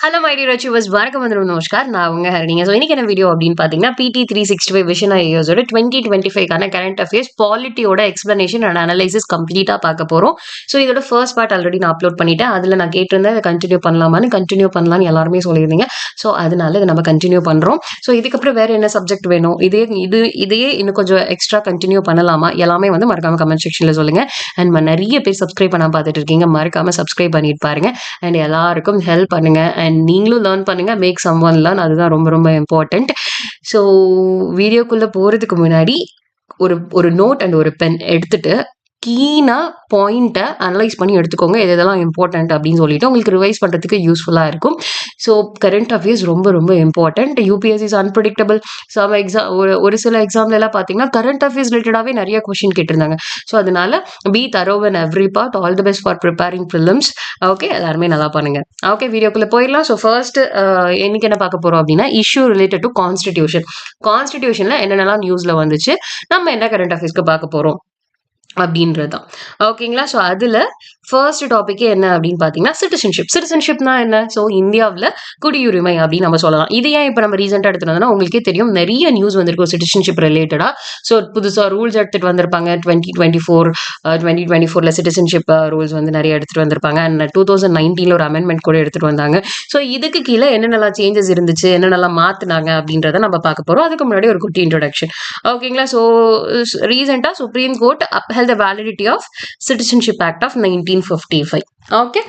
Hello my dear achievers, வணக்கம் வந்துடும், நமஸ்கார். நான் உங்க ஹரிணிங்க. ஸோ இன்னைக்கு என்ன வீடியோ அப்படின்னு பார்த்தீங்கன்னா, பிடி 365 விஷன் ஐயோஸோட 2025 கரண்ட் அஃபேர்ஸ் பாலிட்டியோட எக்ஸ்பிளனேஷன் அண்ட் அனலைசிஸ் கம்ப்ளீட்டாக பார்க்க போகிறோம். ஸோ இதோட ஃபர்ஸ்ட் பார்ட் ஆல்ரெடி நான் அப்லோட் பண்ணிட்டேன். அதில் நான் கேட்டிருந்தேன் இதை கண்டினியூ பண்ணலாம்னு எல்லாருமே சொல்லியிருந்தீங்க. ஸோ அதனால இதை நம்ம கண்டினியூ பண்ணுறோம். ஸோ இதுக்கப்புறம் வேறு என்ன சப்ஜெக்ட் வேணும், இதையே இன்னும் கொஞ்சம் எக்ஸ்ட்ரா கண்டினியூ பண்ணலாமா, எல்லாமே வந்து மறக்காம கமெண்ட் செக்ஷனில் சொல்லுங்கள். அண்ட் நிறைய பேர் சப்ஸ்கிரைப் பண்ண பார்த்துட்டு இருக்கீங்க, மறக்காம சப்ஸ்கிரைப் பண்ணிட்டு பாருங்க. அண்ட் எல்லாருக்கும் ஹெல்ப் பண்ணுங்க. அண்ட் நீங்களும் லேர்ன் பண்ணுங்க, மேக் சம் ஒன் லேர்ன். அதுதான் ரொம்ப ரொம்ப இம்பார்ட்டன்ட். ஸோ வீடியோக்குள்ள போறதுக்கு முன்னாடி ஒரு நோட் அண்ட் ஒரு பென் எடுத்துட்டு கீனா பாயிண்ட்டை அனலைஸ் பண்ணி எடுத்துக்கோங்க, எதெல்லாம் இம்பார்ட்டன்ட் அப்படின்னு சொல்லிட்டு உங்களுக்கு ரிவைஸ் பண்ணுறதுக்கு யூஸ்ஃபுல்லாக இருக்கும். ஸோ கரண்ட் அஃபேர்ஸ் ரொம்ப ரொம்ப important. UPSC is unpredictable. Some exam ஒரு சில எக்ஸாம்ல எல்லாம் பார்த்தீங்கன்னா கரண்ட் அஃபேர்ஸ் ரிலேட்டடாகவே நிறைய கொஸ்டின் கேட்டிருந்தாங்க. ஸோ அதனால பி தரோ in every part. All the best for preparing prelims. Okay, எல்லாருமே நல்லா பண்ணுங்க. ஓகே, வீடியோக்குள்ள போயிடலாம். ஸோ ஃபர்ஸ்ட் இன்னைக்கு என்ன பார்க்க போறோம் அப்படின்னா, இஷ்யூ ரிலேட்டட் டு கான்ஸ்டிடியூஷன்ல என்னென்னலாம் நியூஸ்ல வந்துச்சு, நம்ம என்ன கரண்ட் அஃபேர்ஸ்க்கு பார்க்க போறோம் அப்படின்றதான். ஓகேங்களா? ஸோ அதில் ஃபர்ஸ்ட் டாபிக்கே என்ன அப்படின்னு பார்த்தீங்கன்னா, சிட்டிசன்ஷிப்னா என்ன? ஸோ இந்தியாவில் குடியுரிமை அப்படின்னு நம்ம சொல்லலாம். இது ஏன் இப்போ நம்ம ரீசெண்டாக எடுத்துட்டு வந்தோம்னா, உங்களுக்கே தெரியும் நிறைய நியூஸ் வந்திருக்கும் சிட்டிசன்ஷிப் ரிலேட்டடாக. ஸோ புதுசாக ரூல்ஸ் எடுத்துகிட்டு வந்திருப்பாங்க. 2024 சிட்டிசன்ஷிப் ரூல்ஸ் வந்து நிறைய எடுத்துகிட்டு வந்திருப்பாங்க. அண்ட் 2019 ஒரு அமெண்ட்மெண்ட் கூட எடுத்துகிட்டு வந்தாங்க. ஸோ இதுக்கு கீழே என்னென்னலாம் சேஞ்சஸ் இருந்துச்சு, என்னென்னலாம் மாற்றினாங்க அப்படின்றத நம்ம பார்க்க போகிறோம். அதுக்கு முன்னாடி ஒரு குட்டி இன்ட்ரோடக்ஷன். ஓகேங்களா? ஸோ ரீசெண்டாக supreme court upheld the validity of Citizenship Act of 1955. Okay.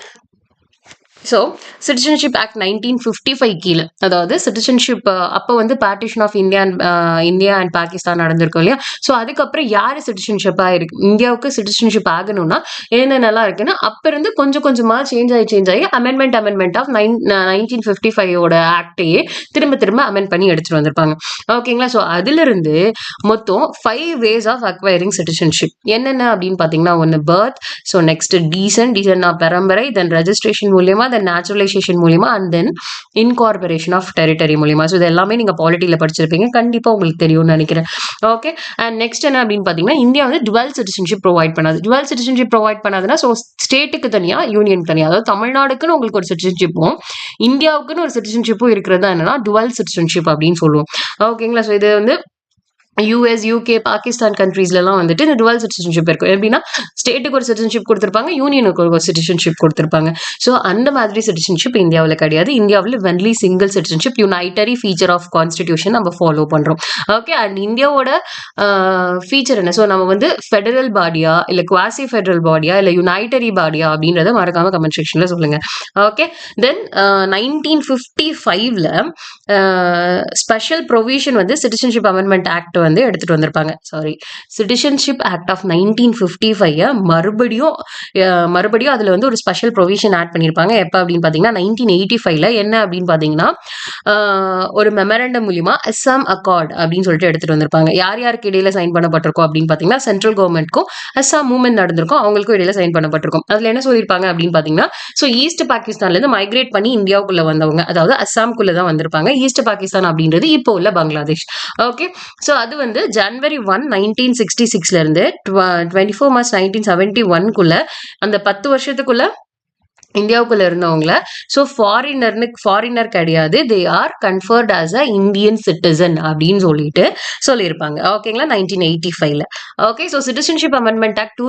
So citizenship act 1955 கீழே, அதாவது சிட்டிசன்ஷிப் அப்போ வந்து partition of India and Pakistan நடந்திருக்கும் இல்லையா? ஸோ அதுக்கப்புறம் யார் சிட்டிசன்ஷிப்பாக இருக்கு, இந்தியாவுக்கு சிட்டிசன்ஷிப் ஆகணும்னா என்னென்னலாம் இருக்குன்னா, அப்போ இருந்து கொஞ்சம் கொஞ்சமாக சேஞ்ச் ஆகி அமெண்ட்மெண்ட் ஆஃப் 1955 ஆக்டையே திரும்ப அமெண்ட் பண்ணி எடுத்துட்டு வந்திருப்பாங்க. ஓகேங்களா? ஸோ அதிலிருந்து மொத்தம் 5 ways ஆஃப் அக்வயரிங் சிட்டிசன்ஷிப் என்னென்ன அப்படின்னு பார்த்தீங்கன்னா, ஒன்று பர்த், ஸோ நெக்ஸ்ட் டீசன்ட்னா பரம்பரை, தென் ரெஜிஸ்ட்ரேஷன் மூலியமா, தென் நேச்சுரலைசேஷன் மூலியமா, and then incorporation of territory மூலியமா. ஸோ இது எல்லாமே நீங்க பாலிட்டியில படிச்சிருப்பீங்க, கண்டிப்பா உங்களுக்கு தெரியும்னு நினைக்கிறேன். ஓகே, அண்ட் நெக்ஸ்ட் என்ன அப்படின்னு பாத்தீங்கன்னா, இந்தியா வந்து டுவல் சிட்டிசன்ஷிப் ப்ரொவைட் பண்ணாதுன்னா, ஸோ ஸ்டேட்டுக்கு தனியா, யூனியனுக்கு தனியா, அதாவது தமிழ்நாடுக்குன்னு உங்களுக்கு ஒரு சிட்டிசன்ஷிப்பும் இந்தியாவுக்குன்னு ஒரு சிட்டிசன்ஷிப்பும் இருக்கிறது என்னன்னா டுவல் சிட்டிசன்ஷிப் அப்படின்னு சொல்லுவோம். ஓகேங்களா? ஸோ இது வந்து யூஎஸ், யூகே, பாகிஸ்தான் கண்ட்ரீஸ்லாம் வந்துட்டு இந்த டுவல் சிட்டிசன்ஷிப் இருக்கும். எப்படின்னா ஸ்டேட்டுக்கு ஒரு சிட்டிசன்ஷிப் கொடுத்துருப்பாங்க, யூனியனுக்கு ஒரு சிட்டிசன்ஷிப் கொடுத்துருப்பாங்க. ஸோ அந்த மாதிரி சிட்டிசன்ஷிப் இந்தியாவில் கிடையாது. இந்தியாவில் only single citizenship, unitary feature of constitution நம்ம ஃபாலோ பண்ணுறோம். ஓகே, அண்ட் இந்தியாவோட ஃபீச்சர் என்ன? ஸோ நம்ம வந்து ஃபெடரல் பாடியா, இல்லை குவாசி ஃபெடரல் பாடியா, இல்லை யுனைட்டரி பாடியா அப்படின்றத மறக்காம கமெண்ட் செக்ஷனில் சொல்லுங்க. ஓகே, தென் 1955 ஸ்பெஷல் ப்ரொவிஷன் வந்து சிட்டிசன்ஷிப் அமெண்ட்மெண்ட் ஆக்ட் வந்து எடுத்துட்டு வந்திருப்பாங்க. சிட்டிசன்ஷிப் ஆக்ட் ஆஃப் 1955 மறுபடியும் அதுல வந்து ஒரு ஸ்பெஷல் ப்ரொவிஷன் ஆட் பண்ணியிருப்பாங்க. எப்போ அப்படின்னு பார்த்தீங்கன்னா 1985 என்ன அப்படின்னு பார்த்தீங்கன்னா, ஒரு மெமரண்டம் மூலியமா அஸ்ஸாம் அக்கார்ட் அப்படின்னு சொல்லிட்டு எடுத்துட்டு வந்திருப்பாங்க. யாருக்கு இடையில சைன் பண்ணப்பட்டிருக்கும் அப்படின்னு பார்த்தீங்கன்னா, சென்ட்ரல் கவர்மெண்ட்க்கும் அஸ்ஸாம் மூவ்மெண்ட் நடந்திருக்கும், அவங்களுக்கும் இடையில சைன் பண்ணப்பட்டிருக்கும். அதுல என்ன சொல்லியிருப்பாங்க அப்படின்னு பார்த்தீங்கன்னா, ஸோ ஈஸ்ட் பாகிஸ்தான்ல இருந்து மைக்ரேட் பண்ணி இந்தியாவுக்குள்ள வந்தவங்க, அதாவது அஸ்ஸாம்குள்ள தான் வந்திருப்பாங்க. ஈஸ்ட் பாகிஸ்தான் அப்படின்றது இப்போ உள்ள பங்களாதேஷ். ஓகே, ஸோ அது வந்து ஜனவரி 1, 1966 இருந்து 24 மார்ச் 1971 அந்த 10 வருஷத்துக்குள்ள இந்தியாவுக்குள்ள இருந்தவங்கள, ஸோ ஃபாரினர் கிடையாது, they are conferred as a Indian citizen அப்படின்னு சொல்லியிருப்பாங்க. ஓகேங்களா? 1985. Okay, so citizenship amendment act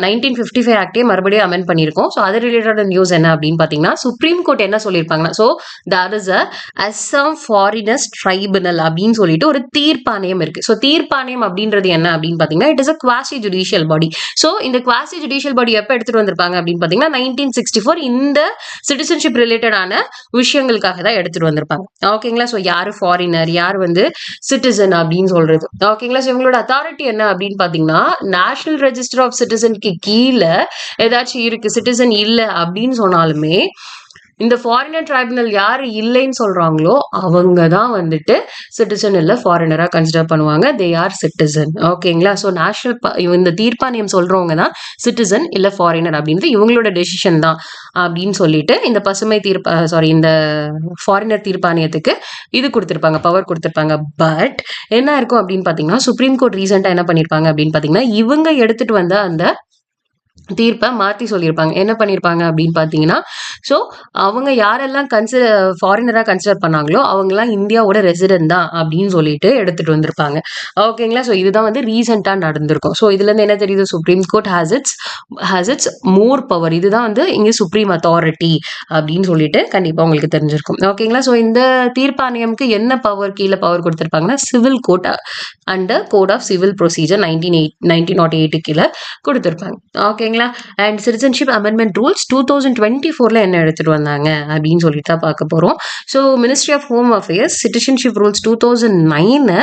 1955 ஆக்டே மறுபடியும் அமெண்ட் பண்ணியிருக்கோம். ஸோ அது ரிலேட்டட் நியூஸ் என்ன அப்படின்னு பார்த்தீங்கன்னா, சுப்ரீம் கோர்ட் என்ன சொல்லியிருப்பாங்கன்னா, so there is a Assam foreigners tribunal அப்படின்னு சொல்லிட்டு ஒரு தீர்ப்பாணையம் இருக்கு. ஸோ தீர்ப்பாணையம் அப்படின்றது என்ன அப்படின்னு பார்த்தீங்கன்னா, it is a quasi judicial body. So இந்த குவாசி ஜுடிஷியல் பாடி எப்போ எடுத்துட்டு வந்திருப்பாங்க அப்படின்னு பார்த்தீங்கன்னா 1964 இந்த சிட்டிசன்ஷிப் ரிலேட்டடான விஷயங்களுக்காக தான் எடுத்துட்டு வந்திருப்பாங்க. ஓகேங்களா? ஸோ யாரு ஃபாரினர், யார் வந்து சிட்டிசன் அப்படின்னு சொல்றது. ஓகேங்களா? ஸோ இவங்களோட அத்தாரிட்டி என்ன அப்படின்னு பார்த்தீங்கன்னா, நேஷனல் ரெஜிஸ்டர் ஆஃப் சிட்டிசனுக்கு கீழே ஏதாச்சும் இருக்கு, சிட்டிசன் இல்லை அப்படின்னு சொன்னாலுமே இந்த ஃபாரினர் ட்ரைபுனல் யாரு இல்லைன்னு சொல்றாங்களோ அவங்க தான் வந்துட்டு சிட்டிசன் இல்லை ஃபாரினரா கன்சிடர் பண்ணுவாங்க. They are citizen. ஓகேங்களா? ஸோ இந்த தீர்ப்பாணையம் சொல்றவங்க தான் சிட்டிசன் இல்லை ஃபாரினர் அப்படின்றது இவங்களோட டெசிஷன் தான் அப்படின்னு சொல்லிட்டு இந்த இந்த ஃபாரினர் தீர்ப்பாணையத்துக்கு இது கொடுத்துருப்பாங்க, பவர் கொடுத்துருப்பாங்க. பட் என்ன இருக்கும் அப்படின்னு பார்த்தீங்கன்னா, சுப்ரீம் கோர்ட் ரீசெண்டாக என்ன பண்ணியிருப்பாங்க அப்படின்னு பார்த்தீங்கன்னா, இவங்க எடுத்துட்டு வந்த அந்த தீர்ப்பை மாற்றி சொல்லியிருப்பாங்க. என்ன பண்ணியிருப்பாங்க அப்படின்னு பார்த்தீங்கன்னா, ஸோ அவங்க யாரெல்லாம் ஃபாரினராக கன்சிடர் பண்ணாங்களோ அவங்கலாம் இந்தியாவோட ரெசிடென்ட் தான் அப்படின்னு சொல்லிட்டு எடுத்துட்டு வந்திருப்பாங்க. ஓகேங்களா? ஸோ இதுதான் வந்து ரீசெண்டாக நடந்திருக்கும். ஸோ இதுலேருந்து என்ன தெரியுது? Supreme court has it's more power. இதுதான் வந்து இங்கே சுப்ரீம் அத்தாரிட்டி அப்படின்னு சொல்லிட்டு கண்டிப்பாக உங்களுக்கு தெரிஞ்சிருக்கும். ஓகேங்களா? ஸோ இந்த தீர்ப்பாணையம்க்கு என்ன கீழே பவர் கொடுத்துருப்பாங்கன்னா, civil court under code of civil procedure 1908 கீழே கொடுத்துருப்பாங்க. ஓகேங்களா? அண்ட் சிட்டிசன்ஷிப் அமெண்ட்மெண்ட் ரூல்ஸ் 2024 என்ன எடுத்துட்டு வந்தாங்க அப்படின்னு சொல்லிட்டு தான் பார்க்க போறோம். So ministry of home affairs citizenship rules 2009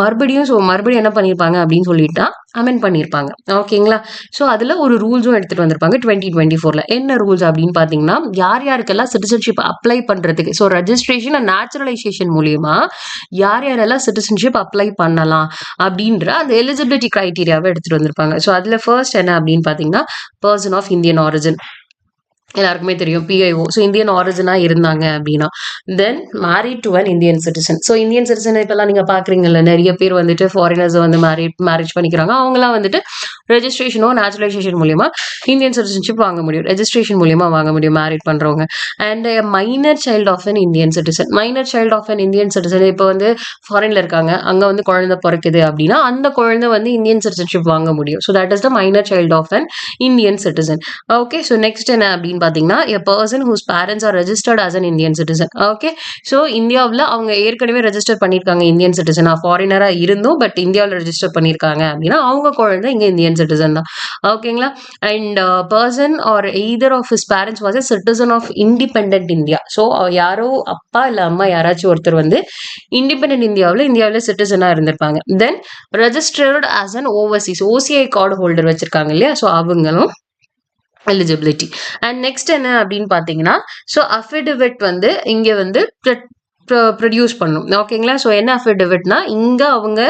மறுபடியும் என்ன பண்ணியிருப்பாங்க அப்படின்னு சொல்லிட்டா அமெண்ட் பண்ணியிருப்பாங்க. ஓகேங்களா? ஸோ அதில் ஒரு ரூல்ஸும் எடுத்துட்டு வந்திருப்பாங்க 2024. என்ன ரூல்ஸ் அப்படின்னு பார்த்தீங்கன்னா, யார் யாருக்கெல்லாம் சிட்டிசன்ஷிப் அப்ளை பண்ணுறதுக்கு, ஸோ ரெஜிஸ்ட்ரேஷன் அண்ட் நேச்சுரலைசேஷன் மூலியமா யார் யாரெல்லாம் சிட்டிசன்ஷிப் அப்ளை பண்ணலாம் அப்படின்ற அந்த எலிஜிபிலிட்டி கிரைட்டீரியாவை எடுத்துட்டு வந்திருப்பாங்க. ஸோ அதில் ஃபர்ஸ்ட் என்ன அப்படின்னு பார்த்தீங்கன்னா, பர்சன் ஆஃப் இந்தியன் ஆரிஜின். எல்லாருக்குமே தெரியும் பிஐஓ. ஸோ இந்தியன் ஆரிஜினாக இருந்தாங்க அப்படின்னா, then married to an Indian citizen. So Indian citizen இப்போல்லாம் நீங்கள் பார்க்குறீங்கல்ல, நிறைய பேர் வந்துட்டு ஃபாரினர்ஸை வந்து மேரேஜ் பண்ணிக்கிறாங்க. அவங்களாம் வந்துட்டு ரெஜிஸ்ட்ரேஷனோ நேச்சுரலைசேஷன் மூலியமா இந்தியன் சிட்டிசன்ஷிப் வாங்க முடியும். ரெஜிஸ்ட்ரேஷன் மூலியமா வாங்க முடியும் மேரிட் பண்ணுறவங்க. And minor child of an Indian citizen. Minor child of an Indian citizen இப்போ வந்து ஃபாரின்ல இருக்காங்க, அங்கே வந்து குழந்தை பிறக்குது அப்படின்னா அந்த குழந்தை வந்து இந்தியன் சிட்டிசன்ஷிப் வாங்க முடியும். So that is the minor child of an Indian citizen. Okay, so next என்ன அப்படின்னு பார்த்தீங்கன்னா, a person whose parents are registered as an Indian citizen. Okay, so இந்தியாவில் அவங்க ஏற்கனவே ரெஜிஸ்டர் பண்ணியிருக்காங்க இந்தியன் சிட்டிசனாக, ஃபாரினராக இருந்தும் பட் இந்தியாவில் ரெஜிஸ்டர் பண்ணியிருக்காங்க அப்படின்னா அவங்க குழந்தை இங்கே இந்தியன் சிட்டிசன் தான். ஓகேங்களா? And person are either of his parents was a citizen of independent India. So யாரோ அப்பா இல்லை அம்மா யாராச்சும் ஒருத்தர் வந்து இண்டிபெண்டன்ட் இந்தியாவில் சிட்டிசனாக இருந்திருப்பாங்க. Then registered as an overseas OCI card holder வச்சிருக்காங்க இல்லையா, ஸோ அவங்களும் எலிஜிபிலிட்டி. அண்ட் நெக்ஸ்ட் என்ன அப்படின்னு பார்த்தீங்கன்னா, ஸோ அஃபிடவிட் வந்து இங்கே வந்து ப்ரொடியூஸ் பண்ணும். ஓகேங்களா? ஸோ என்ன அஃபிடவிட்னா, இங்கே அவங்க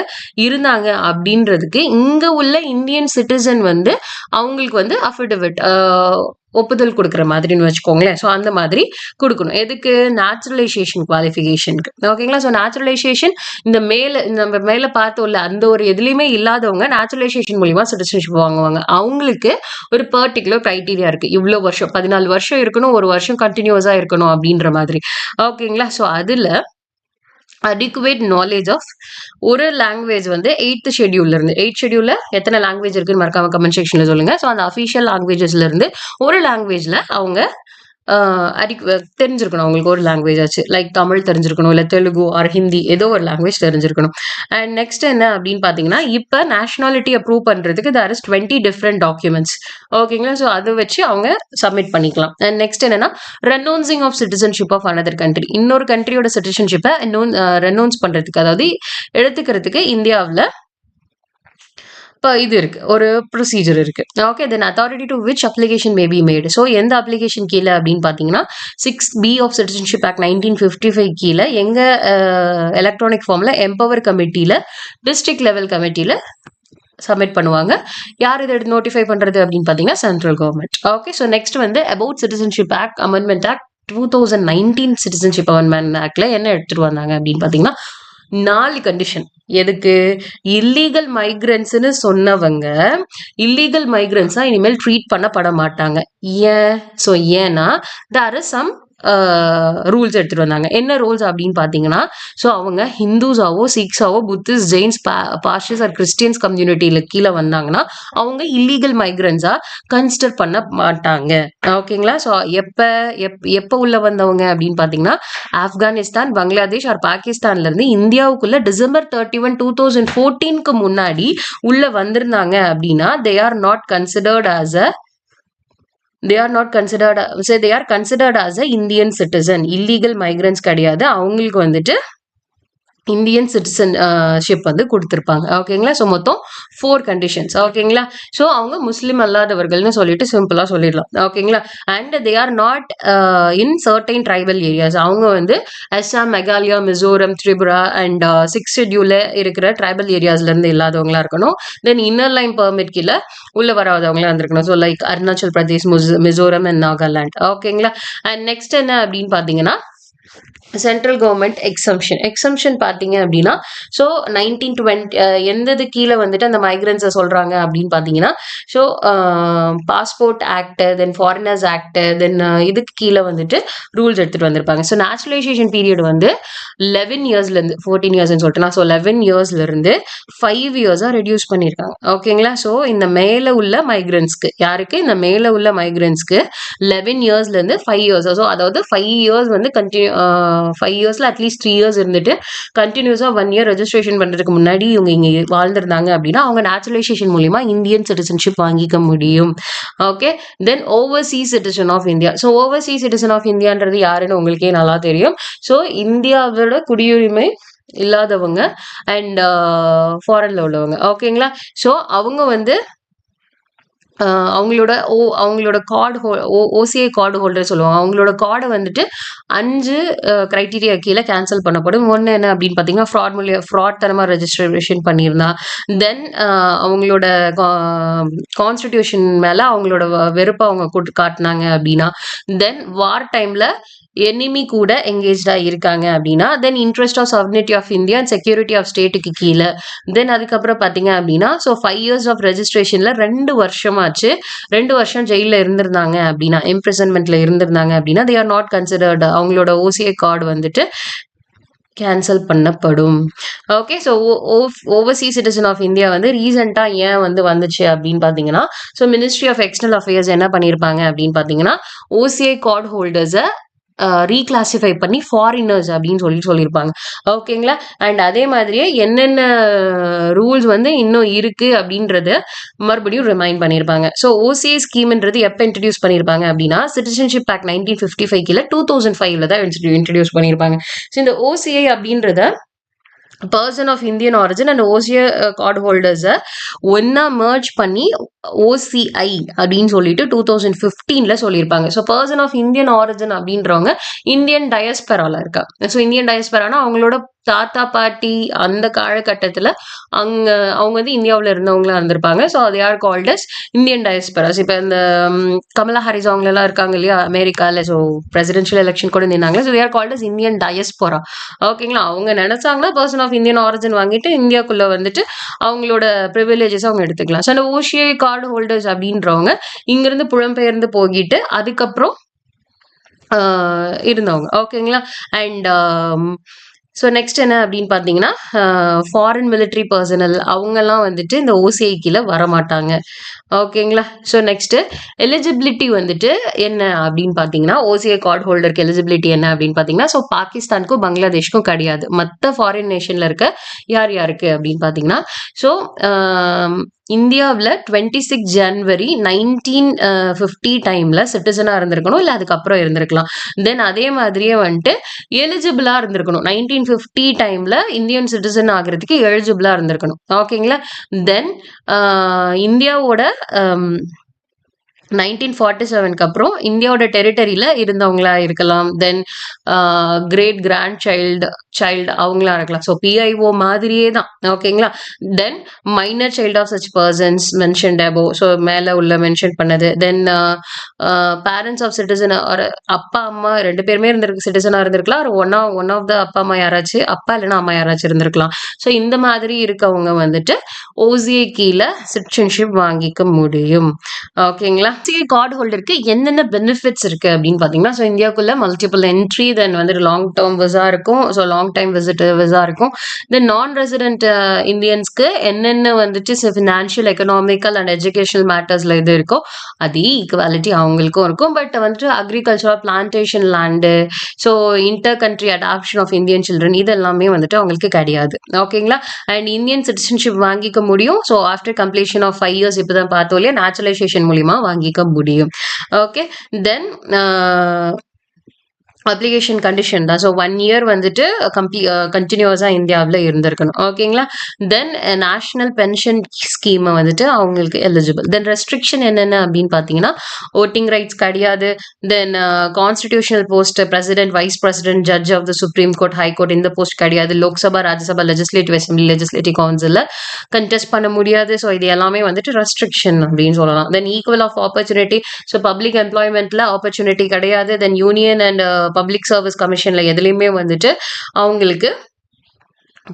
இருந்தாங்க அப்படின்றதுக்கு இங்கே உள்ள இந்தியன் சிட்டிசன் வந்து அவங்களுக்கு வந்து அஃபிடவிட் ஒப்புதல் கொடுக்குற மாதிரின்னு வச்சுக்கோங்களேன். ஸோ அந்த மாதிரி கொடுக்கணும். எதுக்கு? நேச்சுரலைசேஷன் குவாலிஃபிகேஷனுக்கு. ஓகேங்களா? ஸோ நேச்சுரலைசேஷன் நம்ம மேலே பார்த்தோம்ல, அந்த ஒரு எதுலையுமே இல்லாதவங்க நேச்சுரலைசேஷன் மூலியமா சிட்டிசன்ஷிப் வாங்குவாங்க. அவங்களுக்கு ஒரு பர்டிகுலர் கிரைட்டீரியா இருக்கு. இவ்வளோ வருஷம் 14 வருஷம் இருக்கணும், ஒரு வருஷம் கண்டினியூஸாக இருக்கணும் அப்படின்ற மாதிரி. ஓகேங்களா? ஸோ அதில் அடிக்குவேட் நாலேஜ் ஆஃப் ஒரு லாங்குவேஜ் வந்து 8th ஷெட்யூல்ல இருந்து 8th ஷெட்யூல்ல எத்தனை லாங்குவேஜ் இருக்குன்னு மறக்காம கமெண்ட் செக்ஷன்ல சொல்லுங்க. ஸோ அந்த அஃபிஷியல் லாங்குவேஜஸ்ல இருந்து ஒரு லாங்குவேஜ்ல அவங்க தெரிஞ்சிருக்கணும். அவங்களுக்கு ஒரு லாங்குவேஜ் ஆச்சு, லைக் தமிழ் தெரிஞ்சிருக்கணும், இல்லை தெலுங்கு ஆர் ஹிந்தி, ஏதோ ஒரு லாங்குவேஜ் தெரிஞ்சிருக்கணும். அண்ட் நெக்ஸ்ட் என்ன அப்படின்னு பார்த்தீங்கன்னா, இப்போ நேஷனாலிட்டி அப்ரூவ் பண்ணுறதுக்கு தேர் இஸ் 20 டிஃப்ரெண்ட் டாக்குமெண்ட்ஸ். ஓகேங்களா? ஸோ அதை வச்சு அவங்க சப்மிட் பண்ணிக்கலாம். அண்ட் நெக்ஸ்ட் என்னன்னா, renouncing of citizenship of another country. இன்னொரு கண்ட்ரியோட சிட்டிசன்ஷிப்பை ரெனௌன்ஸ் பண்ணுறதுக்கு, அதாவது எடுத்துக்கிறதுக்கு இந்தியாவில் இப்போ இது இருக்கு, ஒரு ப்ரொசீஜர் இருக்கு. Okay, then authority to which application may be Medu. So எந்த அப்ளிகேஷன் கீழே அப்படின்னு பார்த்தீங்கன்னா, 6B ஆஃப் சிட்டிசன்ஷிப் ஆக்ட் 1955 கீழே எங்கள் எலக்ட்ரானிக் ஃபார்மில் எம்பவர் கமிட்டியில், டிஸ்ட்ரிக்ட் லெவல் கமிட்டியில் சப்மிட் பண்ணுவாங்க. யார் இதை நோட்டிஃபை பண்ணுறது அப்படின்னு பார்த்தீங்கன்னா, central government. Okay, so next வந்து about citizenship act amendment act 2019 citizenship amendment ஆக்டில் என்ன எடுத்துகிட்டு வந்தாங்க அப்படின்னு பார்த்தீங்கன்னா, 4 கண்டிஷன். எதுக்கு? இல்லீகல் மைக்ரன்ஸ்னு சொன்னவங்க இல்லீகல் மைக்ரன்ஸா இனிமேல் ட்ரீட் பண்ணப்பட மாட்டாங்க. ஏன்? ஸோ ஏன்னா தேர் இஸ் சம் ரூல்ஸ் எடுத்துட்டு வந்தாங்க. என்ன ரூல்ஸ் அப்படின்னு பார்த்தீங்கன்னா, ஸோ அவங்க ஹிந்துஸாவோ சிக்ஸாவோ புத்திஸ்ட் ஜெயின்ஸ் பார்ஷியஸ் ஆர் கிறிஸ்டியன்ஸ் கம்யூனிட்டியில் கீழே வந்தாங்கன்னா அவங்க இல்லீகல் மைக்ரன்ஸா கன்சிடர் பண்ண மாட்டாங்க. ஓகேங்களா? ஸோ எப்போ உள்ள வந்தவங்க அப்படின்னு பார்த்தீங்கன்னா, ஆப்கானிஸ்தான், பங்களாதேஷ் ஆர் பாகிஸ்தான்ல இருந்து இந்தியாவுக்குள்ள December 31, 2014 முன்னாடி உள்ள வந்திருந்தாங்க அப்படின்னா they are considered as a Indian citizen. illegal migrants கிடையாது. அவங்களுக்கு வந்துட்டு இந்தியன் சிட்டிசன்ஷிப் வந்து கொடுத்துருப்பாங்க. ஓகேங்களா? ஸோ மொத்தம் 4 கண்டிஷன்ஸ். ஓகேங்களா? ஸோ அவங்க முஸ்லீம் அல்லாதவர்கள்னு சொல்லிட்டு சிம்பிளாக சொல்லிடலாம். ஓகேங்களா? And they are not in certain tribal areas. அவங்க வந்து அஸ்ஸாம், மெகாலயா, மிசோரம், திரிபுரா அண்ட் 6th ஷெட்யூல்ல இருக்கிற ட்ரைபல் ஏரியாஸ்லேருந்து இல்லாதவங்களா இருக்கணும். தென் இன்னர் லைன் பெர்மிட் கீழே உள்ள வராதவங்களா இருந்திருக்கணும். So like Arunachal Pradesh, Mizoram and Nagaland. ஓகேங்களா? அண்ட் நெக்ஸ்ட் என்ன அப்படின்னு பார்த்தீங்கன்னா, சென்ட்ரல் கவர்மெண்ட் எக்ஸம்ஷன் பார்த்தீங்க அப்படின்னா, ஸோ 1920 எந்தது கீழே வந்துட்டு அந்த மைக்ரன்ஸை சொல்றாங்க அப்படின்னு பார்த்தீங்கன்னா, ஸோ பாஸ்போர்ட் ஆக்ட், தென் ஃபாரினர்ஸ் ஆக்ட், தென் இதுக்கு கீழே வந்துட்டு ரூல்ஸ் எடுத்துட்டு வந்திருப்பாங்க. ஸோ நேச்சுரலைசேஷன் பீரியட் வந்து 11 இயர்ஸ்லேருந்து 14 இயர்ஸ்ன்னு சொல்லிட்டு நான், ஸோ 11 இயர்ஸ்லேருந்து 5 இயர்ஸாக ரெடியூஸ் பண்ணியிருக்காங்க. ஓகேங்களா? ஸோ இந்த மேலே உள்ள மைக்ரன்ஸ்க்கு, யாருக்கு? இந்த மேலே உள்ள மைக்ரன்ஸ்க்கு 11 இயர்ஸ்லேருந்து 5 இயர்ஸ், ஸோ அதாவது 5 இயர்ஸ் வந்து 5 இயர்ஸ்ல அட்லீஸ்ட் 3 இயர்ஸ் இருந்துட்டு கண்டினியூஸா 1 இயர் ரெஜிஸ்ட்ரேஷன் பண்றதுக்கு முன்னாடி இவங்க இங்க வாழ்ந்திருந்தாங்க அப்படின்னா அவங்க நேச்சுரலைசேஷன் மூலியமா இந்தியன் சிட்டிசன்ஷிப் வாங்கிக்க முடியும். Okay, then overseas citizen of India. So overseas citizen of இந்தியான்றது யாருன்னு உங்களுக்கே நல்லா தெரியும். ஸோ இந்தியாவோட குடியுரிமை இல்லாதவங்க அண்ட் ஃபாரின்ல உள்ளவங்க. ஓகேங்களா? ஸோ அவங்க வந்து அவங்களோட கார்டு ஓசிஐ கார்டு ஹோல்டர் சொல்லுவாங்க. அவங்களோட கார்டை வந்துட்டு 5 கிரைட்டீரியா கீழே கேன்சல் பண்ணப்படும். ஒன்று என்ன அப்படின்னு பார்த்தீங்கன்னா, ஃப்ராட் தரமாக ரெஜிஸ்ட்ரேஷன் பண்ணியிருந்தா, தென் அவங்களோட கான்ஸ்டிடியூஷன் மேலே அவங்களோட வெறுப்பை அவங்க காட்டினாங்க அப்படின்னா, தென் வார் டைமில் எனிமி கூட எங்கேஜ்டா இருக்காங்க அப்படின்னா, then interest of sovereignty of India and security of ஸ்டேட்டுக்கு கீழே, தென் அதுக்கப்புறம் பார்த்தீங்க அப்படின்னா, ஸோ 5 இயர்ஸ் ஆஃப் ரெஜிஸ்ட்ரேஷன்ல 2 வருஷமாச்சு, 2 வருஷம் ஜெயிலில் இருந்திருந்தாங்க அப்படின்னா, இம்ப்ரிசன்மெண்ட்ல இருந்திருந்தாங்க அப்படின்னா, தே ஆர் நாட் கன்சிடர்டு, அவங்களோட ஓசிஐ கார்டு வந்துட்டு கேன்சல் பண்ணப்படும். Okay, so overseas citizen of India வந்து ரீசெண்டாக ஏன் வந்துச்சு அப்படின்னு பார்த்தீங்கன்னா, so ministry of external affairs என்ன பண்ணியிருப்பாங்க அப்படின்னு பார்த்தீங்கன்னா, ஓசிஐ கார்டு ஹோல்டர்ஸை ரீகிளாசிஃபை பண்ணி ஃபாரினர்ஸ் அப்படின்னு சொல்லியிருப்பாங்க. ஓகேங்களா? அண்ட் அதே மாதிரியே என்னென்ன ரூல்ஸ் வந்து இன்னும் இருக்கு அப்படின்றத மறுபடியும் ரிமைண்ட் பண்ணியிருப்பாங்க. ஸோ ஓசிஐ ஸ்கீம்ன்றது எப்போ இன்ட்ரடியூஸ் பண்ணியிருப்பாங்க அப்படின்னா, சிட்டிசன்ஷிப் ஆக்ட் 1955 கீழே 2005 தான் இன்ட்ரடியூஸ் பண்ணியிருப்பாங்க. ஸோ இந்த ஓசிஐ அப்படின்றத person of Indian origin and OCI card ஹோல்டர்ஸை ஒன்னா மர்ஜ் பண்ணி ஓசிஐ அப்படின்னு சொல்லிட்டு 2015 சொல்லியிருப்பாங்க. So person of Indian origin அப்படின்றவங்க இந்தியன் டயஸ்பெரால இருக்கா. ஸோ இந்தியன் டயஸ்பெரானா அவங்களோட தாத்தா பாட்டி அந்த காலகட்டத்தில் அவங்க வந்து இந்தியாவில் இருந்தவங்களா இருந்திருப்பாங்க. ஸோ அது யார் கால்ட் அஸ் இந்தியன் டயஸ்பெராஸ். இப்போ இந்த கமலா ஹாரிஸ் அவங்களெல்லாம் இருக்காங்க இல்லையா அமெரிக்காவில், ஸோ பிரசிடென்ஷியல் எலெக்ஷன் கூட நின்னாங்களே, ஸோ யார் கால்ட் அஸ் இந்தியன் டயஸ்பொரா. ஓகேங்களா? அவங்க நினைச்சாங்கன்னா பர்சன் ஆஃப் இந்தியன் ஆரிஜின் வாங்கிட்டு இந்தியாக்குள்ள வந்துட்டு அவங்களோட ப்ரிவிலேஜஸ் அவங்க எடுத்துக்கலாம். ஸோ அந்த ஓசிஐ கார்டு ஹோல்டர்ஸ் அப்படின்றவங்க இங்கிருந்து புலம்பெயர்ந்து போகிட்டு அதுக்கப்புறம் இருந்தவங்க. ஓகேங்களா? அண்ட் ஸோ நெக்ஸ்ட் என்ன அப்படின்னு பார்த்தீங்கன்னா, ஃபாரின் மிலிட்ரி பர்சனல் அவங்கெல்லாம் வந்துட்டு இந்த ஓசிஐ கீழே வரமாட்டாங்க. ஓகேங்களா? ஸோ நெக்ஸ்ட் எலிஜிபிலிட்டி வந்துட்டு என்ன அப்படின்னு பார்த்தீங்கன்னா, ஓசிஐ கார்டு ஹோல்டருக்கு எலிஜிபிலிட்டி என்ன அப்படின்னு பார்த்தீங்கன்னா, ஸோ பாகிஸ்தானுக்கும் பங்களாதேஷ்க்கும் கிடையாது. மற்ற ஃபாரின் நேஷன்ல இருக்க யாருக்கு அப்படின்னு பார்த்தீங்கன்னா, ஸோ இந்தியாவில் 26 ஜனவரி 1950 டைம்ல சிட்டிசனாக இருந்திருக்கணும், இல்லை அதுக்கப்புறம் இருந்திருக்கலாம். தென் அதே மாதிரியே வந்துட்டு எலிஜிபிளா இருந்திருக்கணும். 1950 டைம்ல இந்தியன் சிட்டிசன் ஆகிறதுக்கு எலிஜிபிளா இருந்திருக்கணும். ஓகேங்களா? தென் இந்தியாவோட 1947க்கு அப்புறம் இந்தியாவோட டெரிட்டரியில இருந்தவங்களா இருக்கலாம். தென் கிரேட் கிராண்ட் சைல்டு அவங்களா இருக்கலாம். ஸோ பிஐஓ மாதிரியே தான். ஓகேங்களா? Then minor child of such persons mentioned above, so மேலே உள்ள மென்ஷன் பண்ணது. தென் பேரண்ட்ஸ் ஆஃப் சிட்டிசன், ஒரு அப்பா அம்மா 2 பேருமே சிட்டிசனாக இருந்திருக்கலாம். ஒரு ஒன் ஆஃப் த அப்பா அம்மா யாராச்சும், அப்பா இல்லைன்னா அம்மா யாராச்சும் இருந்திருக்கலாம். ஸோ இந்த மாதிரி இருக்கவங்க வந்துட்டு ஓசிஐ கீழே சிட்டிசன்ஷிப் வாங்கிக்க முடியும். ஓகேங்களா? ஓசிஐ கார்டு ஹோல்டருக்கு என்னென்ன பெனிஃபிட்ஸ் இருக்கு அப்படின்னு பார்த்தீங்கன்னா, ஸோ இந்தியாவுக்குள்ள மல்டிபிள் என்ட்ரி, தென் வந்துட்டு லாங் டேர்ம் விசா இருக்கும், so long time visit visa இருக்கும். தென் நான் ரெசிடென்ட் இந்தியன்ஸ்க்கு என்னென்ன வந்துட்டு ஃபினான்ஷியல், எக்கனாமிக்கல் அண்ட் எஜுகேஷனல் மேட்டர்ஸ்ல இது இருக்கோ அதே ஈக்குவாலிட்டி அவங்களுக்கும் இருக்கும். பட் வந்துட்டு agriculture, plantation land, so inter country adoption of Indian children இது எல்லாமே வந்துட்டு அவங்களுக்கு கிடையாது. ஓகேங்களா? அண்ட் இந்தியன் சிட்டிசன்ஷிப் வாங்கிக்க முடியும். So after completion of 5 years இப்போ தான் பார்த்தோம் இல்லையா, நேச்சுரலைசேஷன் மூலியமா வாங்கிக்க முடியும். ஓகே, தென் அப்ளிகேஷன் கண்டிஷன் தான். ஸோ 1 இயர் வந்துட்டு கண்டினியூஸாக இந்தியாவில் இருந்திருக்கணும். ஓகேங்களா? தென் நேஷனல் பென்ஷன் ஸ்கீமை வந்துட்டு அவங்களுக்கு எலிஜிபிள். தென் ரெஸ்ட்ரிக்ஷன் என்னென்ன அப்படின்னு பார்த்தீங்கன்னா, ஓட்டிங் ரைட்ஸ் கிடையாது. Then constitutional post president, vice president, judge of the supreme court, high court இந்த போஸ்ட் கிடையாது. Lok Sabha, Rajya Sabha, legislative assembly, legislative கவுன்சிலில் கண்டெஸ்ட் பண்ண முடியாது. ஸோ இது எல்லாமே வந்துட்டு ரெஸ்ட்ரிக்ஷன் அப்படின்னு சொல்லலாம். Then equal of opportunity, so public எம்ப்ளாய்மெண்ட்ல ஆப்பர்ச்சுனிட்டி கிடையாது. Then union and public service கமிஷன்ல எதுலையுமே வந்துட்டு அவங்களுக்கு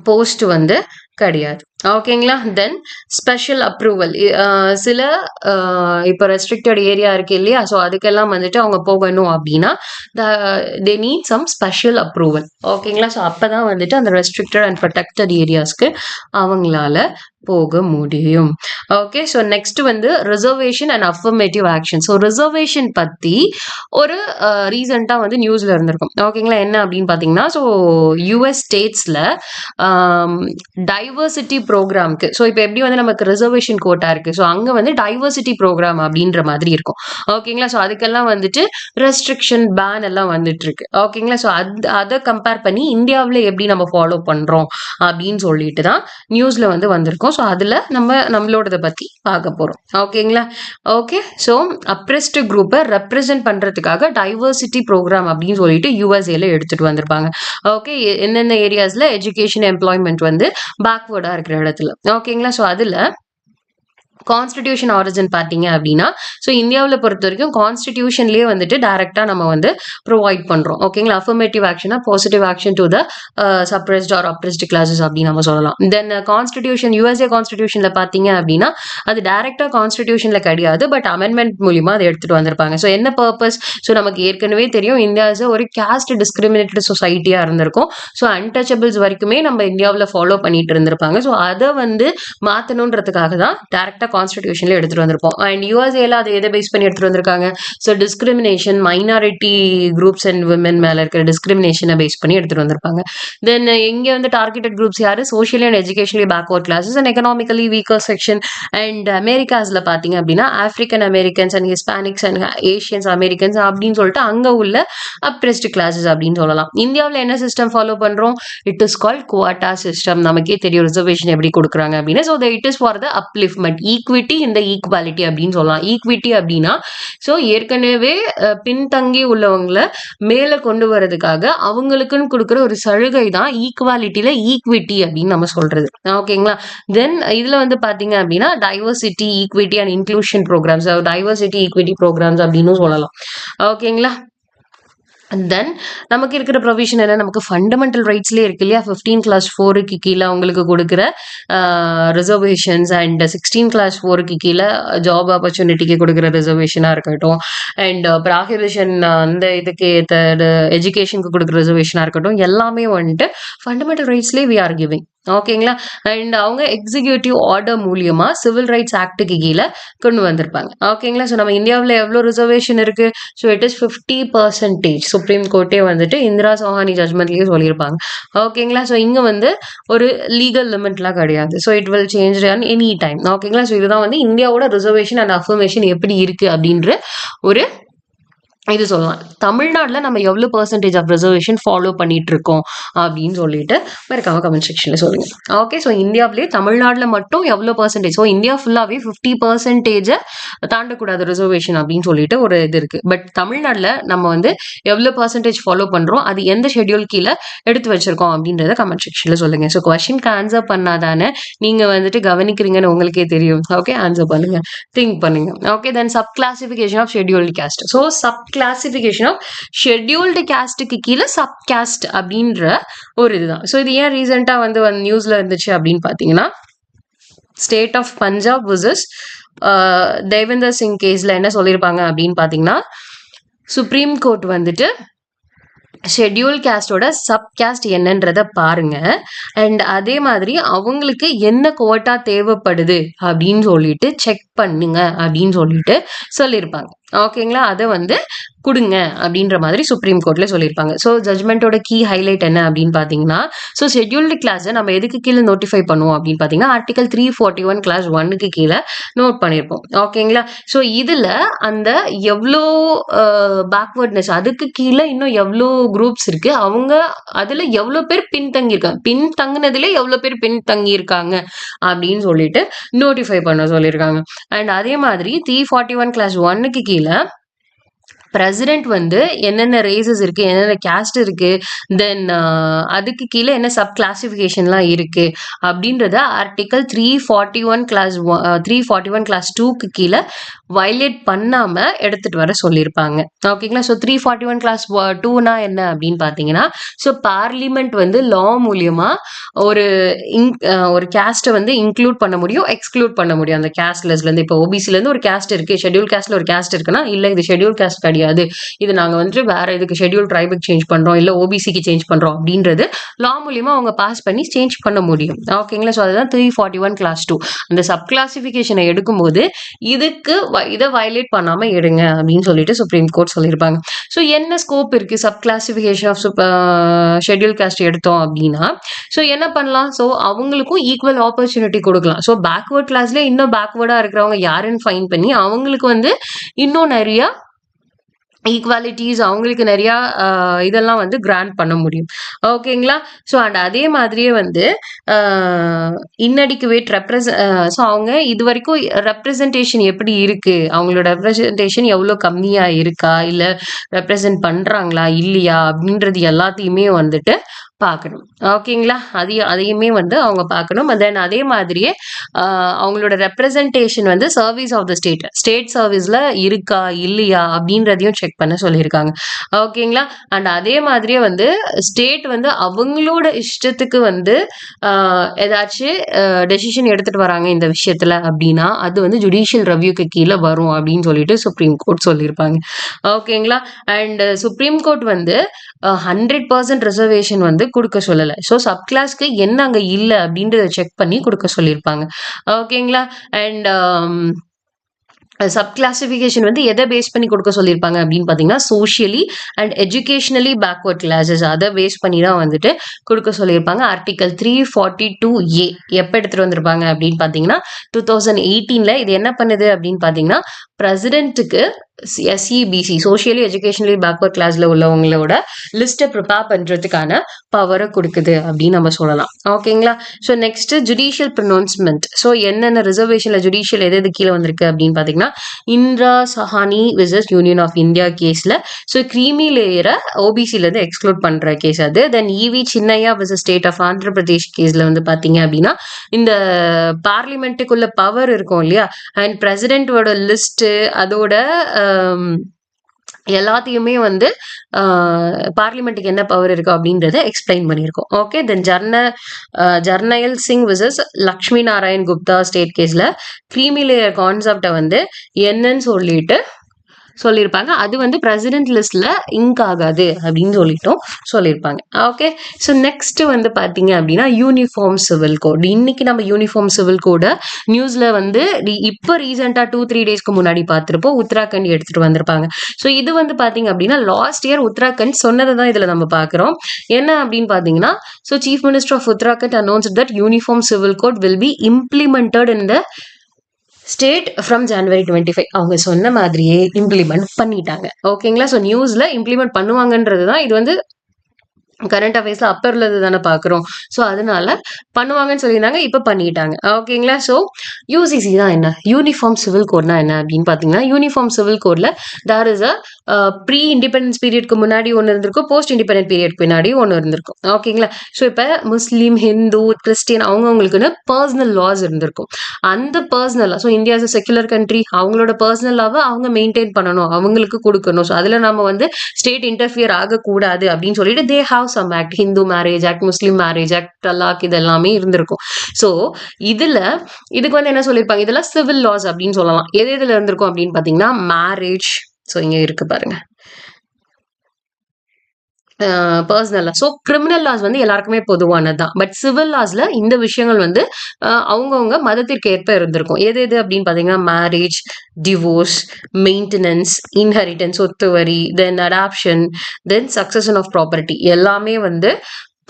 போஸ்ட் வந்து கிடையாது. ஓகேங்களா. தென் ஸ்பெஷல் அப்ரூவல், சில இப்போ ரெஸ்ட்ரிக்டட் ஏரியா இருக்கு இல்லையா, ஸோ அதுக்கெல்லாம் வந்துட்டு அவங்க போகணும் அப்படின்னா they need some special approval. ஓகேங்களா. ஸோ அப்பதான் வந்துட்டு அந்த ரெஸ்ட்ரிக்டட் அண்ட் ப்ரொடெக்டட் ஏரியாஸ்க்கு அவங்களால போக முடியும். ஓகே. ஸோ நெக்ஸ்ட் வந்து reservation and affirmative action. So reservation பத்தி ஒரு ரீசெண்டாக வந்து நியூஸ்ல இருந்திருக்கும். ஓகேங்களா. என்ன அப்படின்னு பார்த்தீங்கன்னா, ஸோ யூஎஸ் ஸ்டேட்ஸ்ல டைவர்சிட்டி ப்ரோக்ராம்க்கு, ஸோ இப்போ எப்படி வந்து நமக்கு ரிசர்வேஷன் கோட்டா இருக்கு, ஸோ அங்கே வந்து டைவர்சிட்டி ப்ரோக்ராம் அப்படின்ற மாதிரி இருக்கும். ஓகேங்களா. ஸோ அதுக்கெல்லாம் வந்துட்டு ரெஸ்ட்ரிக்ஷன் பேன் எல்லாம் வந்துட்டு இருக்கு. ஓகேங்களா. ஸோ அதை கம்பேர் பண்ணி இந்தியாவில் எப்படி நம்ம ஃபாலோ பண்றோம் அப்படின்னு சொல்லிட்டு தான் நியூஸ்ல வந்து வந்திருக்கோம். ஸோ அதில் நம்மளோடதை பத்தி பார்க்க போறோம். ஓகேங்களா. ஓகே. ஸோ அப்ரெஸ்ட் குரூப்பை ரெப்ரசென்ட் பண்றதுக்காக டைவர்சிட்டி ப்ரோக்ராம் அப்படின்னு சொல்லிட்டு யூஎஸ்ஏல எடுத்துட்டு வந்திருப்பாங்க. ஓகே. எந்தெந்த ஏரியாஸ்ல எஜுகேஷன் எம்ப்ளாய்மெண்ட் வந்து பேக்வேர்டா இருக்கிற இடத்துல. ஓகேங்களா. ஸோ அதுல கான்ஸ்டிடியூஷன் ஆரிஜின் பார்த்தீங்க அப்படின்னா, ஸோ இந்தியாவில் பொறுத்த வரைக்கும் கான்ஸ்டிடியூஷன்லேயே வந்துட்டு டைரக்டா நம்ம வந்து ப்ரொவைட் பண்றோம். ஓகேங்களா. அஃபர்மேட்டிவ் ஆக்ஷனா positive action to the suppressed or oppressed classes அப்படின்னு நம்ம சொல்லலாம். தென் கான்ஸ்டிடியூஷன், யூஎஸ்ஏ கான்ஸ்டிடியூஷன்ல பார்த்தீங்க அப்படின்னா அது டைரக்டா கான்ஸ்டிடியூஷன்ல கிடையாது, பட் அமெண்ட்மெண்ட் மூலியமா அதை எடுத்துட்டு வந்திருப்பாங்க. ஸோ என்ன பர்பஸ், ஸோ நமக்கு ஏற்கனவே தெரியும் இந்தியா இஸ் ஒரு கேஸ்ட் டிஸ்கிரிமினேட்டட் சொசைட்டியா இருந்திருக்கும். ஸோ அன்டச்சபிள்ஸ் வரைக்குமே நம்ம இந்தியாவில் ஃபாலோ பண்ணிட்டு இருந்திருப்பாங்க. ஸோ அதை வந்து மாற்றணுன்றதுக்காக தான் டைரக்டா கான்ஸ்டிடியூஷன்ல எடுத்துட்டு வந்திருப்போம். அண்ட் யூஎஸ்ஏல அதை எதை பேஸ் பண்ணி எடுத்துட்டு வந்திருக்காங்க, so discrimination, minority groups and women மேல இருக்கிற டிஸ்கிரிமினேஷனை பேஸ் பண்ணி எடுத்துட்டு வந்திருப்பாங்க. தென் இங்க வந்து டார்கெட்டட் குரூப்ஸ் யாரு, socially and educationally backward classes and economically weaker section. And அமெரிக்காஸ்ல பாத்தீங்க அப்படின்னா African Americans and Hispanics and Asians Americans அப்படின்னு சொல்லிட்டு அங்க உள்ள அப்ரெஸ்ட் கிளாஸஸ் அப்படின்னு சொல்லலாம். இந்தியாவில் என்ன சிஸ்டம் ஃபாலோ பண்றோம், it is called quota system. நமக்கே தெரியும் ரிசர்வேஷன் எப்படி கொடுக்குறாங்க அப்படின்னு. So it is for the upliftment, equity இந்த ஈக்வாலிட்டி அப்படின்னு சொல்லலாம். ஈக்விட்டி அப்படின்னா ஸோ ஏற்கனவே பின்தங்கி உள்ளவங்களை மேல கொண்டு வரதுக்காக அவங்களுக்குன்னு கொடுக்குற ஒரு சலுகை தான் ஈக்வாலிட்டியில ஈக்விட்டி அப்படின்னு நம்ம சொல்றது. ஓகேங்களா. தென் இதுல வந்து பாத்தீங்க அப்படின்னா diversity, equity and inclusion programmes, diversity equity programmes அப்படின்னு சொல்லலாம். ஓகேங்களா. தென் நமக்கு இருக்கிற ப்ரொவிஷன் என்ன, நமக்கு ஃபண்டமெண்டல் ரைட்ஸ்லேயே இருக்கு இல்லையா, 15 class 4க்கு கீழே அவங்களுக்கு கொடுக்குற ரிசர்வேஷன்ஸ் அண்ட் 16 class 4க்கு கீழே ஜாப் ஆப்பர்ச்சுனிட்டிக்கு கொடுக்குற ரிசர்வேஷனாக இருக்கட்டும், அண்ட் ப்ராஹிபிஷன் அந்த இதுக்கு எஜுகேஷனுக்கு கொடுக்குற ரிசர்வேஷனாக இருக்கட்டும், எல்லாமே வந்துட்டு ஃபண்டமெண்டல் ரைட்ஸ்லேயே வி ஆர் கிவிங். ஓகேங்களா. அண்ட் அவங்க எக்ஸிக்யூட்டிவ் ஆர்டர் மூலியமா சிவில் ரைட்ஸ் ஆக்டுக்கு கீழே கொண்டு வந்திருப்பாங்க. ஓகேங்களா. ஸோ நம்ம இந்தியாவில் எவ்வளோ ரிசர்வேஷன் இருக்கு, ஸோ இட் இஸ் 50%. சுப்ரீம் கோர்ட்டே வந்துட்டு இந்திரா சௌஹானி ஜட்மெண்ட்லயே சொல்லியிருப்பாங்க. ஓகேங்களா. ஸோ இங்க வந்து ஒரு லீகல் லிமிட்லாம் கிடையாது. So it will change on any time. ஓகேங்களா. ஸோ இதுதான் வந்து இந்தியாவோட ரிசர்வேஷன் அண்ட் அஃபர்மேஷன் எப்படி இருக்கு அப்படின்ற ஒரு இது சொல்லலாம். தமிழ்நாட்டில் நம்ம எவ்வளோ % ஆஃப் ரிசர்வேஷன் ஃபாலோ பண்ணிட்டு இருக்கோம் அப்படின்னு சொல்லிட்டு மறக்காம கமெண்ட் செக்ஷன்ல சொல்லுங்க. ஓகே. ஸோ இந்தியாவிலேயே தமிழ்நாட்டில் மட்டும் எவ்வளோ %, ஸோ இந்தியா ஃபுல்லாவே 50% தாண்டக்கூடாது ரிசர்வேஷன் அப்படின்னு சொல்லிட்டு ஒரு இது இருக்கு. பட் தமிழ்நாட்டில் நம்ம வந்து எவ்வளோ % ஃபாலோ பண்றோம், அது எந்த ஷெட்யூல் கீழே எடுத்து வச்சிருக்கோம் அப்படின்றத கமெண்ட் செக்ஷன்ல சொல்லுங்க. ஸோ கொஸ்டின்க்கு ஆன்சர் பண்ணாதானே நீங்க வந்துட்டு கவனிக்கிறீங்கன்னு உங்களுக்கே தெரியும். ஓகே. ஆன்சர் பண்ணுங்க, திங்க் பண்ணுங்க. Okay. Then sub classification of scheduled caste. So sub classification of scheduled காஸ்ட்டுக்கு கீழே சப் காஸ்ட் அப்படின்ற ஒரு இதுதான். ஸோ இது ஏன் ரீசெண்டா வந்து நியூஸ்ல இருந்துச்சு அப்படின்னு பாத்தீங்கன்னா, state of Punjab versus Devender Singh கேஸ்ல என்ன சொல்லியிருப்பாங்க அப்படின்னு பாத்தீங்கன்னா, சுப்ரீம் கோர்ட் வந்துட்டு ஷெட்யூல் காஸ்டோட சப் காஸ்ட் என்னன்றத பாருங்க, அண்ட் அதே மாதிரி அவங்களுக்கு என்ன கோட்டா தேவைப்படுது அப்படின்னு சொல்லிட்டு செக் பண்ணுங்க அப்படின்னு சொல்லிட்டு சொல்லியிருப்பாங்க. ஓகேங்களா. அதை வந்து கொடுங்க அப்படின்ற மாதிரி சுப்ரீம் கோர்ட்ல சொல்லியிருப்பாங்க. ஸோ ஜட்மெண்ட்டோட கீ ஹைலைட் என்ன அப்படின்னு பார்த்தீங்கன்னா, ஸோ ஷெட்யூல்டு கிளாஸை நம்ம எதுக்கு கீழே நோட்டிஃபை பண்ணுவோம் அப்படின்னு பார்த்தீங்கன்னா, ஆர்டிகல் 341 Clause 1க்கு கீழே நோட் பண்ணியிருப்போம். ஓகேங்களா. ஸோ இதில் அந்த எவ்வளோ பேக்வர்ட்னஸ், அதுக்கு கீழே இன்னும் எவ்வளோ குரூப்ஸ் இருக்கு, அவங்க அதில் எவ்வளோ பேர் பின்தங்கியிருக்காங்க, பின்தங்கினதுல எவ்வளோ பேர் பின்தங்கியிருக்காங்க அப்படின்னு சொல்லிட்டு நோட்டிஃபை பண்ண சொல்லியிருக்காங்க. அண்ட் அதே மாதிரி 341 Clause 1க்கு கீழே பிரசிடென்ட் வந்து என்னென்ன ரேசஸ் இருக்கு, என்னென்ன கேஸ்ட் இருக்கு, தென் அதுக்கு கீழே என்ன சப் கிளாசிஃபிகேஷன்லாம் இருக்கு அப்படின்றத ஆர்டிகல் 341 Clause 2க்கு கீழே வயலேட் பண்ணாம எடுத்துட்டு வர சொல்லியிருப்பாங்க. ஓகேங்களா. ஸோ 341 கிளாஸ் 2னா என்ன அப்படின்னு பார்த்தீங்கன்னா, ஸோ பார்லிமெண்ட் வந்து லா மூலியமா ஒரு ஒரு கேஸ்ட்டை வந்து இன்க்ளூட் பண்ண முடியும், எக்ஸ்க்ளூட் பண்ண முடியும். அந்த கேஸ்ட் லிஸ்ட்லேருந்து இப்போ ஓபிசிலேருந்து ஒரு கேஸ்ட் இருக்கு, ஷெட்யூல் கேஸ்ட்ல ஒரு கேஸ்ட் இருக்குன்னா, இல்லை இது ஷெட்யூல் கேஸ்ட் கிடையாது, இது நாங்கள் வந்து வேற இதுக்கு ஷெட்யூல் ட்ரைபுக்கு சேஞ்ச் பண்றோம், இல்லை ஓபிசிக்கு சேஞ்ச் பண்றோம் அப்படின்றது லா மூலியமா அவங்க பாஸ் பண்ணி சேஞ்ச் பண்ண முடியும். ஓகேங்களா. ஸோ அதுதான் 341 கிளாஸ் 2. அந்த சப் கிளாசிஃபிகேஷனை எடுக்கும்போது இதுக்கு இதை வயலேட் பண்ணாம எடுங்க அப்படின்னு சொல்லிட்டு சுப்ரீம் கோர்ட் சொல்லியிருப்பாங்க. ஸோ என்ன ஸ்கோப் இருக்கு sub classification of schedule caste எடுத்தோம் அப்படின்னா, ஸோ என்ன பண்ணலாம், ஸோ அவங்களுக்கும் ஈக்குவல் ஆப்பர்ச்சுனிட்டி கொடுக்கலாம். ஸோ பேக்வர்ட் கிளாஸ்ல இன்னும் பேக்வர்டா இருக்கிறவங்க யாருன்னு ஃபைன் பண்ணி அவங்களுக்கு வந்து இன்னும் நிறைய ஈக்குவாலிட்டிஸ் அவங்களுக்கு நிறையா இதெல்லாம் வந்து கிராண்ட் பண்ண முடியும். ஓகேங்களா. ஸோ அண்ட் அதே மாதிரியே வந்து இன்னடிக்குவேட் ஸோ அவங்க இது வரைக்கும் ரெப்ரசன்டேஷன் எப்படி இருக்கு, அவங்களோட ரெப்ரசன்டேஷன் எவ்வளோ கம்மியாக இருக்கா, இல்லை ரெப்ரசன்ட் பண்ணுறாங்களா இல்லையா அப்படின்றது எல்லாத்தையுமே வந்துட்டு பார்க்கணும். ஓகேங்களா. அதையுமே வந்து அவங்க பார்க்கணும். தென் அதே மாதிரியே அவங்களோட ரெப்ரசன்டேஷன் வந்து சர்வீஸ் ஆஃப் த ஸ்டேட் சர்வீஸ்ல இருக்கா இல்லையா அப்படின்றதையும் செக் பண்ண சொல்லியிருக்காங்க. ஓகேங்களா. அண்ட் அதே மாதிரியே வந்து ஸ்டேட் வந்து அவங்களோட இஷ்டத்துக்கு வந்து ஏதாச்சும் டெசிஷன் எடுத்துட்டு வராங்க இந்த விஷயத்துல அப்படின்னா அது வந்து ஜுடிஷியல் ரிவ்யூக்கு கீழே வரும் அப்படின்னு சொல்லிட்டு சுப்ரீம் கோர்ட் சொல்லியிருப்பாங்க. ஓகேங்களா. அண்ட் சுப்ரீம் கோர்ட் வந்து 100% ரிசர்வேஷன் வந்து கொடுக்க சொல்லலை. ஸோ சப் கிளாஸ்க்கு என்ன அங்கே இல்லை அப்படின்றத செக் பண்ணி கொடுக்க சொல்லியிருப்பாங்க. ஓகேங்களா. அண்ட் சப் கிளாசிஃபிகேஷன் வந்து எதை பேஸ் பண்ணி கொடுக்க சொல்லியிருப்பாங்க அப்படின்னு பார்த்தீங்கன்னா, socially and educationally backward classes அதை பேஸ் பண்ணி தான் வந்துட்டு கொடுக்க சொல்லியிருப்பாங்க. ஆர்டிகல் 342A எப்போ எடுத்துகிட்டு வந்திருப்பாங்க அப்படின்னு பார்த்தீங்கன்னா 2018. இது என்ன பண்ணுது அப்படின்னு பார்த்தீங்கன்னா, பிரசிடென்ட்டுக்கு SEBC சோஷியலி எஜுகேஷனலி பேக்வர்ட் கிளாஸ்ல உள்ளவங்களோட லிஸ்ட்டை ப்ரிப்பேர் பண்ணுறதுக்கான பவரை கொடுக்குது அப்படின்னு நம்ம சொல்லலாம். ஓகேங்களா. So next judicial pronouncement. So என்னென்ன ரிசர்வேஷன்ல ஜுடிஷியல் எது கீழே வந்திருக்கு அப்படின்னு பார்த்தீங்கன்னா, Indira Sawhney versus union of India கேஸ்ல ஸோ கிரீமி லேயரை ஓபிசிலேருந்து எக்ஸ்க்ளூட் பண்ற கேஸ் அது. Then EV Chinnaiah versus state of Andhra Pradesh கேஸ்ல வந்து பார்த்தீங்க அப்படின்னா, இந்த பார்லிமெண்ட்டுக்குள்ள பவர் இருக்கும் இல்லையா, அண்ட் பிரசிடென்ட்டோட லிஸ்ட் அதோட எல்லாத்தையுமே வந்து பார்லிமெண்ட்டுக்கு என்ன பவர் இருக்கு அப்படின்றத எக்ஸ்பிளைன் பண்ணியிருக்கோம். ஓகே. தென் ஜர்னயல் சிங் விசஸ் லக்ஷ்மி நாராயண் குப்தா ஸ்டேட் கேஸ்ல கிரீமி லேயர் கான்செப்டை வந்து என்னன்னு சொல்லியிருப்பாங்க. அது வந்து பிரசிடென்ட் லிஸ்ட்ல இங்க் ஆகாது அப்படின்னு சொல்லியிருப்பாங்க. ஓகே. ஸோ நெக்ஸ்ட் வந்து பார்த்தீங்க அப்படின்னா யூனிஃபார்ம் சிவில் கோட். இன்னைக்கு நம்ம யூனிஃபார்ம் சிவில் கோட நியூஸ்ல வந்து இப்போ ரீசெண்டாக 2-3 டேஸ்க்கு முன்னாடி பார்த்துருப்போம். உத்தராகண்ட் எடுத்துட்டு வந்திருப்பாங்க. ஸோ இது வந்து பார்த்தீங்க அப்படின்னா லாஸ்ட் இயர் உத்தராகண்ட் சொன்னதை தான் இதில் நம்ம பார்க்குறோம். என்ன அப்படின்னு பார்த்தீங்கன்னா, so chief minister of Uttarakhand announced that uniform civil code will be implemented in the state from January 25. அவங்க சொன்ன மாதிரியே இம்ப்ளிமெண்ட் பண்ணிட்டாங்க. ஓகேங்களா. ஸோ நியூஸ்ல இம்ப்ளிமெண்ட் பண்ணுவாங்கன்றது தான் இது வந்து கரண்ட் அஃபேர்ஸ்ல அப்போ உள்ளது தானே பார்க்குறோம். ஸோ அதனால பண்ணுவாங்கன்னு சொல்லியிருந்தாங்க, இப்போ பண்ணிட்டாங்க. ஓகேங்களா. ஸோ யூசிசி தான் என்ன, யூனிஃபார்ம் சிவில் கோட்னா என்ன அப்படின்னு பார்த்தீங்கன்னா, யூனிஃபார்ம் சிவில் கோட்ல there is a pre independence பீரியட்க்கு முன்னாடி ஒன்று இருந்திருக்கும், போஸ்ட் இண்டிபெண்டன்ட் பீரியட்க்கு பின்னாடி ஒன்று இருந்திருக்கும். ஓகேங்களா. ஸோ இப்போ முஸ்லீம், ஹிந்து, கிறிஸ்டியன் அவங்கவுங்களுக்குன்னு பர்சனல் லாஸ் இருந்திருக்கும். அந்த பர்சனலா so India is secular country, அவங்களோட பர்சனலாவை அவங்க மெயின்டைன் பண்ணணும், அவங்களுக்கு கொடுக்கணும். ஸோ அதில் நம்ம வந்து ஸ்டேட் இன்டர்ஃபியர் ஆகக்கூடாது அப்படின்னு சொல்லிட்டு they have some act, Hindu marriage act, Muslim marriage act, talaq, இது எல்லாமே இருந்திருக்கும். ஸோ இதுக்கு வந்து என்ன சொல்லியிருப்பாங்க, இதெல்லாம் சிவில் லாஸ் அப்படின்னு சொல்லலாம். எதுல இருந்திருக்கும் அப்படின்னு பார்த்தீங்கன்னா, மேரேஜ். ஸோ இங்க இருக்கு பாருங்க, பர்சனல் லா. ஸோ கிரிமினல் லாஸ் வந்து எல்லாருக்குமே பொதுவானது தான். பட் சிவில் லாஸ்ல இந்த விஷயங்கள் வந்து அவங்கவுங்க மதத்திற்கு ஏற்ப இருந்திருக்கும். எது அப்படின்னு பார்த்தீங்கன்னா, மேரேஜ், டிவோர்ஸ், மெயின்டெனன்ஸ், இன்ஹெரிட்டன்ஸ், சொத்துவரி, then adoption, then succession of property எல்லாமே வந்து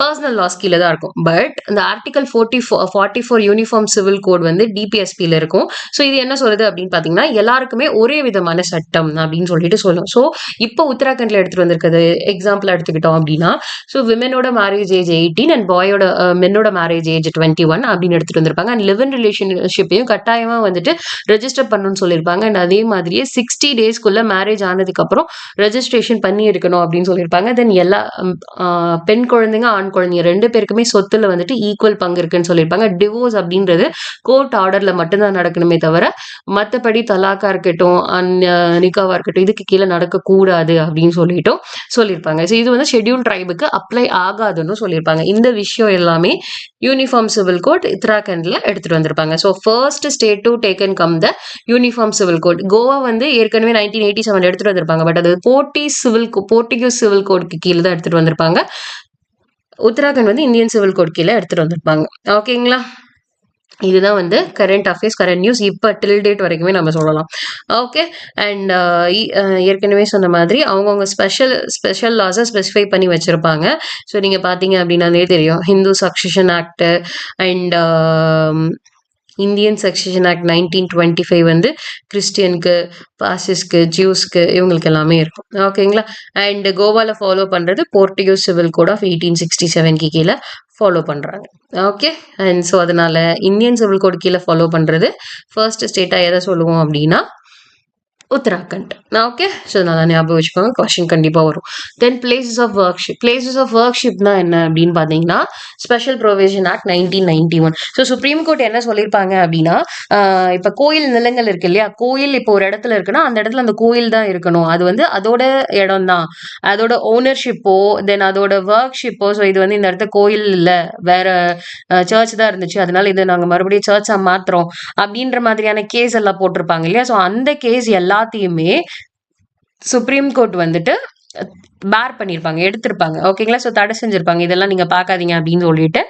பர்சனல் லாஸ் கீழே தான் இருக்கும். பட் இந்த ஆர்டிகல் 44 யூனிஃபார்ம் சிவில் கோட் வந்து டிபிஎஸ்பியில் இருக்கும். ஸோ இது என்ன சொல்லுது அப்படின்னு பார்த்தீங்கன்னா, எல்லாருக்குமே ஒரே விதமான சட்டம் அப்படின்னு சொல்லிட்டு சொல்லும். ஸோ இப்போ உத்தராகண்ட்ல எடுத்துட்டு வந்திருக்கிறது எக்ஸாம்பிள் எடுத்துக்கிட்டோம் அப்படின்னா, ஸோ விமனோட மேரேஜ் ஏஜ் 18 அண்ட் பாயோட மென்னோட மேரேஜ் ஏஜ் 21 அப்படின்னு எடுத்துட்டு வந்திருப்பாங்க. அண்ட் லிவ் இன் ரிலேஷன்ஷிப்பையும் கட்டாயமா வந்துட்டு ரெஜிஸ்டர் பண்ணணும்னு சொல்லியிருப்பாங்க. அண்ட் அதே மாதிரியே 60 டேஸ்க்குள்ள மேரேஜ் ஆனதுக்கு அப்புறம் ரெஜிஸ்ட்ரேஷன் பண்ணி இருக்கணும் அப்படின்னு சொல்லியிருப்பாங்க. தென் எல்லா பெண் குழந்தைங்க, ஆண் ஆண் குழந்தைங்க 2 பேருக்குமே சொத்துல வந்துட்டு ஈக்குவல் பங்கு இருக்குன்னு சொல்லியிருப்பாங்க. டிவோர்ஸ் அப்படின்றது கோர்ட் ஆர்டர்ல மட்டும்தான் நடக்கணுமே தவிர, மத்தபடி தலாக்கா இருக்கட்டும், நிக்காவா இருக்கட்டும், இதுக்கு கீழ நடக்கக்கூடாது அப்படின்னு சொல்லியிருப்பாங்க. ஸோ இது வந்து ஷெட்யூல் ட்ரைபுக்கு அப்ளை ஆகாதுன்னு சொல்லியிருப்பாங்க. இந்த விஷயம் எல்லாமே யூனிஃபார்ம் சிவில் கோட் உத்தராகண்ட்ல எடுத்துட்டு வந்திருப்பாங்க. So first state to take and come the uniform civil code. Goa வந்து ஏற்கனவே 1987 எடுத்துட்டு வந்திருப்பாங்க. பட் அது போர்ட்டுகீஸ் சிவில் கோடுக்கு கீழே தான் எடுத்துட்டு வந்திருப்பாங்க. உத்தராகண்ட் வந்து இந்தியன் சிவில் கோட் கீழே எடுத்துட்டு வந்திருப்பாங்க. ஓகேங்களா? இதுதான் வந்து கரண்ட் அஃபேர்ஸ், கரண்ட் நியூஸ் இப்போ டில் டேட் வரைக்குமே நம்ம சொல்லலாம். ஓகே. அண்ட் ஏற்கனவே சொன்ன மாதிரி அவங்கவுங்க ஸ்பெஷல் லாஸை ஸ்பெசிஃபை பண்ணி வச்சுருப்பாங்க. ஸோ நீங்கள் பார்த்தீங்க அப்படின்னாலே தெரியும், Hindu succession act and Indian succession act 1925 வந்து கிறிஸ்டியனுக்கு, பாசிஸ்க்கு, ஜூஸ்க்கு இவங்களுக்கு எல்லாமே இருக்கும். ஓகேங்களா? அண்ட் கோவாவில் ஃபாலோ பண்ணுறது போர்ட்டுகீஸ் சிவில் கோட் ஆஃப் 1867 கீழே ஃபாலோ பண்ணுறாங்க. ஓகே. அண்ட் ஸோ அதனால இந்தியன் சிவில் கோட் கீழே ஃபாலோ பண்ணுறது ஃபர்ஸ்ட் ஸ்டேட்டாக எதை சொல்லுவோம் அப்படின்னா உத்தராகண்ட். ஓகே. ஸோ நல்லா ஞாபகம் வச்சுக்கோங்க, கொஸ்டின் கண்டிப்பாக வரும். Then places of worship. Places of ஒர்க்ஷிப்னா என்ன அப்படின்னு பார்த்தீங்கன்னா special provision act 1991. So supreme court என்ன சொல்லியிருப்பாங்க அப்படின்னா, இப்போ கோயில் நிலங்கள் இருக்கு இல்லையா, கோயில் இப்போ ஒரு இடத்துல இருக்குன்னா அந்த இடத்துல அந்த கோயில் தான் இருக்கணும். அது வந்து அதோட இடம் தான், அதோட ஓனர்ஷிப்போ தென் அதோட ஒர்க்ஷிப்போ. ஸோ இது வந்து இந்த இடத்த கோயில் இல்லை, வேற சர்ச் தான் இருந்துச்சு, அதனால இதை நாங்கள் மறுபடியும் சர்ச்சாக மாத்துறோம் அப்படின்ற மாதிரியான கேஸ் எல்லாம் போட்டிருப்பாங்க இல்லையா. ஸோ அந்த கேஸ் எல்லாத்தையுமே சுப்ரீம் கோர்ட் வந்துட்டு பேர் பண்ணியிருப்பாங்க, எடுத்திருப்பாங்க. ஓகேங்களா? ஸோ தடை செஞ்சிருப்பாங்க, இதெல்லாம் நீங்க பார்க்காதீங்க அப்படின்னு சொல்லிட்டு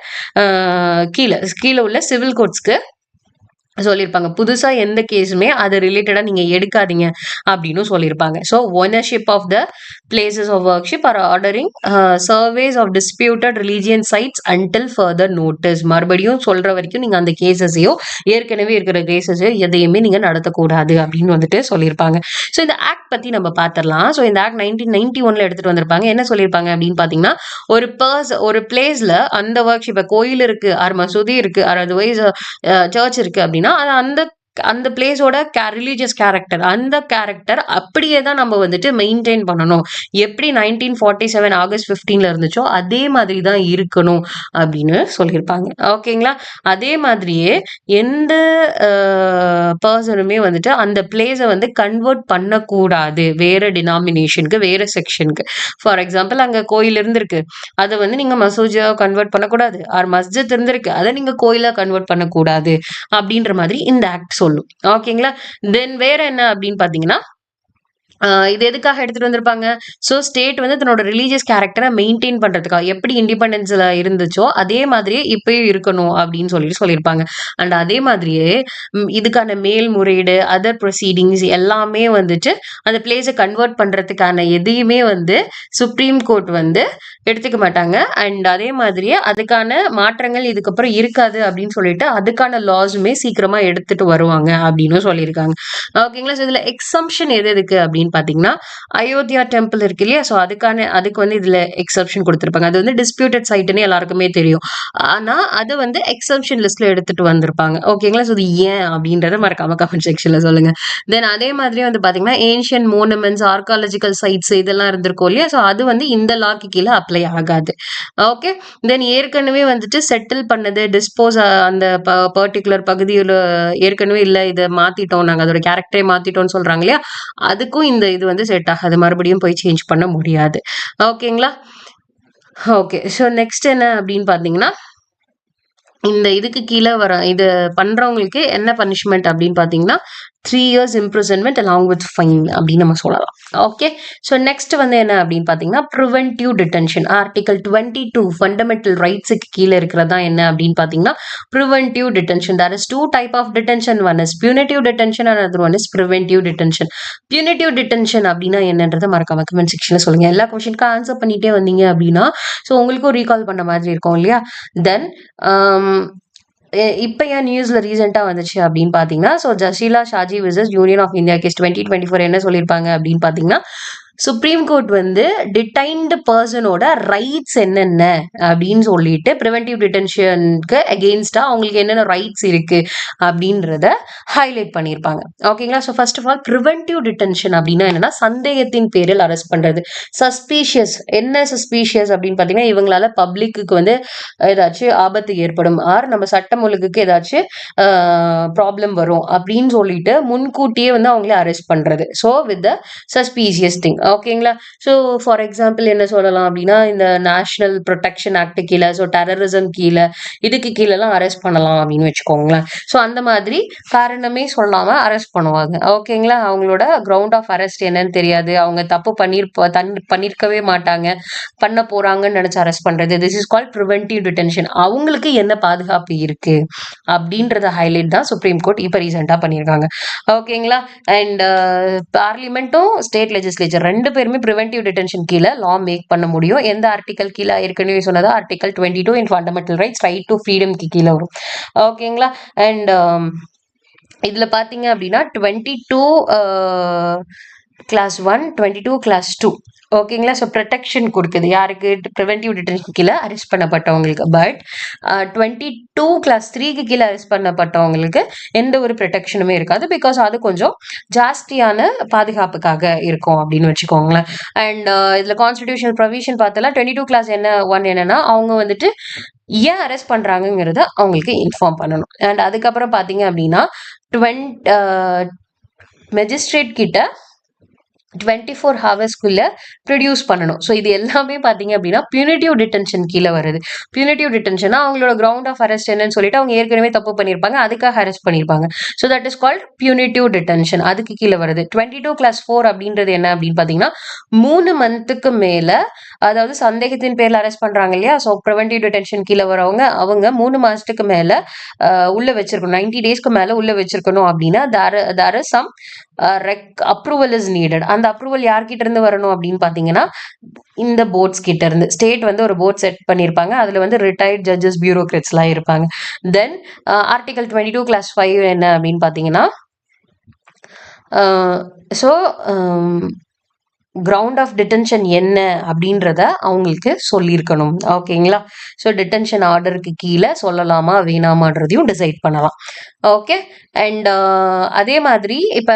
கீழே உள்ள சிவில் கோர்ட்ஸ்க்கு சொல்லியிருப்பாங்க. புதுசா எந்த கேஸுமே அது ரிலேட்டடா நீங்க எடுக்காதீங்க அப்படின்னு சொல்லியிருப்பாங்க. So ownership of the places of worship or ordering surveys of disputed religion sites until further notice. மறுபடியும் சொல்ற வரைக்கும் நீங்க அந்த கேசஸையோ ஏற்கனவே இருக்கிற கேசஸையோ எதையுமே நீங்க நடத்தக்கூடாது அப்படின்னு வந்துட்டு சொல்லியிருப்பாங்க. ஸோ இந்த ஆக்ட் பத்தி நம்ம பார்த்துடலாம். ஸோ இந்த ஆக்ட் 1991 எடுத்துட்டு வந்திருப்பாங்க. என்ன சொல்லியிருப்பாங்க அப்படின்னு பாத்தீங்கன்னா, ஒரு பிளேஸ்ல அந்த ஒர்க்ஷிப், கோயில் இருக்கு ஆர் மசூதி இருக்கு ஆர் அதர்வைஸ் சர்ச் இருக்கு அப்படின்னா அந்த பிளேஸோட ரிலீஜியஸ் கேரக்டர், அந்த கேரக்டர் அப்படியே தான் நம்ம வந்துட்டு மெயின்டைன் பண்ணணும். எப்படி 1947 ஆகஸ்ட் 15 இருந்துச்சோ அதே மாதிரி தான் இருக்கணும் அப்படின்னு சொல்லியிருப்பாங்க. ஓகேங்களா? அதே மாதிரியே எந்த பர்சனுமே வந்துட்டு அந்த பிளேஸை வந்து கன்வெர்ட் பண்ணக்கூடாது வேற டினாமினேஷனுக்கு, வேற செக்ஷனுக்கு. ஃபார் எக்ஸாம்பிள், அங்கே கோயில் இருந்திருக்கு, அதை வந்து நீங்க மசூஜியா கன்வெர்ட் பண்ணக்கூடாது, ஆர் மஸ்ஜித் இருந்திருக்கு, அதை நீங்க கோயிலா கன்வெர்ட் பண்ணக்கூடாது அப்படின்ற மாதிரி இந்த ஆக்ட் சொல்லும். ஓகேங்களா? தென் வேற என்ன அப்படின்னு பாத்தீங்கன்னா, இது எதுக்காக எடுத்துட்டு வந்திருப்பாங்க? ஸோ ஸ்டேட் வந்து தன்னோட ரிலீஜியஸ் கேரக்டரை மெயின்டைன் பண்றதுக்காக, எப்படி இண்டிபெண்டன்ஸ்ல இருந்துச்சோ அதே மாதிரியே இப்பயும் இருக்கணும் அப்படின்னு சொல்லியிருப்பாங்க. அண்ட் அதே மாதிரியே இதுக்கான மேல்முறையீடு, அதர் ப்ரொசீடிங்ஸ் எல்லாமே வந்துட்டு அந்த பிளேஸை கன்வெர்ட் பண்றதுக்கான எதையுமே வந்து சுப்ரீம் கோர்ட் வந்து எடுத்துக்க மாட்டாங்க. அண்ட் அதே மாதிரியே அதுக்கான மாற்றங்கள் இதுக்கப்புறம் இருக்காது அப்படின்னு சொல்லிட்டு அதுக்கான லாஸுமே சீக்கிரமா எடுத்துட்டு வருவாங்க அப்படின்னு சொல்லியிருக்காங்க. ஓகேங்களா? ஸோ இதுல எக்ஸம்ஷன் எதுக்கு அப்படின்னு பாத்தீங்கன்னா, அயோத்தியா டெம்பிள் இருக்கு இல்லையா, ஸோ அதுக்கு வந்து இதுல எக்ஸப்ஷன் கொடுத்திருப்பாங்க. அது வந்து டிஸ்பியூட்டட் சைட்னு எல்லாருக்குமே தெரியும். ஆனா அது வந்து எக்ஸப்ஷன் லிஸ்ட்ல எடுத்துட்டு வந்திருப்பாங்க. ஓகேங்களா? ஸோ இது ஏன் அப்படின்றத மறக்காம கமெண்ட் செக்ஷன்ல சொல்லுங்க. தென் அதே மாதிரி வந்து பாத்தீங்கன்னா, ஏன்ஷியன் மோனுமெண்ட்ஸ், ஆர்காலஜிக்கல் சைட்ஸ் இதெல்லாம் இருந்திருக்கும் இல்லையா, ஸோ அது வந்து இந்த லாக்கு கீழே அப்ளை ஆகாது. ஓகே. தென் ஏற்கனவே வந்துட்டு செட்டில் பண்ணது, டிஸ்போஸ் அந்த பர்டிகுலர் பகுதியில் ஏற்கனவே இல்லை, இதை மாத்திட்டோம், நாங்கள் அதோட கேரக்டரை மாத்திட்டோம்னு சொல்றாங்க இல்லையா, அதுக்கும் இந்த இது வந்து செட் ஆகாது, மறுபடியும் போய் சேஞ்ச் பண்ண முடியாது. ஓகேங்களா? ஓகே. ஸோ நெக்ஸ்ட் என்ன அப்படின்னு பாத்தீங்கன்னா, இந்த இதுக்கு கீழே இது பண்றவங்களுக்கு என்ன பனிஷ்மெண்ட் அப்படின்னு பாத்தீங்கன்னா 3 years imprisonment along with fine அப்படின்னு நம்ம சொல்லலாம். ஓகே. ஸோ நெக்ஸ்ட் வந்து என்ன அப்படின்னு பாத்தீங்கன்னா, ப்ரிவென்டிவ் டிடென்ஷன். ஆர்டிகல் 22 ஃபண்டமெண்டல் ரைட்ஸுக்கு கீழே இருக்கிறதா என்ன அப்படின்னு பாத்தீங்கன்னா preventive detention. There is 2 type of detention. One is punitive detention and another one is preventive detention. Punitive detention அப்படின்னா என்னன்றதை மறக்காம கமெண்ட் செக்ஷன்ல சொல்லுங்க. எல்லா கொஸ்டினுக்கும் ஆன்சர் பண்ணிட்டே வந்தீங்க அப்படின்னா ஸோ உங்களுக்கும் ரீகால் பண்ண மாதிரி இருக்கும் இல்லையா. தென் இப்போ ஏன் நியூஸ்ல ரீசெண்டா வந்துச்சு அப்படின்னு பாத்தீங்கன்னா, so Jasheela Shaji versus union of India case 2024 என்ன சொல்லியிருப்பாங்க அப்படின்னு பாத்தீங்கன்னா, சுப்ரீம் கோர்ட் வந்து டிடைன்டு பர்சனோட ரைட்ஸ் என்னென்ன அப்படின்னு சொல்லிட்டு ப்ரிவென்டிவ் டிடென்ஷனுக்கு அகெயின்ஸ்டா அவங்களுக்கு என்னென்ன ரைட்ஸ் இருக்கு அப்படின்றத ஹைலைட் பண்ணியிருப்பாங்க. ஓகேங்களா? So first of all preventive detention அப்படின்னா என்னன்னா சந்தேகத்தின் பேரில் அரெஸ்ட் பண்றது. சஸ்பீஷியஸ் என்ன சஸ்பீஷியஸ் அப்படின்னு பார்த்தீங்கன்னா இவங்களால பப்ளிக்கு வந்து ஏதாச்சும் ஆபத்து ஏற்படும் ஆர் நம்ம சட்டம் ஒழுங்குக்கு ஏதாச்சும் ப்ராப்ளம் வரும் அப்படின்னு சொல்லிட்டு முன்கூட்டியே வந்து அவங்களே அரெஸ்ட் பண்றது. So with the suspicious thing. ஓகேங்களா? ஸோ ஃபார் எக்ஸாம்பிள் என்ன சொல்லலாம் அப்படின்னா இந்த நேஷனல் ப்ரொடெக்ஷன் ஆக்ட் கீழே, ஸோ டெரரிசம் கீழே, இதுக்கு கீழெல்லாம் அரெஸ்ட் பண்ணலாம் அப்படின்னு வச்சுக்கோங்களேன். ஸோ அந்த மாதிரி காரணமே சொல்லாம அரெஸ்ட் பண்ணுவாங்க. ஓகேங்களா? அவங்களோட கிரவுண்ட் ஆஃப் அரெஸ்ட் என்னன்னு தெரியாது, அவங்க தப்பு பண்ணியிருக்கவே மாட்டாங்க, பண்ண போறாங்கன்னு நினைச்சு அரெஸ்ட் பண்றது. This is called preventive detention. அவங்களுக்கு என்ன பாதுகாப்பு இருக்கு அப்படின்றத ஹைலைட் தான் சுப்ரீம் கோர்ட் இப்போ ரீசெண்டாக பண்ணியிருக்காங்க. ஓகேங்களா? அண்ட் பார்லிமெண்ட்டும் ஸ்டேட் லெஜிஸ்லேச்சர் ரெண்டு பேருமே ப்ரிவென்டிவ் டிடென்ஷன் கீழே லா மேக் பண்ண முடியும். எந்த ஆர்டிகல் கீழே ஏற்கனவே சொன்னதா article 22 in fundamental rights right to ஃப்ரீடம்க்கு கீழே வரும். ஓகேங்களா? அண்ட் இதுல பாத்தீங்க அப்படின்னா 22 கிளாஸ் 1, 22 கிளாஸ் 2. ஓகேங்களா? ஸோ ப்ரொடெக்ஷன் கொடுக்குது யாருக்கு? ப்ரிவென்டிவ் டிடென்ஷன் கீழே அரெஸ்ட் பண்ணப்பட்டவங்களுக்கு. பட் 22 கிளாஸ் 3க்கு கீழே அரெஸ்ட் பண்ணப்பட்டவங்களுக்கு எந்த ஒரு ப்ரொடெக்ஷனுமே இருக்காது. பிகாஸ் அது கொஞ்சம் ஜாஸ்தியான பாதுகாப்புக்காக இருக்கும் அப்படின்னு வச்சுக்கோங்களேன். அண்ட் இதில் கான்ஸ்டிடியூஷனல் ப்ரொவிஷன் பார்த்தலாம் 22 கிளாஸ் என்னன்னா அவங்க வந்துட்டு ஏன் அரெஸ்ட் பண்றாங்கிறத அவங்களுக்கு இன்ஃபார்ம் பண்ணணும். அண்ட் அதுக்கப்புறம் பார்த்தீங்க அப்படின்னா மெஜிஸ்ட்ரேட் கிட்ட 24 ஹவர்ஸ்க்குள்ள ப்ரொடியூஸ் பண்ணணும். ஸோ இது எல்லாமே பார்த்தீங்க அப்படின்னா பியூனிட்டிவ் டிடென்ஷன் கீழே வருது. பியூனிட்டிவ் டிடென்ஷனா அவங்களோட கிரவுண்ட் ஆஃப் அரெஸ்ட் என்னன்னு சொல்லிட்டு அவங்க ஏற்கனவே தப்பு பண்ணியிருப்பாங்க, அதுக்காக அரெஸ்ட் பண்ணியிருப்பாங்க. So that is called punitive detention. அதுக்கு கீழே வருது. 22 கிளாஸ் 4 அப்படின்றது என்ன அப்படின்னு பார்த்தீங்கன்னா 3 மந்த்துக்கு மேலே, அதாவது சந்தேகத்தின் பேரில் அரெஸ்ட் பண்றாங்க இல்லையா? ஸோ ப்ரிவென்டிவ் டிடென்ஷன் கீழே வரவங்க அவங்க 3 மாசத்துக்கு மேலே உள்ள வச்சிருக்கணும், 90 டேஸ்க்கு மேலே உள்ள வச்சிருக்கணும். அப்படின்னா there is some approval is needed. அந்த அப்ரூவல் யார்கிட்ட இருந்து வரணும் அப்படின்னு பார்த்தீங்கன்னா இந்த போர்ட்ஸ் கிட்ட இருந்து. ஸ்டேட் வந்து ஒரு போர்ட் செட் பண்ணியிருப்பாங்க, அதில் வந்து ரிட்டையர்ட் ஜட்ஜஸ் பியூரோக்ராட்ஸ்லாம் இருப்பாங்க. தென் ஆர்டிகல் 22 கிளாஸ் 5 என்ன அப்படின்னு பார்த்தீங்கன்னா ஸோ கிரவுண்ட் ஆஃப் டிடென்ஷன் என்ன அப்படின்றத அவங்களுக்கு சொல்லியிருக்கணும். ஓகேங்களா? ஸோ டிடென்ஷன் ஆர்டருக்கு கீழே சொல்லலாமா வேணாமான்றதையும் டிசைட் பண்ணலாம். ஓகே. அண்ட் அதே மாதிரி இப்போ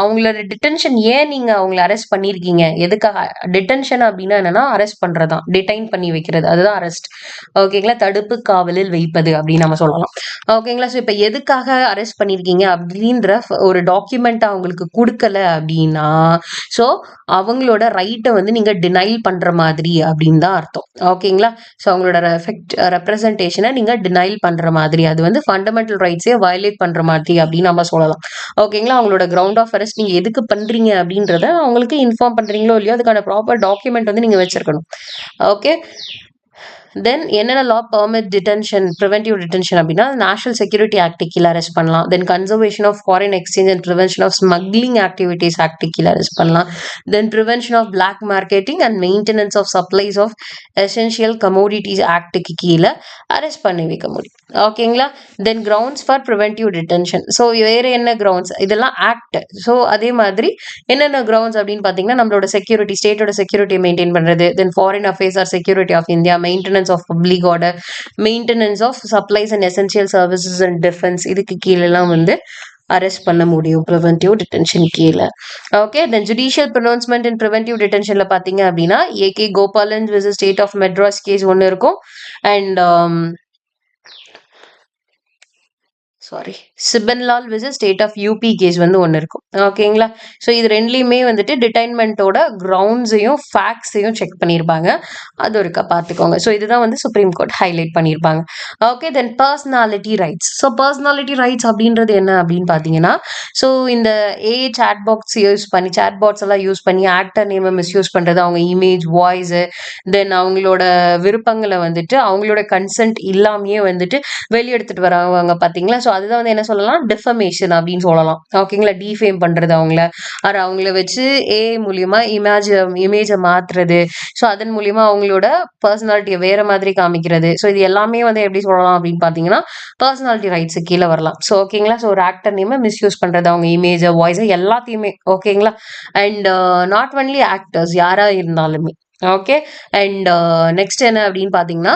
அவங்களோட டிடென்ஷன் ஏன் நீங்கள் அவங்கள அரெஸ்ட் பண்ணியிருக்கீங்க, எதுக்காக டிடென்ஷன் அப்படின்னா என்னன்னா அரெஸ்ட் பண்ணுறது தான், டிடைன் பண்ணி வைக்கிறது, அதுதான் அரெஸ்ட். ஓகேங்களா? தடுப்பு காவலில் வைப்பது அப்படின்னு நம்ம சொல்லலாம். ஓகேங்களா? ஸோ இப்போ எதுக்காக அரெஸ்ட் பண்ணியிருக்கீங்க அப்படின்ற ஒரு டாக்குமெண்ட் அவங்களுக்கு கொடுக்கல அப்படின்னா ஸோ அவங்களோட ரைட்டை வந்து நீங்க டினைல் பண்ற மாதிரி அப்படின்னு தான் அர்த்தம். ஓகேங்களா? ஸோ அவங்களோட ரெப்ரசன்டேஷனை நீங்க டினைல் பண்ற மாதிரி, அது வந்து ஃபண்டமெண்டல் ரைட்ஸே வயலேட் பண்ற மாதிரி அப்படின்னு நம்ம சொல்லலாம். ஓகேங்களா? அவங்களோட கிரவுண்ட் ஆஃப் அரெஸ்ட் நீங்க எதுக்கு பண்றீங்க அப்படின்றத அவங்களுக்கு இன்ஃபார்ம் பண்றீங்களோ இல்லையோ அதுக்கான ப்ராப்பர் டாக்குமெண்ட் வந்து நீங்க வச்சிருக்கணும். ஓகே. தென் என்னென்ன law permit detention, preventive detention அப்படின்னா நேஷனல் செக்யூரிட்டி ஆக்ட் கீழே அரெஸ்ட் பண்ணலாம். Then conservation of foreign exchange and prevention of smuggling activities act கீழே அரெஸ்ட் பண்ணலாம். Then prevention of black marketing and maintenance of supplies of essential commodities ஆக்டுக்கு கீழே arrest பண்ணி வைக்க முடியும். ஓகேங்களா? Then grounds for preventive detention. So வேறு என்ன கிரவுண்ட்ஸ், இதெல்லாம் ஆக்ட். ஸோ அதே மாதிரி என்னென்ன கிரவுண்ட்ஸ் அப்படின்னு பார்த்தீங்கன்னா நம்மளோட செக்யூரிட்டி, ஸ்டேட்டோட செக்யூரிட்டியை மெயின்டைன் பண்ணுறது, then foreign affairs or security of India, maintenance of public order, maintenance of supplies and essential services and defense, இதுக்கு கீழெல்லாம் வந்து அரெஸ்ட் பண்ண முடியும் ப்ரிவென்டிவ் டிடென்ஷன் கீழே. Okay. Then judicial pronouncement in preventive டிடென்ஷன்ல பார்த்தீங்க அப்படின்னா AK Gopalan vs state of Madras case ஒன்று இருக்கும். And Shibbanlal vs state of UP case வந்து ஒன்று இருக்கும். ஓகேங்களா? ஸோ இது ரெண்டுலேயுமே வந்துட்டு டிடைன்மெண்ட்டோட கிரவுண்ட்ஸையும் ஃபேக்ட்ஸையும் செக் பண்ணியிருப்பாங்க, அது ஒருக்கா பார்த்துக்கோங்க. ஸோ இதுதான் வந்து சுப்ரீம் கோர்ட் ஹைலைட் பண்ணியிருப்பாங்க. Okay. Then personality rights. So personality rights அப்படின்றது என்ன அப்படின்னு பார்த்தீங்கன்னா ஸோ இந்த சாட் பாக்ஸ் யூஸ் பண்ணி, சாட் பாட்ஸ் எல்லாம் யூஸ் பண்ணி ஆக்டர் நேமை மிஸ்யூஸ் பண்ணுறது, அவங்க இமேஜ், வாய்ஸு, தென் அவங்களோட விருப்பங்களை வந்துட்டு அவங்களோட கன்சென்ட் இல்லாமையே வந்துட்டு வெளியெடுத்துட்டு வராங்க பார்த்தீங்களா? ஸோ அதுதான் வந்து என்ன சொல்லலாம், டிஃபமேஷன் அப்படின்னு சொல்லலாம். ஓகேங்களா, டிஃபேம் பண்றது அவங்கள, அவங்கள வச்சு மூலியமா இமேஜை மாத்துறது. ஸோ அதன் மூலியமா அவங்களோட பர்சனாலிட்டியை வேற மாதிரி காமிக்கிறது. ஸோ இது எல்லாமே வந்து எப்படி சொல்லலாம் அப்படின்னு பார்த்தீங்கன்னா பர்சனாலிட்டி ரைட்ஸு கீழே வரலாம். ஸோ ஓகேங்களா, ஸோ ஒரு ஆக்டர் நேமை மிஸ்யூஸ் பண்றது, அவங்க இமேஜை, வாய்ஸை எல்லாத்தையுமே. ஓகேங்களா, அண்ட் நாட் ஒன்லி ஆக்டர்ஸ், யாரா இருந்தாலுமே. ஓகே, அண்ட் நெக்ஸ்ட் என்ன அப்படின்னு பார்த்தீங்கன்னா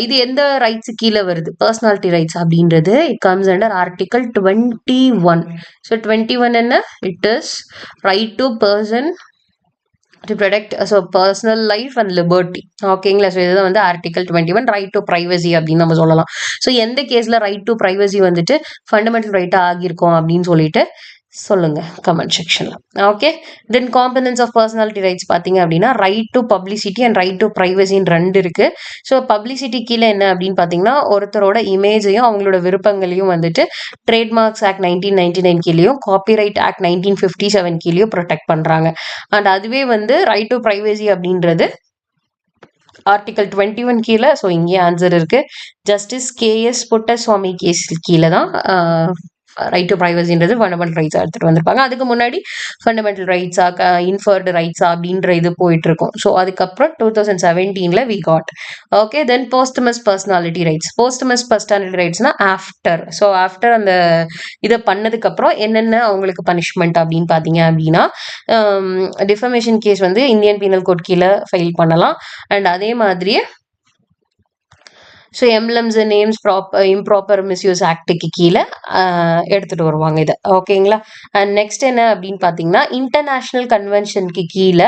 இது எந்த ரைட்ஸு கீழே வருது, பர்சனாலிட்டி ரைட்ஸ் அப்படின்றது it comes under article 21. So 21 என்ன, it is right to person to protect personal life and liberty. ஓகேங்களா, ஸோ இதுதான் வந்து ஆர்டிகல் 21, ரைட் டு ப்ரைவசி அப்படின்னு நம்ம சொல்லலாம். ஸோ எந்த கேஸில் ரைட் டு ப்ரைவசி வந்துட்டு ஃபண்டமெண்டல் ரைட்டாக ஆகியிருக்கோம் அப்படின்னு சொல்லிட்டு சொல்லுங்க கமெண்ட் செக்ஷன்ல. Okay, then components of personality rights பார்த்தீங்க அப்படின்னா right to publicity and right to ப்ரைவசின்னு 2 இருக்கு. ஸோ பப்ளிசிட்டி கீழே என்ன அப்படின்னு பார்த்தீங்கன்னா ஒருத்தரோட இமேஜையும் அவங்களோட விருப்பங்களையும் வந்துட்டு ட்ரேட்மார்க்ஸ் ஆக்ட் 1999 கீழேயும் காப்பிரைட் ஆக்ட் 1957 கீழேயும் ப்ரொடெக்ட் பண்றாங்க. அண்ட் அதுவே வந்து ரைட் டு ப்ரைவசி அப்படின்றது ஆர்டிகல் 21 கீழே. ஸோ இங்கே ஆன்சர் இருக்கு, ஜஸ்டிஸ் KS புட்டசுவாமி கேஸ் கீழே தான் ரைட் டு ப்ரைவசின்றது ஃபண்டமெண்டல் ரைட்ஸாக எடுத்துகிட்டு வந்திருப்பாங்க. அதுக்கு முன்னாடி ஃபண்டமெண்டல் ரைட்ஸாக இன்ஃபர்டு ரைட்ஸா அப்படின்ற இது போயிட்டு இருக்கும். ஸோ அதுக்கப்புறம் 2017 we got. Okay, then posthumous personality rights. Posthumous personality ரைட்ஸ்னா ஆஃப்டர். ஸோ ஆஃப்டர் அந்த இதை பண்ணதுக்கப்புறம் என்னென்ன அவங்களுக்கு பனிஷ்மெண்ட் அப்படின்னு பார்த்தீங்க அப்படின்னா டிஃபமேஷன் கேஸ் வந்து இந்தியன் பீனல் கோட் கீழே ஃபைல் பண்ணலாம். அண்ட் அதே மாதிரியே so emblems names improper misuse ஆக்டுக்கு கீழே எடுத்துகிட்டு வருவாங்க இதை. ஓகேங்களா, அண்ட் நெக்ஸ்ட் என்ன அப்படின்னு பார்த்தீங்கன்னா இன்டர்நேஷ்னல் கன்வென்ஷனுக்கு கீழே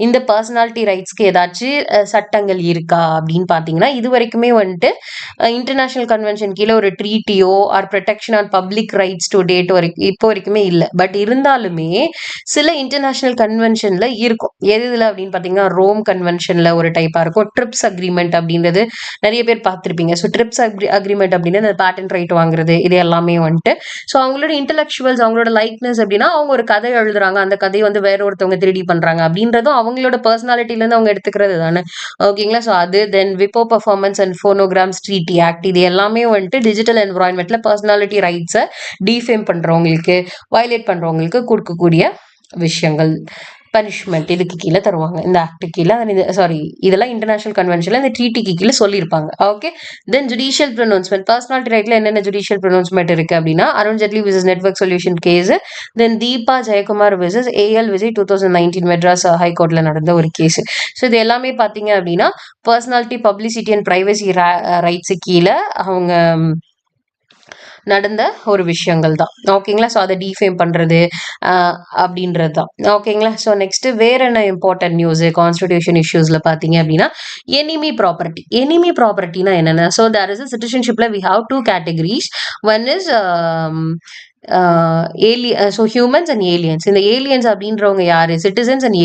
இந்த பர்சனாலிட்டி ரைட்ஸ்க்கு ஏதாச்சும் சட்டங்கள் இருக்கா அப்படின்னு பார்த்தீங்கன்னா இது வரைக்குமே வந்துட்டு இன்டர்நேஷ்னல் கன்வென்ஷன் கீழே ஒரு ட்ரீட்டியோ or protection on public rights to date வரைக்கும் இப்போ வரைக்குமே இல்லை. பட் இருந்தாலுமே சில இன்டர்நேஷ்னல் கன்வென்ஷனில் இருக்கும். எதுல அப்படின்னு பார்த்தீங்கன்னா ரோம் கன்வென்ஷனில் ஒரு டைப்பாக இருக்கும். ட்ரிப்ஸ் அக்ரிமெண்ட் அப்படின்றது நிறைய பேர் பார்த்துருப்பீங்க. ஸோ ட்ரிப்ஸ் அக்ரிமெண்ட் அப்படின்னா அந்த பேட்டன்ட் ரைட் வாங்குறது இது எல்லாமே வந்துட்டு ஸோ அவங்களோட இன்டெலெக்சுவல்ஸ் அவங்களோட லைக்னஸ் அப்படின்னா அவங்க ஒரு கதை எழுதுறாங்க, அந்த கதையை வந்து வேற ஒருத்தவங்க திருடி பண்றாங்க அப்படின்றதும் அவங்களோட பர்சனாலிட்டிலேருந்து அவங்க எடுத்துக்கிறது தானே. ஓகேங்களா, ஸோ அது தென் விப்போ பர்ஃபார்மன்ஸ் அண்ட் ஃபோனோகிராம்ஸ் ட்ரீட்டி ஆக்ட் இது எல்லாமே வந்துட்டு டிஜிட்டல் என்வரான்மெண்ட்ல பர்சனாலிட்டி ரைட்ஸை டிஃபேம் பண்றவங்களுக்கு வயலேட் பண்றவங்களுக்கு கொடுக்கக்கூடிய விஷயங்கள் பனிஷ்மெண்ட் இதுக்கு கீழே தருவாங்க இந்த ஆக்ட் கீழே. சாரி, இதெல்லாம் இன்டர்நேஷனல் கன்வென்ஷன்ல இந்த ட்ரீட்டிக்கு கீழே சொல்லியிருப்பாங்க. Okay, then judicial pronouncement. Personality ரைட்ல என்னென்ன ஜுடிஷியல் ப்ரொனவுன்ஸ்மெண்ட் இருக்கு அப்படின்னா Arun Jaitley versus network solution case, then Deepa Jayakumar versus AL Vijay 2019 Madras ஹைகோர்ட்ல நடந்த ஒரு கேஸ். ஸோ இது எல்லாமே பார்த்தீங்க அப்படின்னா personality publicity and privacy rights கீழே அவங்க நடந்த ஒரு விஷயங்கள் தான். ஓகேங்களா, ஸோ அதை டிஃபேம் பண்ணுறது அப்படின்றது தான். ஓகேங்களா, ஸோ நெக்ஸ்ட் வேற என்ன இம்பார்ட்டன்ட் நியூஸ் கான்ஸ்டிடியூஷன் இஷ்யூஸில் பார்த்தீங்க அப்படின்னா எனிமி ப்ராப்பர்ட்டி. எனிமி ப்ராப்பர்ட்டினா என்னென்ன, ஸோ தேர் இஸ் அ சிட்டிசன்ஷிப்பில் we have 2 categories. One is so humans and aliens. இந்த ஏலியன்ஸ் அப்படின்றவங்க யாரு, சிட்டிசன்ஸ் அண்ட்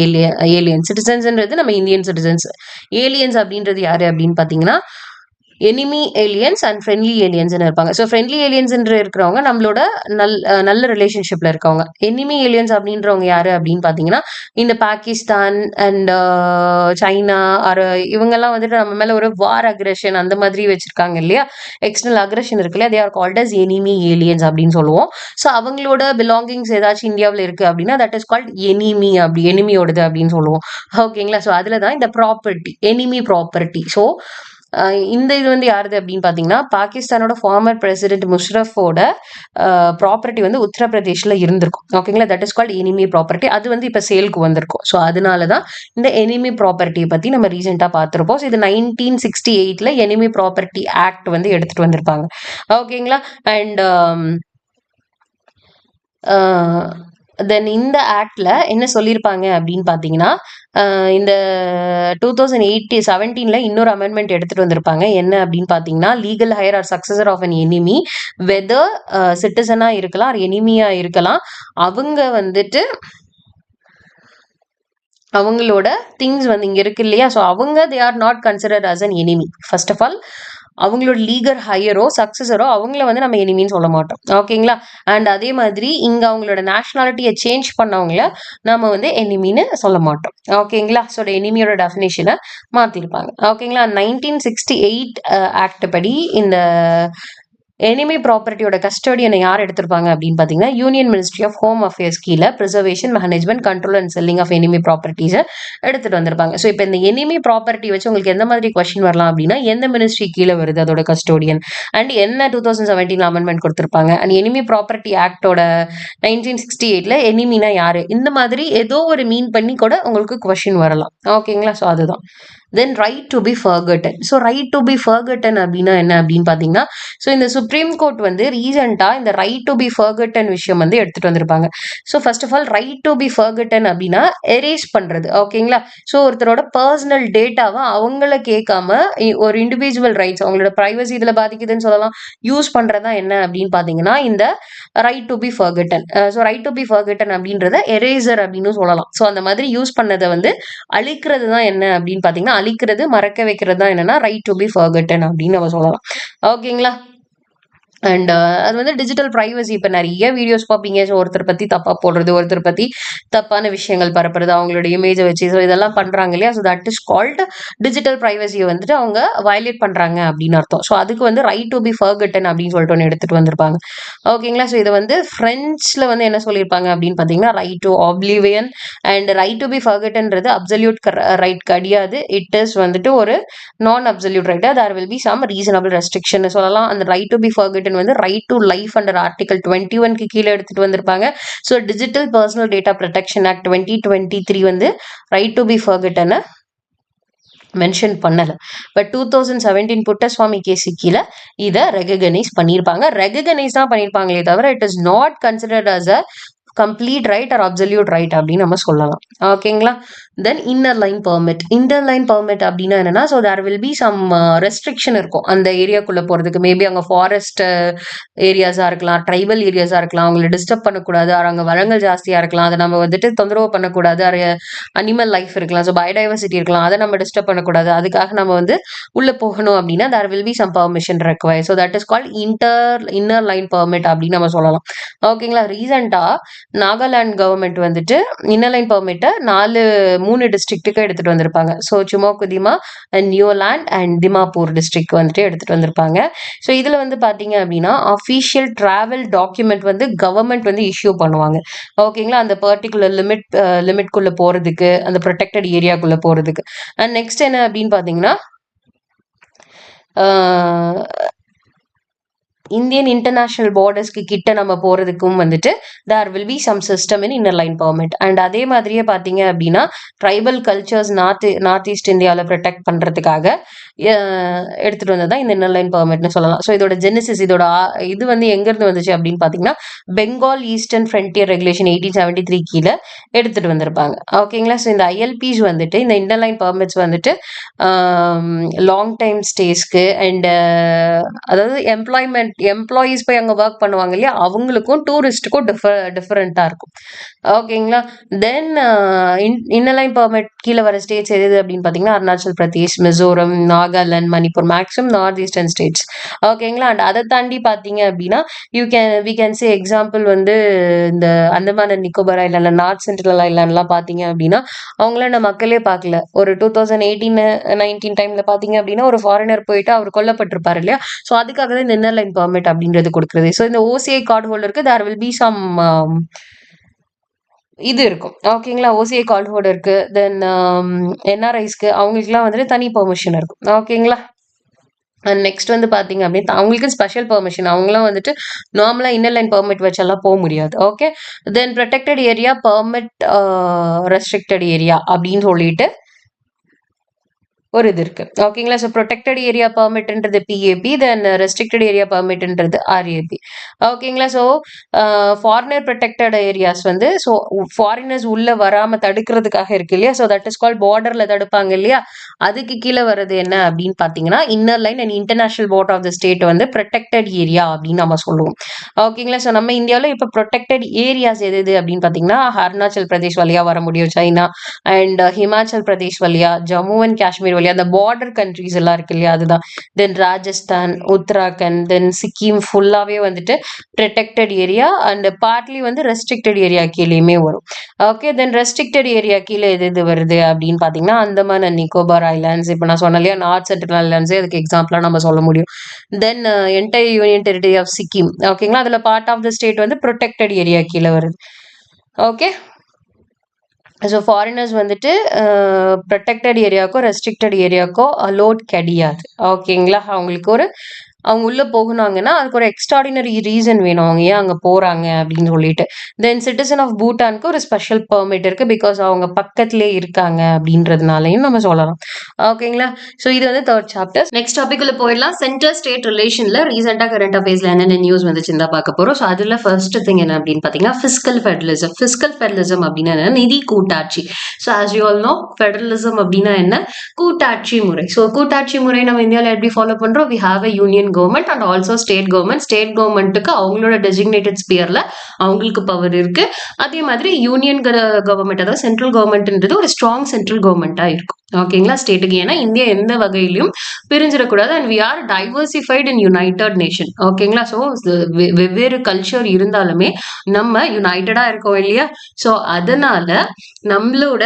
ஏலியன்ஸ். சிட்டிசன்ஸ்ன்றது நம்ம இந்தியன் சிட்டிசன்ஸ். ஏலியன்ஸ் அப்படின்றது யாரு அப்படின்னு பார்த்தீங்கன்னா எனிமி ஏலியன்ஸ் அண்ட் ஃப்ரெண்ட்லி ஏலியன்ஸ்னு இருப்பாங்க. ஸோ ஃப்ரெண்ட்லி ஏலியன்ஸ் இருக்கிறவங்க நம்மளோட நல்ல ரிலேஷன்ஷிப்ல இருக்கவங்க. எனிமி ஏலியன்ஸ் அப்படின்றவங்க யாரு அப்படின்னு பார்த்தீங்கன்னா இந்த பாகிஸ்தான் அண்ட் சைனா ஆர் இவங்கெல்லாம் வந்துட்டு நம்ம மேல ஒரு வார் அக்ரெஷன் அந்த மாதிரி வச்சிருக்காங்க இல்லையா, எக்ஸ்டர்னல் அக்ரெஷன் இருக்கு இல்லையா, they are called as enemy aliens அப்படின்னு சொல்லுவோம். ஸோ அவங்களோட பிலாங்கிங்ஸ் ஏதாச்சும் இந்தியாவில் இருக்கு அப்படின்னா தட் இஸ் கால்ட் எனிமி, அப்படி எனிமியோடது அப்படின்னு சொல்லுவோம். ஓகேங்களா, ஸோ அதில் தான் இந்த ப்ராப்பர்ட்டி எனிமி ப்ராப்பர்ட்டி. ஸோ இந்த இது வந்து யாருது அப்படின்னு பார்த்தீங்கன்னா பாகிஸ்தானோட ஃபார்மர் பிரசிடென்ட் முஷ்ரஃபோட ப்ராப்பர்ட்டி வந்து உத்தரப்பிரதேஷ்ல இருந்திருக்கும். ஓகேங்களா, that is called enemy property. அது வந்து இப்போ சேலுக்கு வந்திருக்கும். ஸோ அதனால தான் இந்த எனிமி ப்ராப்பர்ட்டியை பற்றி நம்ம ரீசெண்டாக பார்த்துருப்போம். ஸோ இது 1968 எனிமி ப்ராப்பர்ட்டி ஆக்ட் வந்து எடுத்துட்டு வந்திருப்பாங்க. ஓகேங்களா, அண்ட் தென் இந்த ஆக்ட்ல என்ன சொல்லியிருப்பாங்க அப்படின்னு பார்த்தீங்கன்னா இந்த 2017 இன்னொரு அமெண்ட்மெண்ட் எடுத்துட்டு வந்திருப்பாங்க. என்ன அப்படின்னு பார்த்தீங்கன்னா legal heir or successor of an enemy whether சிட்டிசனா இருக்கலாம் ஆர் எனிமியா இருக்கலாம், அவங்க வந்துட்டு அவங்களோட திங்ஸ் வந்து இங்க இருக்கு இல்லையா, ஸோ அவங்க they are not considered as an enemy. First of all அவங்களோட லீகல் ஹையரோ சக்சஸரோ அவங்கள வந்து நம்ம எனிமின்னு சொல்ல மாட்டோம். ஓகேங்களா, அண்ட் அதே மாதிரி இங்க அவங்களோட நேஷனாலிட்டியை சேஞ்ச் பண்ணவங்கள நம்ம வந்து எனிமின்னு சொல்ல மாட்டோம். ஓகேங்களா, ஸோ எனிமியோட டெஃபினேஷனை மாத்திருப்பாங்க. ஓகேங்களா, 1968 ஆக்ட் படி இந்த எனிமி ப்ராப்பர்ட்டியோட கஸ்டடியனை யார் எடுத்திருப்பாங்க அப்படின்னு பார்த்தீங்கன்னா union ministry of home affairs கீழே preservation management control and selling of enemy ப்ராப்பர்ட்டிஸை எடுத்துட்டு வந்திருப்பாங்க. ஸோ இப்போ இந்த எனிமி ப்ராப்பர்ட்டி வச்சு உங்களுக்கு எந்த மாதிரி கொஸ்டின் வரலாம் அப்படின்னா எந்த மினிஸ்ட்ரி கீழே வருது அதோட கஸ்டோடியன் அண்ட் என்ன 2017 அமெண்ட்மெண்ட் கொடுத்துருப்பாங்க அண்ட் எனிமி ப்ராப்பர்ட்டி ஆக்டோட 1968ல எனிமினா யாரு இந்த மாதிரி ஏதோ ஒரு மீன் பண்ணி கூட உங்களுக்கு கொஸ்டின் வரலாம். ஓகேங்களா? ஸோ அதுதான். Then right to be forgotten. So right to be forgotten அப்படின்னா என்ன அப்படின்னு பார்த்தீங்கன்னா ஸோ இந்த சுப்ரீம் கோர்ட் வந்து ரீசெண்டாக இந்த ரைட் டு பி ஃபர்கட்டன் விஷயம் வந்து எடுத்துகிட்டு வந்திருப்பாங்க. So first of all right to be forgotten அப்படின்னா எரேஸ் பண்ணுறது. ஓகேங்களா? ஸோ ஒருத்தரோட பர்சனல் டேட்டாவை அவங்கள கேட்காம ஒரு இண்டிவிஜுவல் ரைட்ஸ் அவங்களோட ப்ரைவசி இதில் பாதிக்குதுன்னு சொல்லலாம் யூஸ் பண்ணுறதா என்ன அப்படின்னு பார்த்தீங்கன்னா இந்த right to be forgotten. So right to be forgotten அப்படின்றத எரேசர் அப்படின்னு சொல்லலாம். ஸோ அந்த மாதிரி யூஸ் பண்ணதை வந்து அழிக்கிறது தான் என்ன அப்படின்னு பார்த்தீங்கன்னா அழிக்கிறது மறக்க வைக்கிறது தான் என்னன்னா ரைட் டு பி ஃபர்கட்டன் அப்படின்னு நம்ம சொல்லலாம். ஓகேங்களா? அண்ட் அது வந்து டிஜிட்டல் ப்ரைவசி இப்போ நிறைய வீடியோஸ் பார்ப்பீங்க. ஸோ ஒருத்தர் பற்றி தப்பாக போடுறது ஒருத்தர் பற்றி தப்பான விஷயங்கள் பரப்புறது அவங்களோட இமேஜை வச்சு ஸோ இதெல்லாம் பண்ணுறாங்க இல்லையா? So that is called digital ப்ரைவசியை வந்துட்டு அவங்க வயலேட் பண்ணுறாங்க அப்படின்னு அர்த்தம். ஸோ அதுக்கு வந்து ரைட் டு பி ஃபர்கட்டன் அப்படின்னு சொல்லிட்டு ஒன்று எடுத்துகிட்டு வந்திருப்பாங்க. ஓகேங்களா? ஸோ இதை வந்து ஃப்ரெஞ்சில் வந்து என்ன சொல்லியிருப்பாங்க அப்படின்னு பார்த்தீங்கன்னா right to oblivion and right to be ஃபர்கட்டன்றது அப்சல்யூட் ரைட் கிடையாது. இட் இஸ் வந்துட்டு ஒரு non absolute right. There will be some reasonable restriction சொல்லலாம். அந்த ரைட் டு பி ஃபர்கட்டன் வந்து right to life under article 21க்கு கீழே எடுத்துட்டு வந்திருப்பாங்க. So digital personal data protection act 2023 வந்து ரைட் டு பி ஃபர்கட்டனை மென்ஷன் பண்ணலை. பட் 2017 புட்டஸ்வாமி கேஸு கீழே இதை ரெகனைஸ் பண்ணியிருப்பாங்க. ரெகனைஸ் தான் பண்ணியிருப்பாங்களே தவிர it is not considered as a complete right or absolute right அப்படின்னு நம்ம சொல்லலாம். ஓகேங்களா? Then inner line permit. Inner line permit அப்படின்னா என்னன்னா so there will be some restriction இருக்கும் அந்த ஏரியாக்குள்ளே போகிறதுக்கு. மேபி அங்கே ஃபாரஸ்ட் ஏரியாஸாக இருக்கலாம், ட்ரைபல் ஏரியாஸாக இருக்கலாம், அவங்களை டிஸ்டர்ப் பண்ணக்கூடாது, அங்கே வளங்கள் ஜாஸ்தியாக இருக்கலாம், அதை நம்ம வந்துட்டு தொந்தரவு பண்ணக்கூடாது, அனிமல் லைஃப் இருக்கலாம், ஸோ பயோடைவர்சிட்டி இருக்கலாம், அதை நம்ம டிஸ்டர்ப் பண்ணக்கூடாது, அதுக்காக நம்ம வந்து உள்ளே போகணும் அப்படின்னா there will be some permission require. So that is called inner line permit அப்படின்னு நம்ம சொல்லலாம். ஓகேங்களா? ரீசெண்டாக நாகாலாந்து கவர்மெண்ட் வந்துட்டு இன்னர் லைன் பெர்மிட்டை 3 டிஸ்ட்ரிக்ட்டுக்கு எடுத்துகிட்டு வந்திருப்பாங்க. So Chumoukedima and Niuland and Dimapur district வந்துட்டு எடுத்துகிட்டு வந்திருப்பாங்க. ஸோ இதில் வந்து பார்த்தீங்க அப்படின்னா அஃபீஷியல் ட்ராவல் டாக்குமெண்ட் வந்து கவர்மெண்ட் வந்து இஷ்யூ பண்ணுவாங்க. ஓகேங்களா? அந்த பர்டிகுலர் லிமிட்குள்ளே போகிறதுக்கு அந்த ப்ரொடெக்டட் ஏரியாக்குள்ளே போகிறதுக்கு. அண்ட் நெக்ஸ்ட் என்ன அப்படின்னு பார்த்தீங்கன்னா இந்தியன் இன்டர்நேஷனல் பார்டர்ஸ்க்கு கிட்ட நம்ம போகிறதுக்கும் வந்துட்டு there will be some system in inner line permit. And அதே மாதிரியே பார்த்தீங்க அப்படின்னா ட்ரைபல் கல்ச்சர்ஸ் நார்த் ஈஸ்ட் இந்தியாவில் ப்ரொடெக்ட் பண்ணுறதுக்காக எடுத்துகிட்டு வந்தது தான் இந்த இன்னர் லைன் பெர்மிட்னு சொல்லலாம். ஸோ இதோட ஜெனிசிஸ் இதோட இது வந்து எங்கேருந்து வந்துச்சு அப்படின்னு பார்த்தீங்கன்னா பெங்கால் ஈஸ்டர்ன் ஃப்ரண்டியர் ரெகுலேஷன் 1873 கீழே எடுத்துகிட்டு வந்திருப்பாங்க. ஓகேங்களா? ஸோ இந்த ஐஎல்பிஸ் வந்துட்டு இந்த இன்னர் லைன் பெர்மிட்ஸ் வந்துட்டு லாங் டைம் ஸ்டேஸ்க்கு அண்ட் அதாவது எம்ப்ளாயீஸ் போய் அங்கே ஒர்க் பண்ணுவாங்க இல்லையா அவங்களுக்கும் டூரிஸ்ட்டுக்கும் டிஃப்ரெண்ட்டாக இருக்கும். ஓகேங்களா? தென் இன்னர் லைன் பெர்மிட் கீழே வர ஸ்டேட்ஸ் எது அப்படின்னு பார்த்தீங்கன்னா Arunachal Pradesh, Mizoram, Nagaland, Manipur, maximum north eastern states. ஓகேங்களா? அண்ட் அதை தாண்டி பார்த்தீங்க அப்படின்னா வி கேன் சே எக்ஸாம்பிள் வந்து இந்த Andaman and Nicobar island, north central ஐலாண்ட்லாம் பார்த்தீங்க அப்படின்னா அவங்கள நம்ம மக்களே பார்க்கல. ஒரு 2018-19 டைமில் பார்த்தீங்க அப்படின்னா ஒரு ஃபாரினர் போயிட்டு அவர் கொல்லப்பட்டிருப்பார் இல்லையா? ஸோ அதுக்காக தான் இந்த இன்னர் லைன் பெர்மிட் அப்படின்றது கொடுக்குறது. ஸோ இந்த ஓசிஐ கார்டு ஹோல்டருக்கு தேர் வில் பி சம் இது இருக்கும். ஓகேங்களா? ஓசிஐ கார்டு ஹோல்டருக்கு தென் என்ஆர்ஐஸ்க்கு அவங்களுக்குலாம் வந்துட்டு தனி பெர்மிஷன் இருக்கும். ஓகேங்களா? அண்ட் நெக்ஸ்ட் வந்து பார்த்தீங்க அப்படின்னா அவங்களுக்கு ஸ்பெஷல் பெர்மிஷன். அவங்களாம் வந்துட்டு நார்மலாக இன்னர் லைன் பெர்மிட் வச்செல்லாம் போக முடியாது. Okay. Then protected area permit restricted area அப்படின்னு சொல்லிட்டு ஒரு இது இருக்கு. ஓகேங்களா? ஸோ ப்ரொடெக்டட் ஏரியா பெர்மிட்ன்றது பிஏபி, தென் ரெஸ்ட்ரிக்டட் ஏரியா பெர்மிட்ன்றது ஆர்ஏபி. ஓகேங்களா? ஸோ ஃபாரினர் ப்ரொடெக்டட் ஏரியாஸ் வந்து ஸோ ஃபாரினர்ஸ் உள்ளே வராமல் தடுக்கிறதுக்காக இருக்கு இல்லையா? ஸோ தட் இஸ் கால் பார்டரில் தடுப்பாங்க இல்லையா? அதுக்கு கீழே வர்றது என்ன அப்படின்னு பார்த்தீங்கன்னா inner line and international border of the state வந்து ப்ரொடெக்டட் ஏரியா அப்படின்னு நம்ம சொல்லுவோம். ஓகேங்களா? ஸோ நம்ம இந்தியாவில் இப்போ ப்ரொடெக்டட் ஏரியாஸ் எது அப்படின்னு பார்த்தீங்கன்னா அருணாச்சல் பிரதேஷ் வழியாக வர முடியும் சைனா, அண்ட் ஹிமாச்சல் பிரதேஷ் வழியா, ஜம்மு அண்ட் காஷ்மீர் சொல்லுவோம் இல்லையா, அந்த பார்டர் கண்ட்ரிஸ் எல்லாம் இருக்கு இல்லையா, அதுதான். தென் ராஜஸ்தான், உத்தராகண்ட், தென் சிக்கிம் ஃபுல்லாவே வந்துட்டு ப்ரொடெக்டட் ஏரியா அண்ட் பார்ட்லி வந்து ரெஸ்ட்ரிக்டட் ஏரியா கீழேயுமே வரும். ஓகே, தென் ரெஸ்ட்ரிக்டட் ஏரியா கீழே எது வருது அப்படின்னு பார்த்தீங்கன்னா அந்தமான் அண்ட் நிக்கோபார் ஐலாண்ட்ஸ். இப்போ நான் சொன்னேன் இல்லையா, நார்த் சென்ட்ரல் ஐலாண்ட்ஸே அதுக்கு எக்ஸாம்பிளாக நம்ம சொல்ல முடியும். Then entire union territory of Sikkim, ஓகேங்களா, அதில் பார்ட் ஆஃப் த ஸ்டேட் வந்து ப்ரொடெக்டட் ஏரியா கீழே வருது. ஓகே, ஸோ ஃபாரினர்ஸ் வந்துட்டு ப்ரொடெக்டட் ஏரியாவுக்கோ ரெஸ்ட்ரிக்டட் ஏரியாவுக்கோ அலோட் கிடையாது. ஓகேங்களா, அவங்களுக்கு அவங்க உள்ள போகுனாங்கன்னா அதுக்கு ஒரு எக்ஸ்ட்ராடினரி ரீசன் வேணும், அவங்க ஏன் அங்கே போறாங்க அப்படின்னு சொல்லிட்டு. தென் சிட்டிசன் ஆஃப் பூட்டானுக்கு ஒரு ஸ்பெஷல் பெர்மிட் இருக்கு, பிகாஸ் அவங்க பக்கத்துலேயே இருக்காங்க அப்படின்றதுனாலையும் நம்ம சொல்லலாம். ஓகேங்களா, ஸோ இது வந்து தேர்ட் சாப்டர். நெக்ஸ்ட் டாபிக் உள்ள போயிடலாம். சென்டர் ஸ்டேட் ரிலேஷன்ல ரீசெண்டாக கரண்ட் அஃபேர்ஸ்ல என்னென்ன நியூஸ் வந்துச்சுன்னு தான் பார்க்க போறோம். ஸோ அதுல ஃபர்ஸ்ட் திங் என்ன அப்படின்னு பார்த்தீங்கன்னா ஃபிஸ்கல் ஃபெடரலிசம். ஃபிஸ்கல் ஃபெடரலிசம் அப்படின்னா என்ன, நிதி கூட்டாட்சி. So as you all know, federalism அப்படின்னா என்ன, கூட்டாட்சி முறை. ஸோ கூட்டாட்சி முறை நம்ம இந்தியாவில் எப்படி ஃபாலோ பண்றோம், we have a union government and also state government. State கவர்மெண்ட்டுக்கு அவங்களோட டெசிக்னேட்டட் ஸ்பியர்ல அவங்களுக்கு பவர் இருக்கு. அதே மாதிரி யூனியன் கவர்மெண்ட், அதாவது சென்ட்ரல் கவர்மெண்ட்ன்றது ஒரு ஸ்ட்ராங் சென்ட்ரல் கவர்மெண்டா இருக்கும். ஓகேங்களா, ஸ்டேட்டுக்கு. ஏன்னா இந்தியா எந்த வகையிலும் பிரிஞ்சிடக்கூடாது and we are diversified in united nation. ஓகேங்களா, ஸோ வெவ்வேறு கல்ச்சர் இருந்தாலுமே நம்ம யுனைடடா இருக்கோம் இல்லையா. ஸோ அதனால நம்மளோட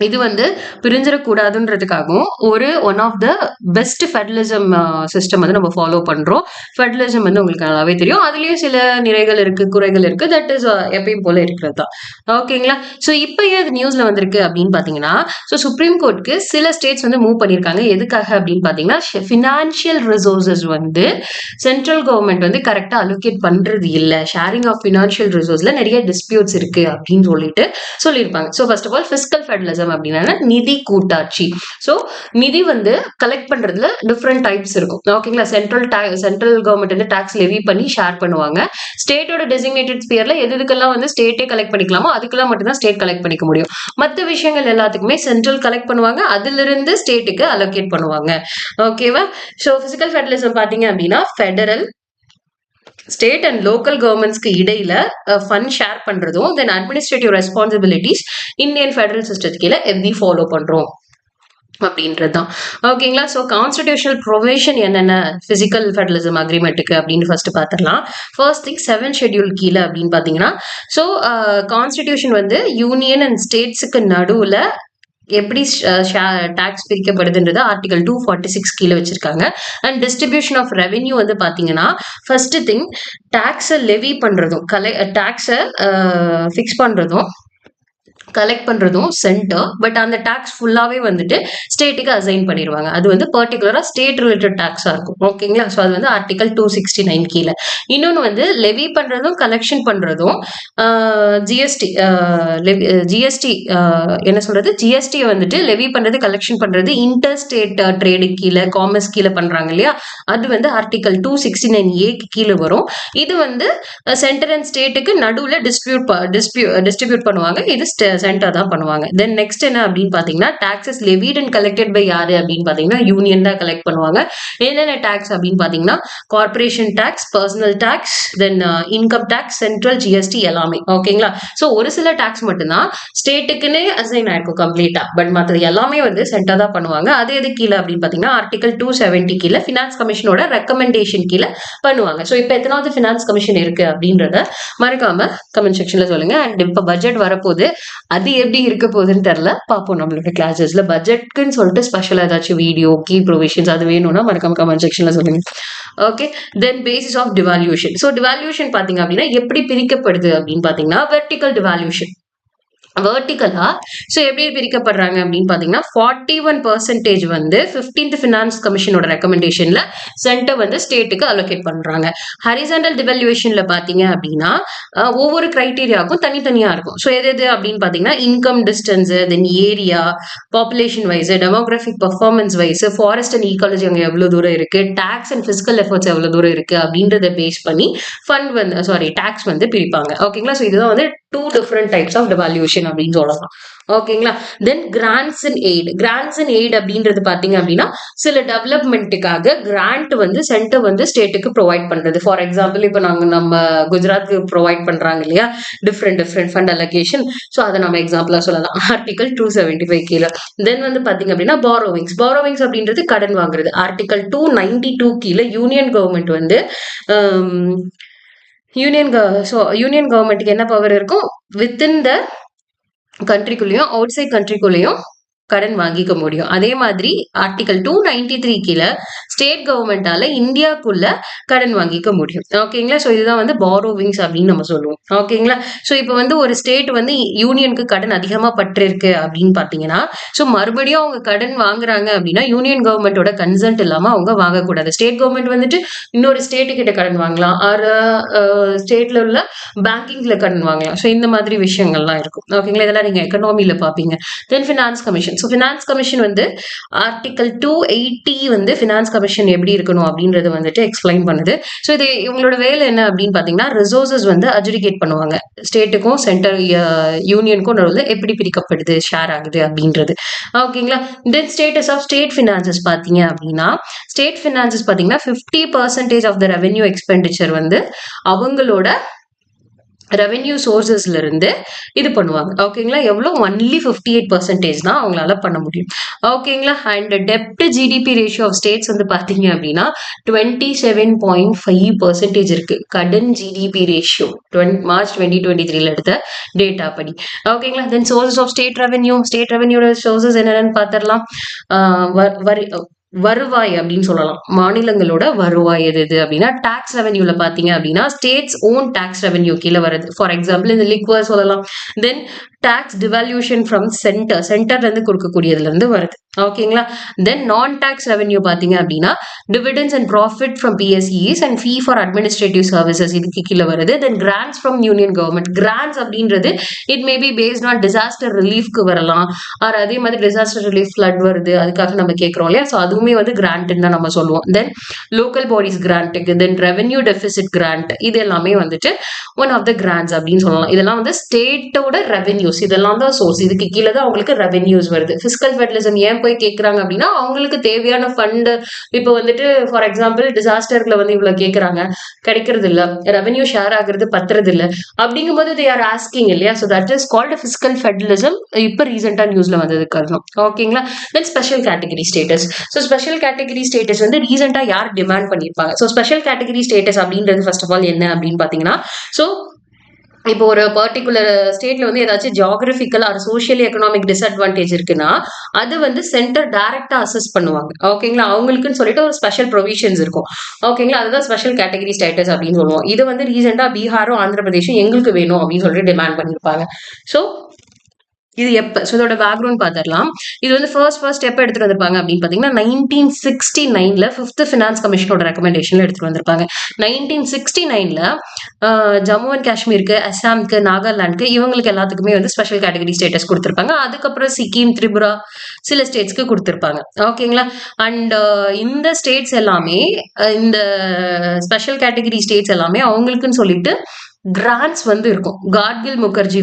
இது வந்து பிரிஞ்சிடக்கூடாதுன்றதுக்காகவும் ஒரு one of the best federalism system வந்து நம்ம ஃபாலோ பண்றோம். ஃபெடரலிசம் வந்து உங்களுக்கு நல்லாவே தெரியும், அதுலயும் சில நிறைகள் இருக்கு, குறைகள் இருக்கு. தட் இஸ் எப்பயும் போல இருக்கிறது தான். ஓகேங்களா, ஸோ இப்போ ஏன் நியூஸ்ல வந்திருக்கு அப்படின்னு பாத்தீங்கன்னா, ஸோ சுப்ரீம் கோர்ட்டுக்கு சில ஸ்டேட்ஸ் வந்து மூவ் பண்ணியிருக்காங்க. எதுக்காக அப்படின்னு பாத்தீங்கன்னா, ஃபினான்ஷியல் ரிசோர்சஸ் வந்து சென்ட்ரல் கவர்மெண்ட் வந்து கரெக்டா அலோகேட் பண்றது இல்லை, ஷேரிங் ஆஃப் ஃபினான்ஷியல் ரிசோர்ஸ்ல நிறைய டிஸ்பியூட்ஸ் இருக்கு அப்படின்னு சொல்லியிருப்பாங்க. So first of all fiscal federalism அப்படின்னா நிதி கூட்டாட்சி. சோ நிதி வந்து கலெக்ட் பண்றதுல டிஃப்ரெண்ட் டைப்ஸ் இருக்கும். ஓகேங்களா, சென்ட்ரல் கவர்மெண்ட் வந்து டாக்ஸ் லெவி பண்ணி ஷேர் பண்ணுவாங்க. ஸ்டேட்டோட டெசிக்னேட்டட் ஸ்பியர்ல எதுக்கெல்லாம் வந்து ஸ்டேட்டே கலெக்ட் பண்ணிக்கலாமோ அதுக்கெல்லாம் மட்டும்தான் ஸ்டேட் கலெக்ட் பண்ணிக்க முடியும். மற்ற விஷயங்கள் எல்லாத்துக்குமே சென்ட்ரல் கலெக்ட் பண்ணுவாங்க, அதுல இருந்து ஸ்டேட்டுக்கு அலோகேட் பண்ணுவாங்க. ஓகேவா, சோ பிசிக்கல் ஃபெடரலிசம் பாத்தீங்க அப்படின்னா ஃபெடரல், ஸ்டேட் அண்ட் லோக்கல் கவர்மெண்ட்ஸ்க்கு இடையில ஃபண்ட் ஷேர் பண்றதும், தென் அட்மினிஸ்ட்ரேட்டிவ் ரெஸ்பான்சிபிலிட்டிஸ் இந்தியன் ஃபெடரல் சிஸ்டத்துக்கு எப்படி ஃபாலோ பண்றோம் அப்படின்றதுதான். ஓகேங்களா, ஸோ கான்ஸ்டிடியூஷனல் ப்ரொவிஷன் என்னென்ன பிசிக்கல் ஃபெடரலிசம் அக்ரிமெண்ட்டுக்கு அப்படின்னு ஃபர்ஸ்ட் பார்த்துடலாம். ஃபர்ஸ்ட் திங் 7th ஷெட்யூல் கீழே அப்படின்னு பார்த்தீங்கன்னா, ஸோ கான்ஸ்டிடியூஷன் வந்து யூனியன் அண்ட் ஸ்டேட்ஸுக்கு நடுவில் எப்படி டாக்ஸ் பிரிக்கப்படுதுன்றது ஆர்டிகல் 246 கீழே வச்சிருக்காங்க. அண்ட் டிஸ்ட்ரிபியூஷன் ஆஃப் ரெவென்யூ வந்து பாத்தீங்கன்னா ஃபர்ஸ்ட் திங் டாக்ஸை லெவி பண்றதும் டாக்ஸை ஃபிக்ஸ் பண்றதும் கலெக்ட் பண்றதும் சென்டர், பட் அந்த டாக்ஸ் ஃபுல்லாவே வந்துட்டு ஸ்டேட்டுக்கு அசைன் பண்ணிடுவாங்க. அது வந்து பர்டிகுலரா ஸ்டேட் ரிலேட்டட் டாக்ஸா இருக்கும். ஓகேங்களா, ஸோ அது வந்து ஆர்டிகல் 269 கீழே. இன்னொன்று வந்து லெவி பண்றதும் கலெக்ஷன் பண்றதும் ஜிஎஸ்டி என்ன சொல்றது, ஜிஎஸ்டி வந்துட்டு லெவி பண்றது கலெக்ஷன் பண்றது இன்டர் ஸ்டேட் ட்ரேடு கீழே, காமர்ஸ் கீழே பண்றாங்க இல்லையா, அது வந்து ஆர்டிகல் 269A கீழே வரும். இது வந்து சென்டர் அண்ட் ஸ்டேட்டுக்கு நடுவில் டிஸ்ட்ரிபியூட் பண்ணுவாங்க. இது சென்டர் தான் பண்ணுவாங்க. தென் நெக்ஸ்ட் என்ன அப்படின்னு பாத்தீங்கன்னா, taxes levied and collected by யாரு அப்படின்னு பாத்தீங்கன்னா யூனியன் தான் கலெக்ட் பண்ணுவாங்க. என்னென்ன டாக்ஸ் அப்படின்னு பாத்தீங்கன்னா கார்பரேஷன் டாக்ஸ், பர்சனல் டாக்ஸ், தென் இன்கம் டாக்ஸ், சென்ட்ரல் ஜிஎஸ்டி எல்லாமே. ஓகேங்களா, ஸோ ஒரு சில டாக்ஸ் மட்டும்தான் ஸ்டேட்டுக்குன்னு அசைன் ஆயிருக்கும் கம்ப்ளீட்டா, பட் மற்றது எல்லாமே வந்து சென்டர் தான் பண்ணுவாங்க. அது எது கீழே அப்படின்னு பாத்தீங்கன்னா ஆர்டிகல் 270 கீழே ஃபினான்ஸ் கமிஷனோட ரெக்கமெண்டேஷன் கீழே பண்ணுவாங்க. ஸோ இப்போ எத்தனாவது ஃபினான்ஸ் கமிஷன் இருக்கு அப்படின்றத மறக்காம கமெண்ட் செக்ஷன்ல சொல்லுங்க. அண்ட் இப்போ பட்ஜெட் வரப்போகுது, அது எப்படி இருக்க போகுதுன்னு தெரியல, பார்ப்போம் நம்மளோட கிளாஸஸ்ல. பட்ஜெட்க்குன்னு சொல்லிட்டு ஸ்பெஷலா ஏதாச்சும் வீடியோ கீ ப்ரொவிஷன்ஸ் அது வேணும்னா மறக்காம கமெண்ட் செக்ஷன்ல சொல்லுங்க. Okay, then basis of devolution. So devolution பாத்தீங்க அப்படின்னா எப்படி பிரிக்கப்படுது அப்படின்னு பாத்தீங்கன்னா வெர்டிகல் டிவால்யூஷன். வெர்டிகலா ஸோ எப்படி பிரிக்கப்படுறாங்க அப்படின்னு பாத்தீங்கன்னா 41% வந்து 15th ஃபினான்ஸ் கமிஷனோட ரெக்கமெண்டேஷன்ல சென்டர் வந்து ஸ்டேட்டுக்கு அலோகேட் பண்றாங்க. ஹரிசாண்டல் டிவால்யூஷன்ல பாத்தீங்க அப்படின்னா ஒவ்வொரு கிரைட்டீரியாவுக்கும் தனித்தனியா இருக்கும். ஸோ எது அப்படின்னு பாத்தீங்கன்னா income distance, then area, population wise, demographic performance wise, forest and ecology அங்கே எவ்வளவு தூரம் இருக்கு, டாக்ஸ் அண்ட் பிசிக்கல் எஃபர்ட்ஸ் எவ்வளவு தூரம் இருக்கு அப்படின்றத பேஸ் பண்ணி ஃபண்ட் வந்து டாக்ஸ் வந்து பிரிப்பாங்க. ஓகேங்களா, ஸோ இதுதான் வந்து two different types of devolution அப்படின்னு சொல்லலாம். ஓகேங்களா. Then grants and aid. Grants and aid அப்படின்றது பாத்தீங்க அப்படின்னா சில டெவலப்மெண்ட்டுக்காக கிராண்ட் வந்து சென்டர் வந்து ஸ்டேட்டுக்கு ப்ரொவைட் பண்றது. ஃபார் எக்ஸாம்பிள் இப்போ நம்ம குஜராத்துக்கு ப்ரொவைட் பண்றாங்க இல்லையா டிஃப்ரெண்ட் ஃபண்ட் அலோகேஷன். ஸோ அதை நம்ம எக்ஸாம்பிளா சொல்லலாம் ஆர்டிகல் 275 கீழே. தென் வந்து பாத்தீங்க அப்படின்னா பாரோவிங்ஸ். பாரோவிங்ஸ் அப்படின்றது கடன் வாங்குறது. ஆர்டிகல் 292 கீழே யூனியன் கவர்மெண்ட் வந்து யூனியன் கவர்மெண்ட்டுக்கு என்ன பவர் இருக்கும், வித்தின் த கண்ட்ரிக்குள்ளேயும் அவுட் சைட் கண்ட்ரிக்குள்ளேயும் கடன் வாங்கிக்க முடியும். அதே மாதிரி ஆர்டிகல் 293 கீழே ஸ்டேட் கவர்மெண்டால இந்தியாக்குள்ள கடன் வாங்கிக்க முடியும். ஓகேங்களா. ஸோ இதுதான் வந்து பாரோவிங்ஸ் அப்படின்னு நம்ம சொல்லுவோம். ஓகேங்களா. ஸோ இப்போ வந்து ஒரு ஸ்டேட் வந்து யூனியனுக்கு கடன் அதிகமா பற்றிருக்கு அப்படின்னு பாத்தீங்கன்னா, ஸோ மறுபடியும் அவங்க கடன் வாங்குறாங்க அப்படின்னா யூனியன் கவர்மெண்டோட கன்சென்ட் இல்லாம அவங்க வாங்கக்கூடாது. ஸ்டேட் கவர்மெண்ட் வந்துட்டு இன்னொரு ஸ்டேட்டு கிட்ட கடன் வாங்கலாம், ஆர் ஸ்டேட்ல உள்ள பேங்கிங்ல கடன் வாங்கலாம். ஸோ இந்த மாதிரி விஷயங்கள்லாம் இருக்கும். ஓகேங்களா. இதெல்லாம் நீங்க எக்கனாமில பாப்பீங்க. Then finance commission. So finance commission வந்து ஆர்டிகல் 280 வந்து ஃபினான்ஸ் கமிஷன் எப்படி இருக்கணும் அப்படின்றது வந்துட்டு எக்ஸ்பிளைன் பண்ணுது. ஸோ இது இவங்களோட வேலை என்ன அப்படின்னு பாத்தீங்கன்னா ரிசோர்சஸ் வந்து அட்ஜுடிகேட் பண்ணுவாங்க. ஸ்டேட்டுக்கும் சென்டர் யூனியனுக்கும் நடுவில் எப்படி பிரிக்கப்படுது, ஷேர் ஆகுது அப்படின்றது. ஓகேங்களா. தென் ஸ்டேட்டஸ் ஆஃப் ஸ்டேட் ஃபினான்சஸ் பாத்தீங்க அப்படின்னா ஸ்டேட் ஃபினான்சஸ் பாத்தீங்கன்னா 50% ஆஃப் த ரெவென்யூ எக்ஸ்பெண்டிச்சர் வந்து அவங்களோட ரெவென்யூ சோர்சஸ்ல இருந்து இது பண்ணுவாங்க. ஓகேங்களா. எவ்வளோ ஒன்லி 58% தான் அவங்களால பண்ண முடியும். ஓகேங்களா. அண்ட் டெப்ட் ஜிடிபி ரேஷியோ ஆஃப் ஸ்டேட்ஸ் வந்து பாத்தீங்க அப்படின்னா 27.5% இருக்கு. கடன் ஜிடிபி ரேஷியோ மார்ச் 2023 எடுத்த டேட்டா படி. ஓகேங்களா. தென் சோர்சஸ் ஆஃப் ஸ்டேட் ரெவென்யூட சோர்சஸ் என்னென்னு பாத்திரலாம். வருவாய் அப்படின்னு சொல்லலாம். மாநிலங்களோட வருவாய் எது அப்படின்னா டாக்ஸ் ரெவென்யூல பாத்தீங்க அப்படின்னா ஸ்டேட்ஸ் ஓன் டாக்ஸ் ரெவென்யூ கீழே வருது. ஃபார் எக்ஸாம்பிள் இந்த லிக்வர் சொல்லலாம். தென் டாக்ஸ் டிவால்யூஷன் ஃப்ரம் சென்டர்ல இருந்து கொடுக்கக்கூடியதுல இருந்து வருது. ஓகேங்களா. தென் நான் டாக்ஸ் ரெவென்யூ பாத்தீங்க அப்படின்னா dividends and profit from PSEs and fee for administrative services இதுக்கு கீழே வருது. Then grants from union government. Grants அப்படின்றது it may be based on disaster ரிலீஃப்க்கு வரலாம், ஆர் அதே மாதிரி டிசாஸ்டர் ரிலீஃப் ஃபிளட் வருது அதுக்காக நம்ம கேட்கிறோம் இல்லையா. ஸோ அதுவுமே வந்து கிராண்ட் தான் நம்ம சொல்லுவோம். தென் லோக்கல் பாடிஸ் கிராண்ட்டுக்கு, தென் ரெவென்யூ டெபிசிட் கிராண்ட், இது எல்லாமே வந்துட்டு ஒன் ஆஃப் த கிராண்ட்ஸ் அப்படின்னு சொல்லலாம். இதெல்லாம் வந்து ஸ்டேட்டோட ரெவென்யூஸ், இதெல்லாம் தான் சோர்ஸ். இதுக்கு கீழே தான் அவங்களுக்கு ரெவென்யூஸ் வருது. பிஸ்கல் ஃபெடரலிசம் ஏன் போய் கேட்கறாங்க அப்படின்னா அவங்களுக்கு தேவையான ஃபண்ட் இப்போ வந்துட்டு ஃபார் எக்ஸாம்பிள் டிசாஸ்டர்ல வந்து இவ்வளவு கேட்கறாங்க, கிடைக்கிறது இல்ல, ரெவென்யூ ஷேர் ஆகுறது பத்துறது இல்ல, அப்படிங்கும்போது தே ஆர் ஆஸ்கிங் இல்லையா. So that is called fiscal federalism. இப்போ ரீசெண்டா நியூஸ்ல வந்தது காரணம். ஓகேங்களா. தென் special category status. So special category status வந்து ரீசெண்டா யார் டிமாண்ட் பண்ணியிருப்பாங்க. ஸோ ஸ்பெஷல் கேட்டகரி ஸ்டேட்டஸ் அப்படின்றது ஃபர்ஸ்ட் ஆஃப் ஆல் என்ன அப்படின்னு பாத்தீங்கன்னா, ஸோ இப்போ ஒரு பர்டிகுலர் ஸ்டேட்ல வந்து ஏதாச்சும் geographical or social economic disadvantage இருக்குன்னா அது வந்து சென்டர் டைரக்டா அசஸ் பண்ணுவாங்க. ஓகேங்களா. அவங்களுக்குன்னு சொல்லிட்டு ஒரு ஸ்பெஷல் ப்ரொவிஷன்ஸ் இருக்கும். ஓகேங்களா. அதுதான் ஸ்பெஷல் கேட்டகரி ஸ்டேட்டஸ் அப்படின்னு சொல்லுவோம். இது வந்து ரீசெண்டா பீகாரும் ஆந்திர பிரதேஷும் எங்களுக்கு வேணும் அப்படின்னு சொல்லிட்டு டிமாண்ட் பண்ணியிருப்பாங்க. ஸோ இது எப்ப, ஸோ இதோட பேக்ரவுண்ட் பார்த்துடலாம். இது வந்து ஃபர்ஸ்ட் எப்போ எடுத்துட்டு வந்திருப்பாங்க அப்படின்னு பார்த்தீங்கன்னா 1969 5th ஃபினான்ஸ் கமிஷனோட ரெக்கமெண்டேஷன்ல எடுத்துட்டு வந்திருப்பாங்க. 1969 ஜம்மு அண்ட் காஷ்மீருக்கு, அசாம்க்கு, நாகாலாந்துக்கு இவங்களுக்கு எல்லாத்துக்குமே வந்து ஸ்பெஷல் கேட்டகரி ஸ்டேட்டஸ் கொடுத்துருப்பாங்க. அதுக்கப்புறம் சிக்கிம், திரிபுரா சில ஸ்டேட்ஸ்க்கு கொடுத்துருப்பாங்க. ஓகேங்களா. அண்ட் இந்த ஸ்டேட்ஸ் எல்லாமே இந்த ஸ்பெஷல் கேட்டகரி ஸ்டேட்ஸ் எல்லாமே அவங்களுக்குன்னு சொல்லிட்டு கிராண்ட்ஸ் வந்து இருக்கும். காட்கில் முகர்ஜி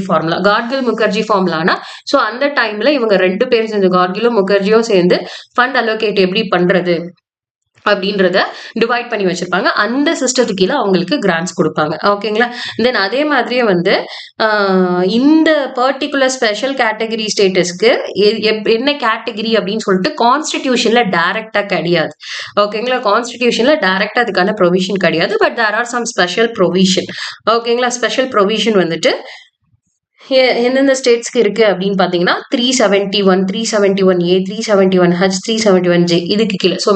ஃபார்முலானா ஸோ அந்த டைம்ல இவங்க 2 பேரும் சேர்ந்து காட்கிலும் முகர்ஜியும் சேர்ந்து ஃபண்ட் அலோகேட் எப்படி பண்றது அப்படின்றத டிவைட் பண்ணி வச்சிருப்பாங்க. அந்த சிஸ்டத்துக்கு கீழே அவங்களுக்கு கிராண்ட்ஸ் கொடுப்பாங்க. ஓகேங்களா. தென் அதே மாதிரியே வந்து இந்த பர்டிகுலர் ஸ்பெஷல் கேட்டகரி ஸ்டேட்டஸ்க்கு என்ன கேட்டகரி அப்படின்னு சொல்லிட்டு கான்ஸ்டிடியூஷன்ல டைரக்டா கிடையாது. ஓகேங்களா. கான்ஸ்டிடியூஷன்ல டைரக்டா அதுக்கான ப்ரொவிஷன் கிடையாது. But there are some special provision. ஓகேங்களா. ஸ்பெஷல் ப்ரொவிஷன் வந்துட்டு எந்தெந்த ஸ்டேட்ஸ்க்கு இருக்கு அப்படின்னு பாத்தீங்கன்னா 371, 371A, 371H, 371J இதுக்கு கீழே. ஸோ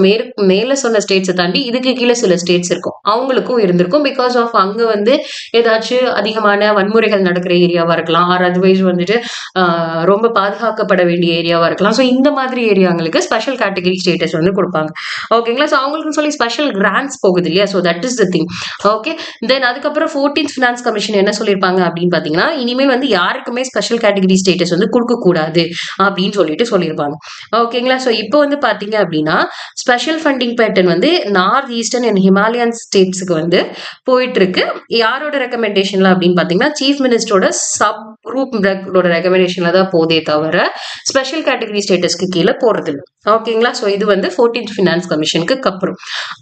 மேல சொன்ன ஸ்டேட்ஸை தாண்டி இதுக்கு கீழே சில ஸ்டேட்ஸ் இருக்கும், அவங்களுக்கும் இருந்திருக்கும். பிகாஸ் ஆஃப் அங்க வந்து ஏதாச்சும் அதிகமான வன்முறைகள் நடக்கிற ஏரியாவா இருக்கலாம், ஆர் அதர்வைஸ் வந்துட்டு ரொம்ப பாதுகாக்கப்பட வேண்டிய ஏரியாவா இருக்கலாம். ஸோ இந்த மாதிரி ஏரியாங்களுக்கு ஸ்பெஷல் கேட்டகரி ஸ்டேட்டஸ் வந்து கொடுப்பாங்க. ஓகேங்களா. ஸோ அவங்களுக்கு சொல்லி ஸ்பெஷல் கிராண்ட்ஸ் போகுது இல்லையா. So that is the thing. Okay. Then அதுக்கப்புறம் 14th ஃபினான்ஸ் கமிஷன் என்ன சொல்லியிருப்பாங்க அப்படின்னு பாத்தீங்கன்னா இனிமேல் வந்து யாருக்குமே ஸ்பெஷல் கேட்டகரி ஸ்டேட்டஸ் வந்து கொடுக்கக்கூடாது அப்படின்னு சொல்லியிருப்பாங்க. ஓகேங்களா. ஸோ இப்போ வந்து பார்த்தீங்க அப்படின்னா ஸ்பெஷல் ஃபண்டிங் பேட்டர்ன் வந்து நார்த் ஈஸ்டர்ன் அண்ட் ஹிமாலயன் ஸ்டேட்ஸுக்கு வந்து போயிட்டு இருக்கு. யாரோட ரெக்கமெண்டேஷன்ல அப்படின்னு பார்த்தீங்கன்னா சீஃப் மினிஸ்டரோட சப் குரூப்போட ரெக்கமெண்டேஷன்ல தான் போதே தவிர ஸ்பெஷல் கேட்டகரி ஸ்டேட்டஸ்க்கு கீழே போறது இல்லை. ஓகேங்களா. ஸோ இது வந்து 14th ஃபினான்ஸ் கமிஷனுக்கு அப்புறம்.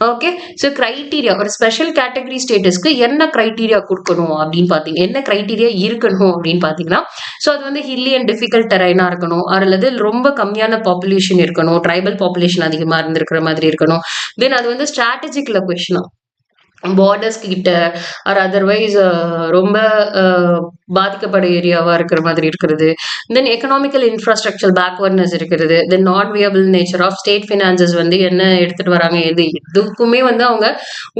ஓகே. ஸோ கிரைட்டீரியா ஒரு ஸ்பெஷல் கேட்டகரி ஸ்டேட்டஸ்க்கு என்ன கிரைட்டீரியா கொடுக்கணும் அப்படின்னு பார்த்தீங்க என்ன கிரைட்டீரியா இருக்கணும் அப்படின்னு பார்த்தீங்கன்னா ஸோ அது வந்து ஹில்லி அண்ட் டிஃபிகல்ட் டெரைனா இருக்கணும், அல்லது ரொம்ப கம்மியான பாப்புலேஷன் இருக்கணும், ட்ரைபல் பாப்புலேஷன் அதிகமாக இருந்திருக்கிற மாதிரி இருக்கணும். தென் அது வந்து ஸ்ட்ராட்டஜிக் லொகேஷனா பார்டர்ஸ் கிட்ட ஆர் அதர்வைஸ் ரொம்ப பாதிக்கப்பட்ட ஏரியாவா இருக்கிற மாதிரி இருக்கிறது. தென் எக்கனாமிக்கல் இன்ஃப்ராஸ்ட்ரக்சர் பேக்வர்ட்னஸ் இருக்கிறது. Then not viable nature of state finances வந்து என்ன எடுத்துட்டு வராங்க எதுக்குமே வந்து அவங்க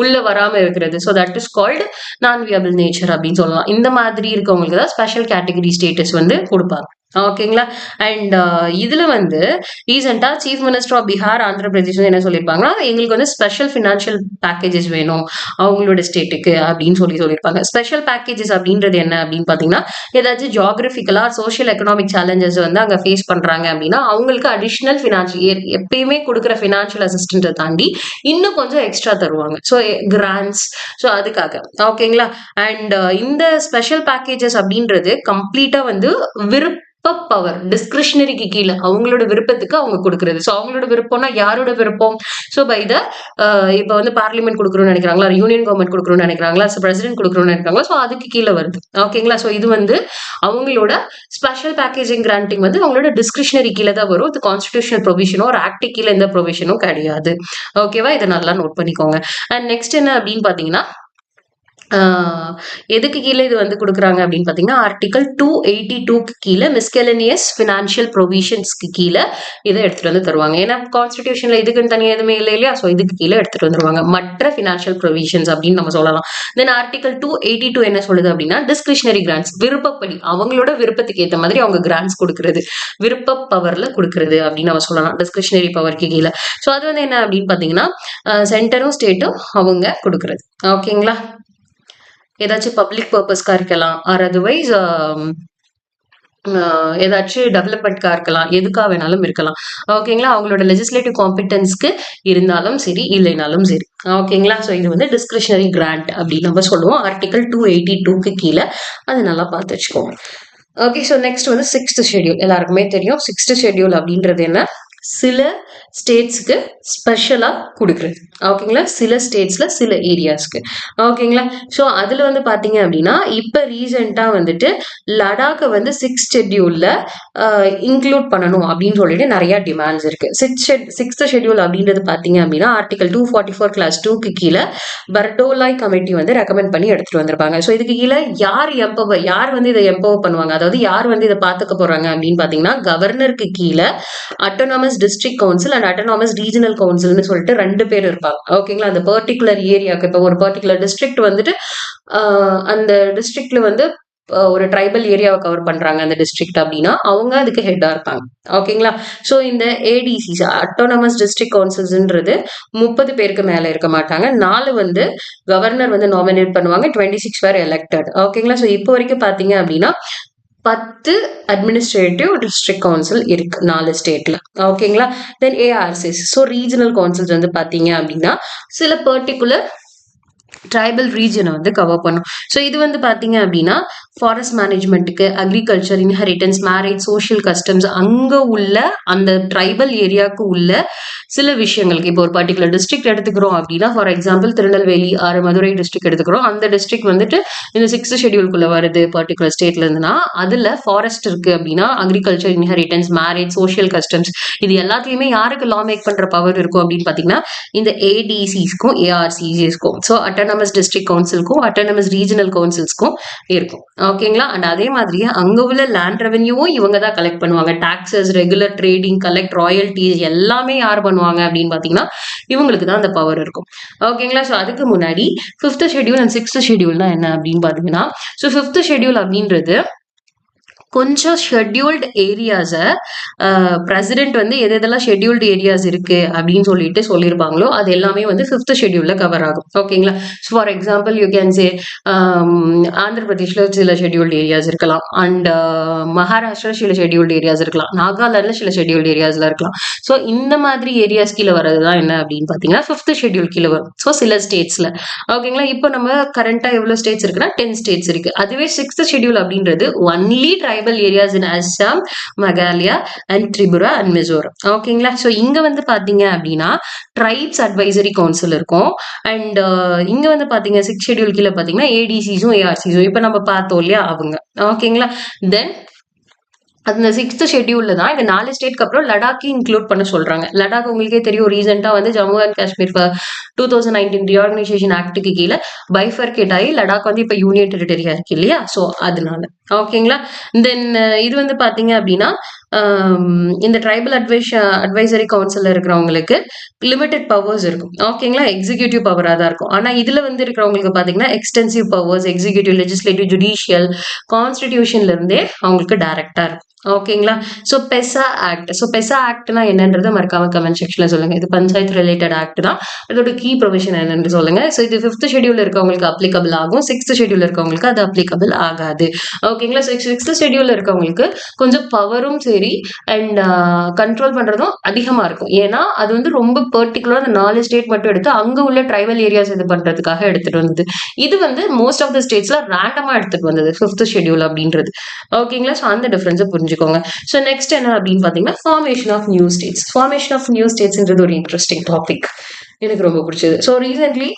உள்ள வராம இருக்கிறது. ஸோ தட் இஸ் கால்டு நான் வியபிள் நேச்சர் அப்படின்னு சொல்லலாம். இந்த மாதிரி இருக்கவங்களுக்கு தான் ஸ்பெஷல் கேட்டகரி ஸ்டேட்டஸ் வந்து கொடுப்பாங்க. ஓகேங்களா. அண்ட் இதுல வந்து ரீசெண்டா chief minister of Bihar Andhra Pradesh என்ன சொல்லியிருப்பாங்கன்னா எங்களுக்கு வந்து ஸ்பெஷல் ஃபினான்ஷியல் பேக்கேஜஸ் வேணும் அவங்களோட ஸ்டேட்டுக்கு அப்படின்னு சொல்லியிருப்பாங்க. ஸ்பெஷல் பேக்கேஜஸ் அப்படின்றது என்ன அப்படின்னு பாத்தீங்கன்னா ஏதாச்சும் ஜியோகிராபிக்கலா சோஷியல் எக்கனாமிக் சேலஞ்சஸ் வந்து அங்க ஃபேஸ் பண்றாங்க அப்படின்னா அவங்களுக்கு அடிஷனல் ஃபினான்ஷியல் எப்பயுமே கொடுக்குற ஃபினான்ஷியல் அசிஸ்டன்ஸை தாண்டி இன்னும் கொஞ்சம் எக்ஸ்ட்ரா தருவாங்க. So grants. ஸோ அதுக்காக ஓகேங்களா. அண்ட் இந்த ஸ்பெஷல் பேக்கேஜஸ் அப்படின்றது கம்ப்ளீட்டா வந்து பவர் டிஸ்கிரிஷனரிக்கு கீழே அவங்களோட விருப்பத்துக்கு அவங்க கொடுக்கறது. ஸோ அவங்களோட விருப்பம்னா யாரோட விருப்பம்? ஸோ பை த இப்போ வந்து பார்லிமெண்ட் கொடுக்கணும்னு நினைக்கிறாங்களா, யூனியன் கவர்மெண்ட் கொடுக்கணும்னு நினைக்கிறாங்களா, பிரசிடென்ட் கொடுக்கணும்னு நினைக்கிறாங்களா, ஸோ அதுக்கு கீழே வருது. ஓகேங்களா. ஸோ இது வந்து அவங்களோட ஸ்பெஷல் பேக்கேஜிங் கிராண்டிங் வந்து அவங்களோட டிஸ்கிரிஷனரி கீழே தான் வரும். இது கான்ஸ்டிடியூஷனல் ப்ரொவிஷனோ ஒரு ஆக்ட் கீழே எந்த ப்ரொவிஷனும் கிடையாது. ஓகேவா. இதை நல்லா நோட் பண்ணிக்கோங்க. அண்ட் நெக்ஸ்ட் என்ன அப்படின்னு பாத்தீங்கன்னா எதுக்கு கீழே இது வந்து கொடுக்குறாங்க அப்படின்னு பார்த்தீங்கன்னா ஆர்டிகல் 282க்கு கீழே மிஸ்கெலனியஸ் ஃபினான்ஷியல் ப்ரொவிஷன்ஸ்க்கு கீழே இதை எடுத்துட்டு வந்து தருவாங்க. ஏன்னா கான்ஸ்டிடியூஷன்ல இதுக்குன்னு தனியாக எதுவுமே இல்லை இல்லையா. ஸோ இதுக்கு கீழே எடுத்துட்டு வந்துருவாங்க மற்ற ஃபினான்ஷியல் ப்ரொவிஷன்ஸ் அப்படின்னு நம்ம சொல்லலாம். தென் ஆர்டிகல் 282 என்ன சொல்லுது அப்படின்னா டிஸ்கிரிஷனரி கிராண்ட்ஸ் விருப்பப்படி அவங்களோட விருப்பத்துக்கு ஏற்ற மாதிரி அவங்க கிராண்ட்ஸ் கொடுக்கறது விருப்ப பவர்ல கொடுக்கறது அப்படின்னு நம்ம சொல்லலாம் டிஸ்கிரிஷனரி பவருக்கு கீழே. ஸோ அது வந்து என்ன அப்படின்னு பார்த்தீங்கன்னா சென்டரும் ஸ்டேட்டும் அவங்க கொடுக்கறது. ஓகேங்களா. ஏதாச்சும் பப்ளிக் பர்பஸ்க்கா இருக்கலாம் ஆர் அதர்வைஸ் ஏதாச்சும் டெவலப்மெண்ட்கா இருக்கலாம், எதுக்காக வேணாலும் இருக்கலாம். ஓகேங்களா. அவங்களோட லெஜிஸ்லேட்டிவ் காம்பிடன்ஸ்க்கு இருந்தாலும் சரி இல்லைனாலும் சரி. ஓகேங்களா. ஸோ இது வந்து டிஸ்கிரிஷனரி கிராண்ட் அப்படின்னு நம்ம சொல்லுவோம் ஆர்டிகல் 282க்கு கீழே. அது நல்லா பார்த்து வச்சுக்கோங்க. ஓகே. ஸோ நெக்ஸ்ட் வந்து 6th ஷெட்யூல் எல்லாருக்குமே தெரியும். 6th ஷெட்யூல் அப்படின்றது என்ன சில ஸ்டேட்ஸ்க்கு ஸ்பெஷலா கொடுக்குறது. ஓகேங்களா. சில ஸ்டேட்ஸ்ல சில ஏரியாஸ்க்கு. ஓகேங்களா. ஸோ அதுல வந்து பாத்தீங்க அப்படின்னா இப்ப ரீசெண்டா வந்துட்டு லடாக்கை வந்து 6th ஷெட்யூல்ல இன்க்ளூட் பண்ணணும் அப்படின்னு சொல்லிட்டு நிறைய டிமாண்ட்ஸ் இருக்கு. 6th ஷெட்யூல் அப்படின்றது பாத்தீங்க அப்படின்னா ஆர்டிகல் 244 கிளாஸ் 2க்கு கீழே பர்டோலாய் கமிட்டி வந்து ரெக்கமெண்ட் பண்ணி எடுத்துட்டு வந்திருப்பாங்க. ஸோ இதுக்கு கீழே யார் வந்து இதை எம்பவர் பண்ணுவாங்க, அதாவது யார் வந்து இதை பாத்துக்க போறாங்க அப்படின்னு பாத்தீங்கன்னா கவர்னருக்கு கீழே autonomous district council and autonomous regional கவுன்சில்னு சொல்லிட்டு 2 பேர் இருப்பாங்க. ஓகேங்களா. அந்த பர்டிகுலர் ஏரியாவுக்கு இப்போ ஒரு பர்டிகுலர் டிஸ்ட்ரிக்ட் வந்துட்டு அந்த டிஸ்ட்ரிக்ட்ல வந்து ஒரு ட்ரைபல் ஏரியாவை கவர் பண்றாங்க அந்த டிஸ்ட்ரிக்ட் அப்படின்னா அவங்க அதுக்கு ஹெட்டா இருப்பாங்க. ஓகேங்களா. ஸோ இந்த ஏடிசிஸ் அட்டானமஸ் டிஸ்ட்ரிக்ட் கவுன்சில்ஸ்ன்றது 30 பேருக்கு மேல இருக்க மாட்டாங்க. 4 வந்து கவர்னர் வந்து நாமினேட் பண்ணுவாங்க, 26 பேர் எலெக்டட். ஓகேங்களா. ஸோ இப்போ வரைக்கும் பாத்தீங்க அப்படின்னா 10 அட்மினிஸ்ட்ரேட்டிவ் டிஸ்ட்ரிக்ட் கவுன்சில் இருக்கு 4 ஸ்டேட்ல. ஓகேங்களா. தென் ஏஆர்சிஸ் ஸோ ரீஜனல் கவுன்சில்ஸ் வந்து பாத்தீங்க அப்படின்னா சில பர்டிகுலர் ட்ரைபல் ரீஜனை வந்து கவர் பண்ணும். ஸோ இது வந்து பாத்தீங்க அப்படின்னா ஃபாரஸ்ட் மேனேஜ்மெண்ட்டுக்கு, agriculture, inheritance, marriage, social customs அங்க உள்ள அந்த ட்ரைபல் ஏரியாவுக்கு உள்ள சில விஷயங்களுக்கு இப்போ ஒரு பர்டிகுலர் டிஸ்ட்ரிக்ட் எடுத்துக்கிறோம் அப்படின்னா for example Tirunelveli or Madurai district எடுத்துக்கிறோம். அந்த டிஸ்ட்ரிக்ட் வந்துட்டு இந்த 6th ஷெட்யூல்குள்ள வருது பர்டிகுலர் ஸ்டேட்ல இருந்துன்னா அதுல ஃபாரஸ்ட் இருக்கு அப்படின்னா agriculture, inheritance, marriage, social customs இது எல்லாத்தையுமே யாருக்கு லா மேக் பண்ற பவர் இருக்கும் அப்படின்னு பாத்தீங்கன்னா இந்த ஏடிசிஸ்க்கும் ஏஆர்சிசிஸ்க்கும். ஸோ அட்டானமஸ் டிஸ்ட்ரிக்ட் கவுன்சிலுக்கும் அட்டானமஸ் ரீஜனல் கவுன்சில்ஸ்க்கும் இருக்கும். ஓகேங்களா. அண்ட் அதே மாதிரியே அங்க உள்ள லேண்ட் ரெவென்யூவும் இவங்க தான் கலெக்ட் பண்ணுவாங்க. டாக்ஸஸ், ரெகுலர் ட்ரேடிங், கலெக்ட் ராயல்டிஸ் எல்லாமே யார் பண்ணுவாங்க அப்படின்னு பாத்தீங்கன்னா இவங்களுக்கு தான் அந்த பவர் இருக்கும். ஓகேங்களா. ஸோ அதுக்கு முன்னாடி 5th ஷெட்யூல் அண்ட் 6th ஷெட்யூல்னா என்ன அப்படின்னு பாத்தீங்கன்னா ஸோ 5th ஷெட்யூல் அப்படின்றது கொஞ்சம் ஷெட்யூல்டு ஏரியாஸை பிரசிடென்ட் வந்து எது எதெல்லாம் ஷெட்யூல்டு ஏரியாஸ் இருக்கு அப்படின்னு சொல்லிட்டு சொல்லியிருப்பாங்களோ அது எல்லாமே வந்து ஃபிஃப்த் ஷெட்யூல்ல கவர் ஆகும். ஓகேங்களா? For example you can say Andhra பிரதேஷ்ல சில ஷெட்யூல்டு ஏரியாஸ் இருக்கலாம், அண்ட் மகாராஷ்டிரா சில ஷெட்யூல்டு ஏரியாஸ் இருக்கலாம், நாகாலாந்துல சில ஷெட்யூல்டு ஏரியாஸ்ல இருக்கலாம். ஸோ இந்த மாதிரி ஏரியாஸ் கீழே வர்றது தான் என்ன அப்படின்னு பார்த்தீங்கன்னா ஃபிஃப்த் ஷெட்யூல் கீழே வரும். ஸோ சில ஸ்டேட்ஸ்ல. ஓகேங்களா? இப்போ நம்ம கரண்டா எவ்வளவு ஸ்டேட்ஸ் இருக்குன்னா 10 ஸ்டேட்ஸ் இருக்கு. அதுவே சிக்ஸ்த் ஷெட்யூல் அப்படின்றது only tribal areas in Assam, Meghalaya and Tripura and Mizoram. ஓகேங்களா? ஸோ இங்க வந்து பாத்தீங்க அப்படின்னா ட்ரைப்ஸ் அட்வைசரி கவுன்சில் இருக்கும். அண்ட் இங்க வந்து பாத்தீங்க சிக்ஸ் ஷெட்யூல் கீழே பாத்தீங்கன்னா ஏடிசிஸும் ஏஆர்சிஸும் இப்ப நம்ம பார்த்தோம் இல்லையா அவங்க. ஓகேங்களா? தென் அந்த சிக்ஸ்த் ஷெட்யூல்ல தான் இந்த 4 ஸ்டேட்க்கு அப்புறம் லடாக்கி இன்க்ளூட் பண்ண சொல்றாங்க. லடாக் உங்களுக்கே தெரியும், ரீசெண்டா வந்து ஜம்மு அண்ட் காஷ்மீர் 2019 ரீஆர்கனைசேஷன் ஆக்டுக்கு கீழே பைஃபர்கேட் ஆகி லடாக் வந்து இப்ப யூனியன் டெரிட்டரியா இருக்கு இல்லையா? ஸோ அதனால. ஓகேங்களா? தென் இது வந்து பாத்தீங்க அப்படின்னா இந்த ட்ரைபல் அட்வைசரி கவுன்சில் இருக்கிறவங்களுக்கு லிமிடெட் பவர்ஸ் இருக்கும். ஓகேங்களா? எக்ஸிக்யூட்டிவ் பவராக தான் இருக்கும். ஆனா இதுல வந்து இருக்கிறவங்களுக்கு பாத்தீங்கன்னா extensive powers, executive, legislative, judicial, கான்ஸ்டிடியூஷன்ல இருந்தே அவங்களுக்கு டைரக்டா இருக்கும். ஓகேங்களா? So PESA act. So PESA ஆக்ட்னா என்னன்றதை மறக்காம கமெண்ட் செக்ஷன்ல சொல்லுங்க. இது பஞ்சாயத்து ரிலேட்டட் ஆக்ட் தான். அதோட கீ ப்ரொவிஷன் என்னன்னு சொல்லுங்க. ஸோ இது ஃபிஃப்த் ஷெட்யூல் இருக்கவங்களுக்கு அப்ளிகபிள் ஆகும், சிக்ஸ்த் ஷெட்யூல் இருக்கவங்களுக்கு அது அப்ளிகபிள் ஆகாது. ஓகேங்களா? சிக்ஸ்த் ஷெட்யூல் இருக்கவங்களுக்கு கொஞ்சம் பவரும் சரி அண்ட் கண்ட்ரோல் பண்றதும் அதிகமா இருக்கும். ஏன்னா அது வந்து ரொம்ப பர்டிகுலரா அந்த 4 ஸ்டேட் மட்டும் எடுத்து அங்க உள்ள ட்ரைபல் ஏரியாஸ் இது பண்றதுக்காக எடுத்துட்டு வந்தது. இது வந்து மோஸ்ட் ஆஃப் த ஸ்டேட்ஸ்ல ரேண்டமா எடுத்துட்டு வந்தது ஃபிஃப்த் ஷெட்யூல் அப்படின்றது. ஓகேங்களா? ஸோ அந்த டிஃபரன்ஸை புரிஞ்சுக்கோங்க. ஸோ நெக்ஸ்ட் என்ன அப்படின்னு பாத்தீங்கன்னா formation of new states. Formation of new ஸ்டேட்ஸ்ன்றது ஒரு இன்ட்ரெஸ்டிங் டாபிக், எனக்கு ரொம்ப பிடிச்சது. ஸோ ரீசென்ட்லி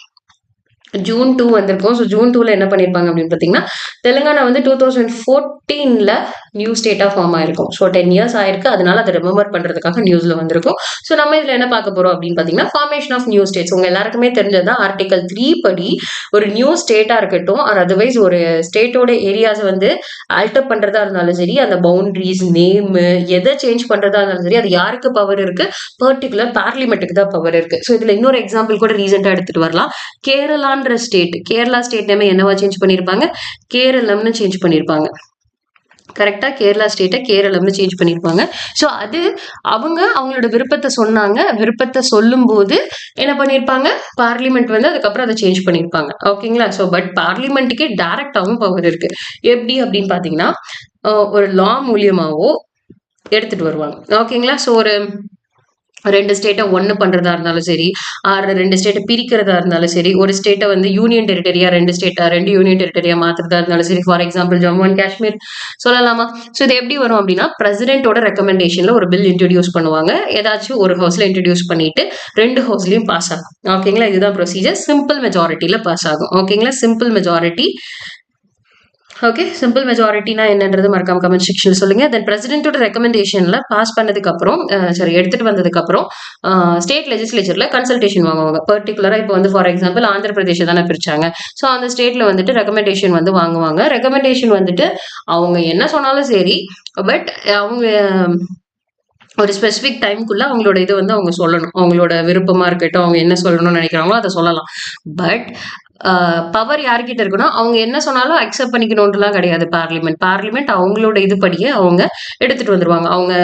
ஜூன் 2 வந்திருக்கும். ஸோ ஜூன் 2ல என்ன பண்ணியிருப்பாங்க அப்படின்னு பார்த்தீங்கன்னா தெலுங்கானா வந்து 2014ல நியூ ஸ்டேட்டா ஃபார்ம் ஆயிருக்கும். ஸோ 10 இயர்ஸ் ஆயிருக்கு. அதனால அதை ரிமெம்பர் பண்றதுக்காக நியூஸ்ல வந்திருக்கும். ஸோ நம்ம இதுல என்ன பார்க்க போறோம் அப்படின்னு பார்த்தீங்கன்னா ஃபார்மேஷன் ஆஃப் நியூ ஸ்டேட்ஸ். உங்க எல்லாருக்குமே தெரிஞ்சதுதான் ஆர்டிகல் 3 படி ஒரு நியூ ஸ்டேட்டா இருக்கட்டும் ஆர் அதர்வைஸ் ஒரு ஸ்டேட்டோட ஏரியாஸ் வந்து ஆல்டர் பண்றதா இருந்தாலும் சரி, அந்த பவுண்டரிஸ், நேம், எதை சேஞ்ச் பண்றதா இருந்தாலும் சரி, அது யாருக்கு பவர் இருக்கு? பர்டிகுலர் பார்லிமெண்ட்டுக்கு தான் பவர் இருக்கு. ஸோ இதுல இன்னொரு எக்ஸாம்பிள் கூட ரீசெண்டா எடுத்துட்டு வரலாம். கேரளான்ற ஸ்டேட், கேரளா ஸ்டேட் நேம் என்னவா சேஞ்ச் பண்ணிருப்பாங்க? கேரளம்னு சேஞ்ச் பண்ணிருப்பாங்க. கரெக்டா? கேரளா ஸ்டேட்டை கேரளம்னு சேஞ்ச் பண்ணிருப்பாங்க. ஸோ அது அவங்களோட விருப்பத்தை சொன்னாங்க. விருப்பத்தை சொல்லும் போது என்ன பண்ணிருப்பாங்க? பார்லிமெண்ட் வந்து அதுக்கப்புறம் அதை சேஞ்ச் பண்ணிருப்பாங்க. ஓகேங்களா? ஸோ பட் பார்லிமெண்ட்டுக்கே டைரக்டாவும் பவர் இருக்கு. எப்படி அப்படின்னு பாத்தீங்கன்னா ஒரு லா மூலியமாவோ எடுத்துட்டு வருவாங்க. ஓகேங்களா? ஸோ ஒரு 2 ஸ்டேட்டை ஒன்னு பண்றதா இருந்தாலும் சரி, ஆறு 2 ஸ்டேட்டை பிரிக்கிறதா இருந்தாலும் சரி, ஒரு ஸ்டேட்டை வந்து யூனியன் டெரிட்டரியா 2 யூனியன் டெரிட்டரியா மாத்துறதா இருந்தாலும் சரி, for example Jammu and Kashmir சொல்லலாமா? ஸோ இது எப்படி வரும் அப்படின்னா பிரசிடென்ட்டோட ரெக்கமெண்டேஷன்ல ஒரு பில் இன்ட்ரடியூஸ் பண்ணுவாங்க. ஏதாச்சும் ஒரு ஹவுஸ்ல இன்ட்ரடியூஸ் பண்ணிட்டு 2 ஹவுஸ்லயும் பாஸ் ஆகும். ஓகேங்களா? இதுதான் ப்ரொசீஜர். சிம்பிள் மெஜாரிட்டியில பாஸ் ஆகும். ஓகேங்களா? Simple majority. ஓகே, சிம்பிள் மெஜாரிட்டினா என்னன்றது மறக்காம கமெண்ட் செக்ஷன்ல சொல்லுங்க. தென் பிரசிடென்ட்டோட ரெக்கமெண்டேஷன்ல பாஸ் பண்ணதுக்கு அப்புறம் எடுத்துட்டு வந்ததுக்கு அப்புறம் ஸ்டேட் லெஜிஸ்லேச்சர்ல கன்சல்டேஷன் வாங்குவாங்க. பர்டிகுலரா இப்போ வந்து ஃபார் எக்ஸாம்பிள் ஆந்திர பிரதேஷ் தானே பிரிச்சாங்க. ஸோ அந்த ஸ்டேட்ல வந்துட்டு ரெக்கமெண்டேஷன் வந்து வாங்குவாங்க. ரெக்கமெண்டேஷன் வந்துட்டு அவங்க என்ன சொன்னாலும் சரி, பட் அவங்க ஒரு ஸ்பெசிபிக் டைம்குள்ள அவங்களோட இது வந்து அவங்க சொல்லணும். அவங்களோட விருப்பமா இருக்கட்டும், அவங்க என்ன சொல்லணும்னு நினைக்கிறாங்களோ அதை சொல்லலாம். பட் பவர் யார்கிட்ட இருக்குன்னா அவங்க என்ன சொன்னாலும் அக்செப்ட் பண்ணிக்கணும்லாம் கிடையாது. பார்லிமெண்ட் அவங்களோட இதுபடியே அவங்க எடுத்துட்டு வந்துருவாங்க. அவங்க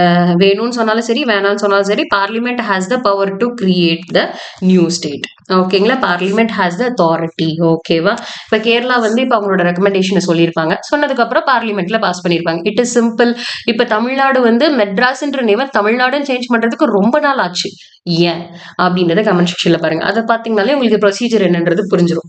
வேணும்னு சொன்னாலும் சரி, வேணாம்னு சொன்னாலும் சரி, parliament has the power to create the new state. ஓகேங்களா? Parliament has the authority. ஓகேவா? இப்ப கேரளா வந்து இப்ப அவங்களோட ரெக்கமெண்டேஷனை சொல்லியிருப்பாங்க. சொன்னதுக்கு அப்புறம் பார்லிமெண்ட்ல பாஸ் பண்ணிருப்பாங்க. It is simple. இப்ப தமிழ்நாடு வந்து மெட்ராஸ்ன்ற நேம் தமிழ்நாடுன்னு சேஞ்ச் பண்றதுக்கு ரொம்ப நாள் ஆச்சு. ஏன் அப்படின்றத கமெண்ட் செக்ஷன்ல பாருங்க. அதை பாத்தீங்கன்னாலே உங்களுக்கு ப்ரொசீஜர் என்னன்றது புரிஞ்சிடும்.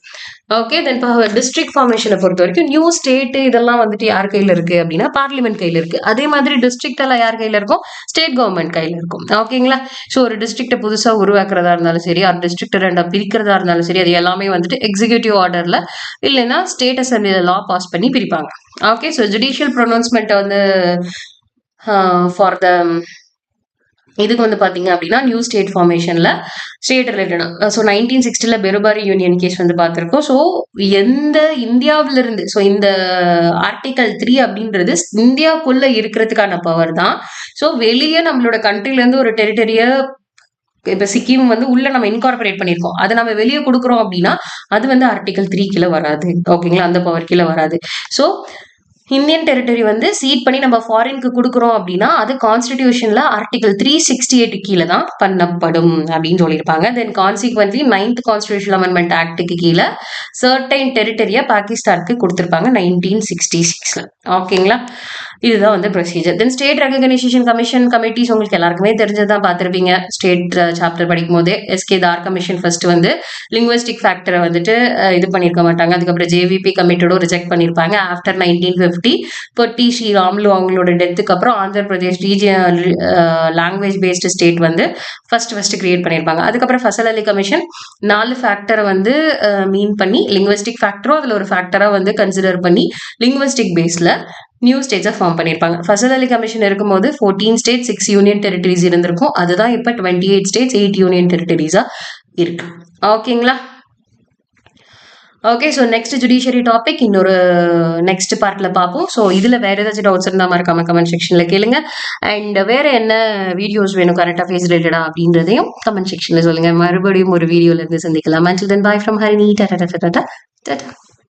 ஓகே, தென் டிஸ்ட்ரிக்ட் ஃபார்மேஷனை பொறுத்த வரைக்கும் நியூ ஸ்டேட் இதெல்லாம் வந்துட்டு யார் கையில இருக்கு அப்படின்னா பார்லிமெண்ட் கையில இருக்கு. அதே மாதிரி டிஸ்ட்ரிக்ட் எல்லாம் யார் கையில இருக்கும்? ஸ்டேட் கவர்மெண்ட் கையில இருக்கும். ஓகேங்களா? ஸோ ஒரு டிஸ்ட்ரிக்ட புதுசா உருவாக்குறதா இருந்தாலும் சரி, அந்த டிஸ்ட்ரிக்ட் ரெண்டா பிரிக்கிறதா இருந்தாலும் சரி, அது எல்லாமே வந்துட்டு எக்ஸிக்யூட்டிவ் ஆர்டர்ல இல்லைன்னா ஸ்டேட் அசம்பிளில லா பாஸ் பண்ணி பிரிப்பாங்க. ஓகே, ஸோ ஜுடிஷியல் ப்ரொனவுன்ஸ்மெண்ட் வந்து ஃபார் த இதுக்கு வந்து பாத்தீங்க அப்படின்னா நியூ ஸ்டேட் ஃபார்மேஷன்ல ஸ்டேட் ரிலேட்டடா ஸோ 1960 பெருபாரி யூனியன் கேஸ் வந்து பார்த்திருக்கோம். ஸோ எந்த இந்தியாவில இருந்து ஸோ இந்த ஆர்டிகல் 3 அப்படின்றது இந்தியாவுக்குள்ள இருக்கிறதுக்கான பவர் தான். ஸோ வெளியே நம்மளோட கண்ட்ரில இருந்து ஒரு டெரிட்டரிய இப்ப சிக்கிம் வந்து உள்ள நம்ம இன்கார்பரேட் பண்ணிருக்கோம், அதை நம்ம வெளியே கொடுக்குறோம் அப்படின்னா அது வந்து ஆர்டிகல் 3 கீழே வராது. ஓகேங்களா? அந்த பவர் கீழே வராது. ஸோ இந்தியன் டெரிட்டரி வந்து சீட் பண்ணி நம்ம ஃபாரினுக்கு கொடுக்குறோம் அப்படின்னா அது கான்ஸ்டிடியூஷன்ல ஆர்டிகல் 368 கீழே தான் பண்ணப்படும் அப்படின்னு சொல்லியிருப்பாங்க. தென் கான்சிக்வென்ட்லி 9th கான்ஸ்டிடியூஷன் அமெண்ட்மெண்ட் ஆக்டுக்கு கீழே சர்டைன் டெரிட்டரியை பாகிஸ்தானுக்கு கொடுத்துருப்பாங்க 1966ல. ஓகேங்களா, இதுதான் வந்து ப்ரொசீஜர். தென் ஸ்டேட் ரெகக்னைசேஷன் கமிஷன் கமிட்டிஸ் உங்களுக்கு எல்லாருக்குமே தெரிஞ்சதான் பார்த்துருப்பீங்க. ஸ்டேட் சாப்டர் படிக்கும் போதே எஸ்கே தார் கமிஷன் ஃபர்ஸ்ட் வந்து லிங்குவிஸ்டிக் ஃபேக்டரை வந்துட்டு இது பண்ணியிருக்க மாட்டாங்க. அதுக்கப்புறம் ஜேவிபி கமிட்டடும் ரிஜெக்ட் பண்ணியிருப்பாங்க. ஆஃப்டர் 1950 பொட்டி ஸ்ரீராமுலு அவங்களோட டெத்துக்கு அப்புறம் Andhra Pradesh region language based state வந்து ஃபர்ஸ்ட் கிரியேட் பண்ணியிருப்பாங்க. அதுக்கப்புறம் ஃபசல் அலி கமிஷன் 4 ஃபேக்டரை வந்து மீன் பண்ணி லிங்குவிஸ்டிக் ஃபேக்டரும் அதில் ஒரு ஃபேக்டராக வந்து கன்சிடர் பண்ணி லிங்குவிஸ்டிக் பேஸில் நியூ ஸ்டேட்ஸை ஃபார்ம் பண்ணியிருப்பாங்க. ஃபசல் அலி கமிஷன் இருக்கும்போது 14 ஸ்டேட் 6 யூனியன் டெரிட்டரிஸ் இருந்திருக்கும். அதுதான் இப்போ 28 ஸ்டேட்ஸ் 8 யூனியன் டெரிட்டரிஸாக இருக்கு. ஓகேங்களா, okay. So next judiciary topic இன்னொரு நெக்ஸ்ட் பார்ட்ல பார்ப்போம். ஸோ இதில் வேற ஏதாச்சும் டவுட்ஸ் இருந்தால் மறக்காம கமெண்ட் செக்ஷனில் கேளுங்க. அண்ட் வேற என்ன வீடியோஸ் வேணும் கரண்ட் அஃபேர்ஸ் ரிலேட்டடா அப்படின்றதையும் கமெண்ட் செக்ஷனில் சொல்லுங்க. மறுபடியும் ஒரு வீடியோல இருந்து சந்திக்கலாம். Until then, bye from Harini. Ta ta ta ta ta ta.